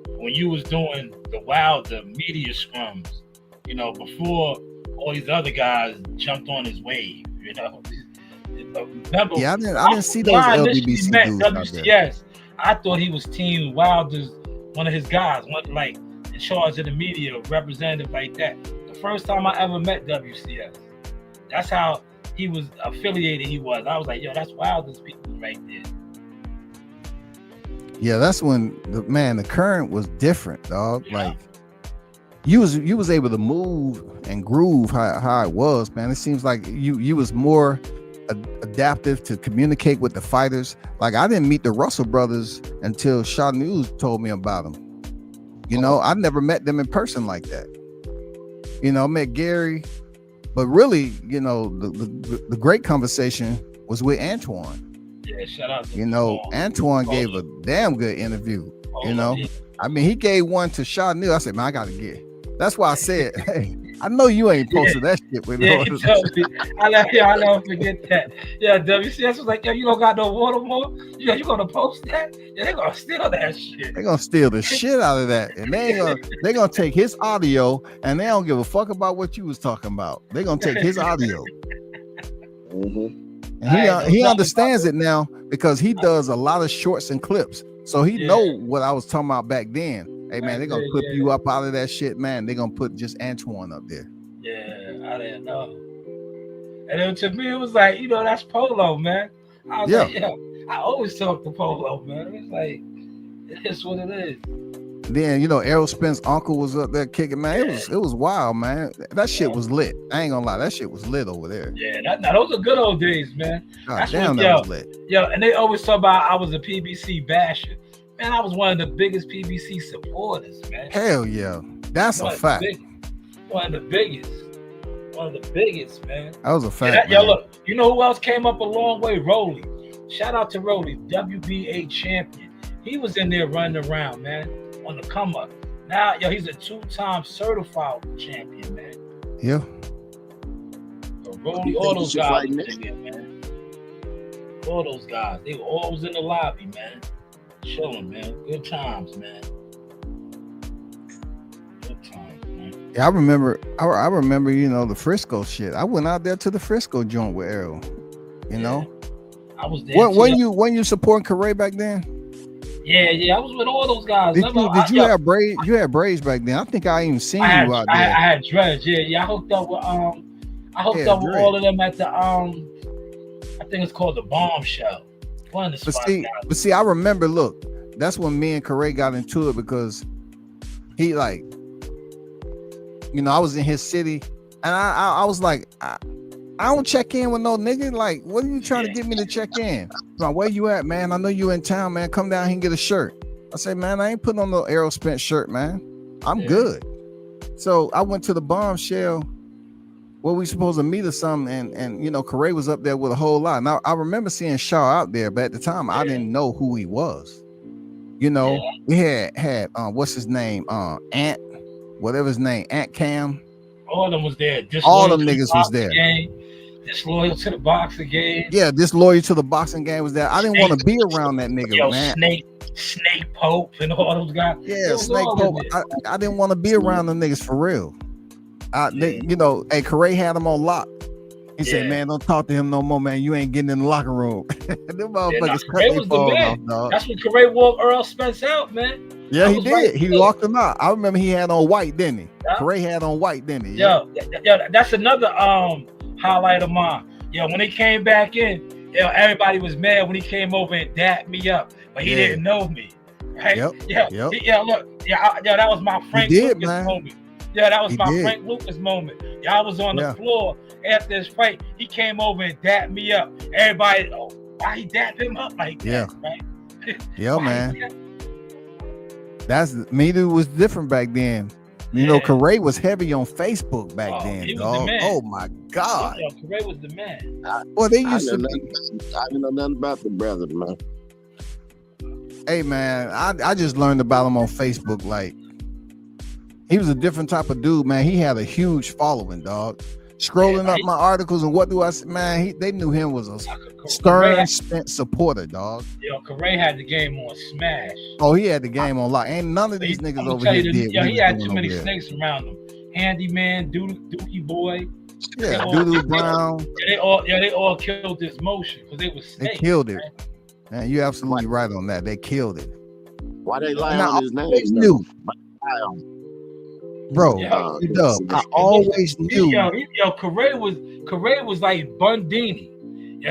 when you was doing the media scrums, before all these other guys jumped on his wave, Remember, I didn't see those LDBC dudes out there. Yes, I thought he was Team Wilder's one of his guys, like in charge of the media, representative like that. The first time I ever met WCS, that's how he was affiliated. I was like, yo, that's Wilder's people right there. Yeah, that's when the current was different, dog. Yeah. Like you was able to move and groove how it was, man. It seems like you was more adaptive to communicate with the fighters. Like I didn't meet the Russell brothers until Shanewz told me about them. I never met them in person like that. I met Gary, but really, the great conversation was with Antoine. Yeah, shout out to Antoine gave a damn good interview. I mean, he gave one to Shanewz. I said, man, I gotta get. That's why I said, hey, I know you ain't posted that shit with me. I'll never forget that. Yeah, WCS was like, yo, you don't got no water more? You gonna post that? Yeah, they're gonna steal that shit. They're gonna steal the shit out of that. And they're gonna take his audio and they don't give a fuck about what you was talking about. They're gonna take his audio. Mm-hmm. And he understands it now because he does a lot of shorts and clips. So he know what I was talking about back then. Hey man, they're gonna clip you up out of that shit, man. They're gonna put just Antoine up there. Yeah, I didn't know. And then to me, it was like, that's Polo, man. I was like, I always talk to Polo, man. It's like, it's what it is. Then Errol Spence' uncle was up there kicking, man. It was wild, man. That shit was lit. I ain't gonna lie, that shit was lit over there. Yeah, those are good old days, man. God damn, that was lit. And they always talk about I was a PBC basher. Man, I was one of the biggest PBC supporters, man. Hell yeah, that's a fact. One of the biggest, man. That was a fact. Look, you know who else came up a long way? Rolly. Shout out to Rolly, WBA champion. He was in there running around, man. On the come up. Now, he's a 2-time certified champion, man. Yeah. So Rolly, all those guys was in there, man. All those guys. They were always in the lobby, man. Chilling, man. Good times, man. Good times, man. Yeah, I remember, the Frisco shit. I went out there to the Frisco joint with Errol. I was there. When you supporting Correa back then? Yeah, I was with all those guys. Did you have braids? You had braids back then. I think I even seen you out there. I had dreads. Yeah. I hooked up with with all of them at the I think it's called the Bombshell. One of the spots. But see, I remember. Look, that's when me and Correa got into it because he I was in his city, and I was like, I don't check in with no nigga. Like, what are you trying to get me to check in? Like, where you at, man? I know you in town, man. Come down here and get a shirt. I said, man, I ain't putting on no Errol Spence shirt, man. I'm good. So I went to the Bombshell where we supposed to meet or something, and Correa was up there with a whole lot. Now I remember seeing Shaw out there, but at the time I didn't know who he was. We had what's his name? Ant, whatever his name, Ant Cam. All of them was there. All them niggas was there. Disloyal to the boxing game. Yeah, disloyal to the boxing game was there. I didn't want to be around that nigga, man. Snake Pope and all those guys. Yeah, Snake Pope. I didn't want to be around them niggas for real. Hey, Correa had him on lock. He said, man, don't talk to him no more, man. You ain't getting in the locker room. Them motherfuckers cut their balls off, dog. That's when Correa walked Earl Spence out, man. Yeah, he did. He locked him out. I remember he had on white, didn't he? Yeah. Correa had on white, didn't he? Yeah, that's another highlight of mine. When he came back in, everybody was mad when he came over and dapped me up, but he didn't know me, right? Yep. That was my Frank Lucas moment. Yeah, that was my Frank Lucas moment. I was on the floor after this fight. He came over and dapped me up. Everybody, why he dapped him up like that, right? Yeah, man. That's me. It was different back then. Correa was heavy on Facebook back then, dog. Oh my God. Correa was the man. Well, they used to. I didn't know nothing about the brother, man. Hey, man, I just learned about him on Facebook. Like, he was a different type of dude, man. He had a huge following, dog. Scrolling up my articles and what do I say, man? They knew him was a stern Spence supporter, dog. Correa had the game on smash. Oh, he had the game on lock. Ain't none of these niggas over here did. He had too many snakes around him. Handyman, Dookie Boy. Yeah, Doodoo Brown. They all killed this motion because they was snakes. They killed it. Man, you're absolutely right on that. They killed it. Why they lie on his name? They knew. Bro, I always knew. Correa was like Bundini.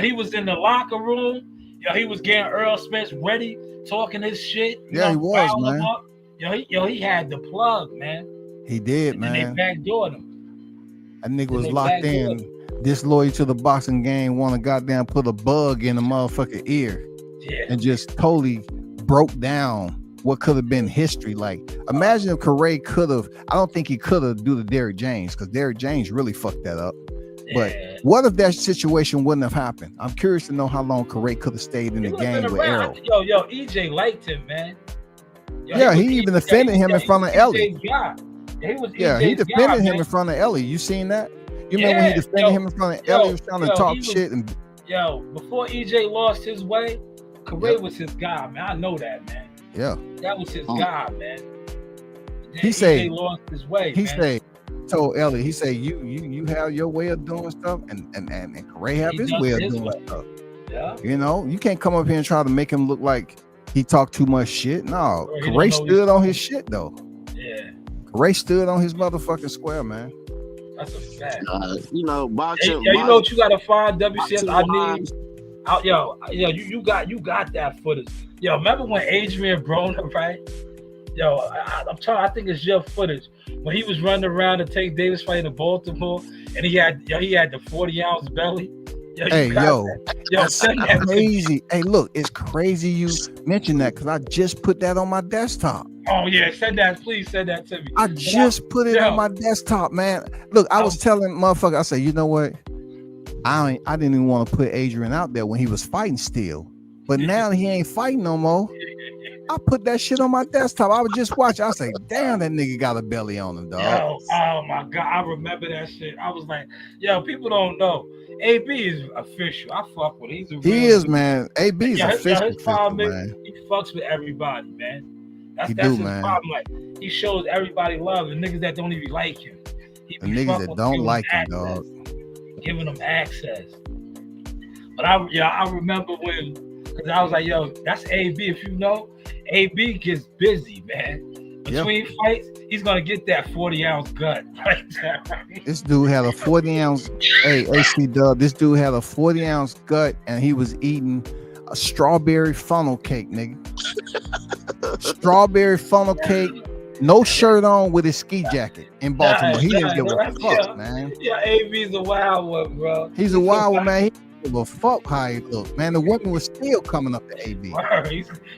He was in the locker room. He was getting Earl Spence ready, talking his shit. Yeah, he was, man. He had the plug, man. He did, man. And they backdoored him. That nigga was locked in, disloyal to the boxing game, want to goddamn put a bug in the motherfucking ear. Yeah. And just totally broke down what could have been history. Like, imagine if Correa could have, I don't think he could have do the Derrick James, because Derrick James really fucked that up. But what if that situation wouldn't have happened? I'm curious to know how long Correa could have stayed in the game with Errol. EJ liked him, man. He even defended him in front of Ellie. He defended him in front of Ellie. You seen that? You remember when he defended him in front of Ellie? He was trying to talk shit. And before EJ lost his way, Correa was his guy, man. I know that, man. Yeah, that was his guy, man. He said lost his way. He said, told Ellie, he said, you have your way of doing stuff, and Correa have his way of doing stuff. Yeah. You can't come up here and try to make him look like he talked too much shit. No, Bro, he Ray don't know stood on his shit though. Yeah, Ray stood on his motherfucking square, man. that's a fact. You know, Hey, boxing. yo, you know what you gotta find, WCS? I need. boxing-wise, You got that footage. Yo, remember when Adrian Broner, right? Yo, I'm telling. I think it's your footage when he was running around to take Davis fight in Baltimore, and he had the 40-ounce belly. Yo, send that crazy. Hey, look, it's crazy you mentioned that because I just put that on my desktop. Oh yeah, send that, please send that to me. I just put it on my desktop, man. Look, I was telling motherfucker, I said, you know what? I didn't even want to put Adrian out there when he was fighting still, but now he ain't fighting no more. I put that shit on my desktop. I was just watching. I say, damn, that nigga got a belly on him, dog. Yo, oh my god, I remember that shit. I was like, yo, people don't know. AB is official. I fuck with him. He is, man. AB is official, his problem man. He fucks with everybody, man. That's do, his man. problem. Like, he shows everybody love, and niggas that don't even like him. The niggas that don't like him, dog. Giving them access. But I remember when, because I was like, yo, that's AB. If you know, AB gets busy, man. Between fights, he's gonna get that 40-ounce gut right there. Right? This dude had a 40-ounce. Hey, AC Dub. This dude had a 40-ounce gut, and he was eating a strawberry funnel cake, nigga. Strawberry funnel cake, no shirt on, with his ski jacket in Baltimore. He didn't give a fuck, man. Yeah, AB's a wild one, bro. He's a wild one, man. He didn't give a fuck how he looked, man. The women was still coming up to AB.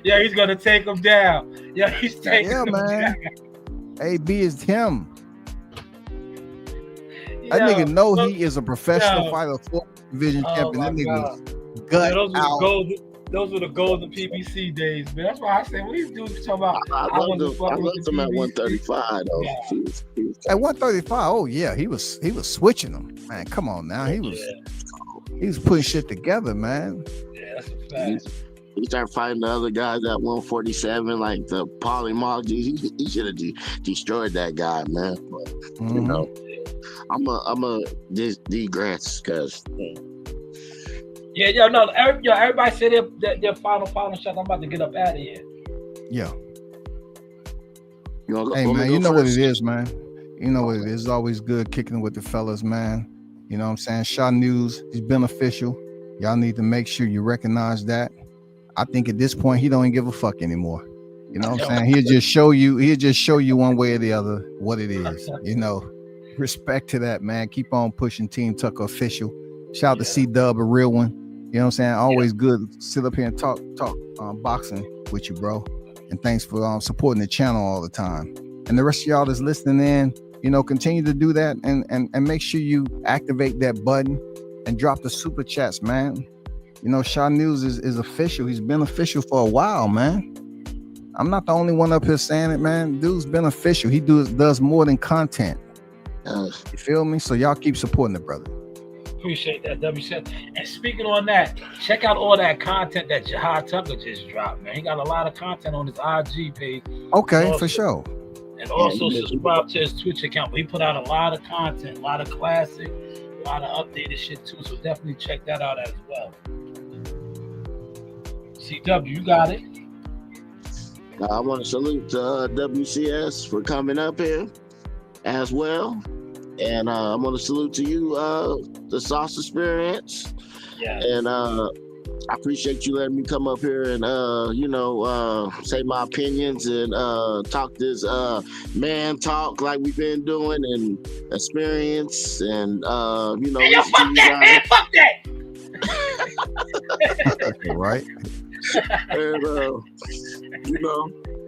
He's gonna take him down. Yeah, he's taking him down. AB is him. That nigga know he is a professional fighter, 4th division champion. That nigga gut out. Those were the golden PBC days, man. That's why I said, what these dudes talking about? I loved him at 135 though. Yeah. At 135, oh yeah, he was switching them, man. Come on now, he was putting shit together, man. Yeah, that's a fact. He started fighting the other guys at 147, like the Polymog. He should have destroyed that guy, man. But, you know, I'm a digress because. Everybody say their final shots. I'm about to get up out of here. Yeah. Hey man, you know what it is, man. You know what it is. It's always good kicking with the fellas, man. You know what I'm saying? Shanewz is beneficial. Y'all need to make sure you recognize that. I think at this point he don't even give a fuck anymore. You know what I'm saying? He'll just show you one way or the other what it is. You know, respect to that, man. Keep on pushing Team Tucker official. Shout out to C-Dub, a real one. You know what I'm saying? Always good to sit up here and talk boxing with you, bro. And thanks for supporting the channel all the time. And the rest of y'all that's listening in, you know, continue to do that and make sure you activate that button and drop the super chats, man. You know, Shanewz is official. He's been official for a while, man. I'm not the only one up here saying it, man. Dude's been official. He does more than content. You feel me? So y'all keep supporting the brother. Appreciate that, WC. And speaking on that, check out all that content that Jihad Tucker just dropped, man. He got a lot of content on his IG page. Okay, for sure. And also subscribe to his Twitch account. He put out a lot of content, a lot of classic, a lot of updated shit too. So definitely check that out as well. CW, you got it. I want to salute WCS for coming up here as well. And I want to salute to you, the Sauce Experience. Yeah. And I appreciate you letting me come up here and, say my opinions and talk this man talk like we've been doing and experience and, hey, yo, fuck that! Right? And,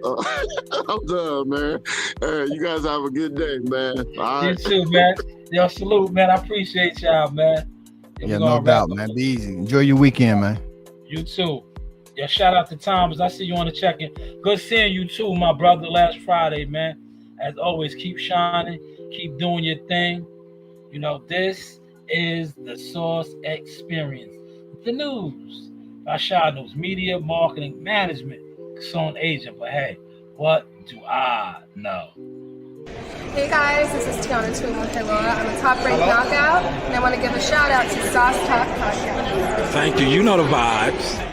I'm done, man. You guys have a good day, man. All right. You too, man. Yo, salute, man. I appreciate y'all, man. Yeah, no doubt, man. Be easy. Enjoy your weekend, man. You too. Yeah, shout out to Thomas. I see you on the check-in. Good seeing you too, my brother, last Friday, man. As always, keep shining. Keep doing your thing. You know, this is the Sauce Experience. The news by Shanewz, media, marketing, management, Son agent. But hey, what do I know? Hey guys, this is Tiana Tuimu-Helora. I'm a top-ranked knockout, and I want to give a shout out to Sauce Talk Podcast. Thank you. You know the vibes.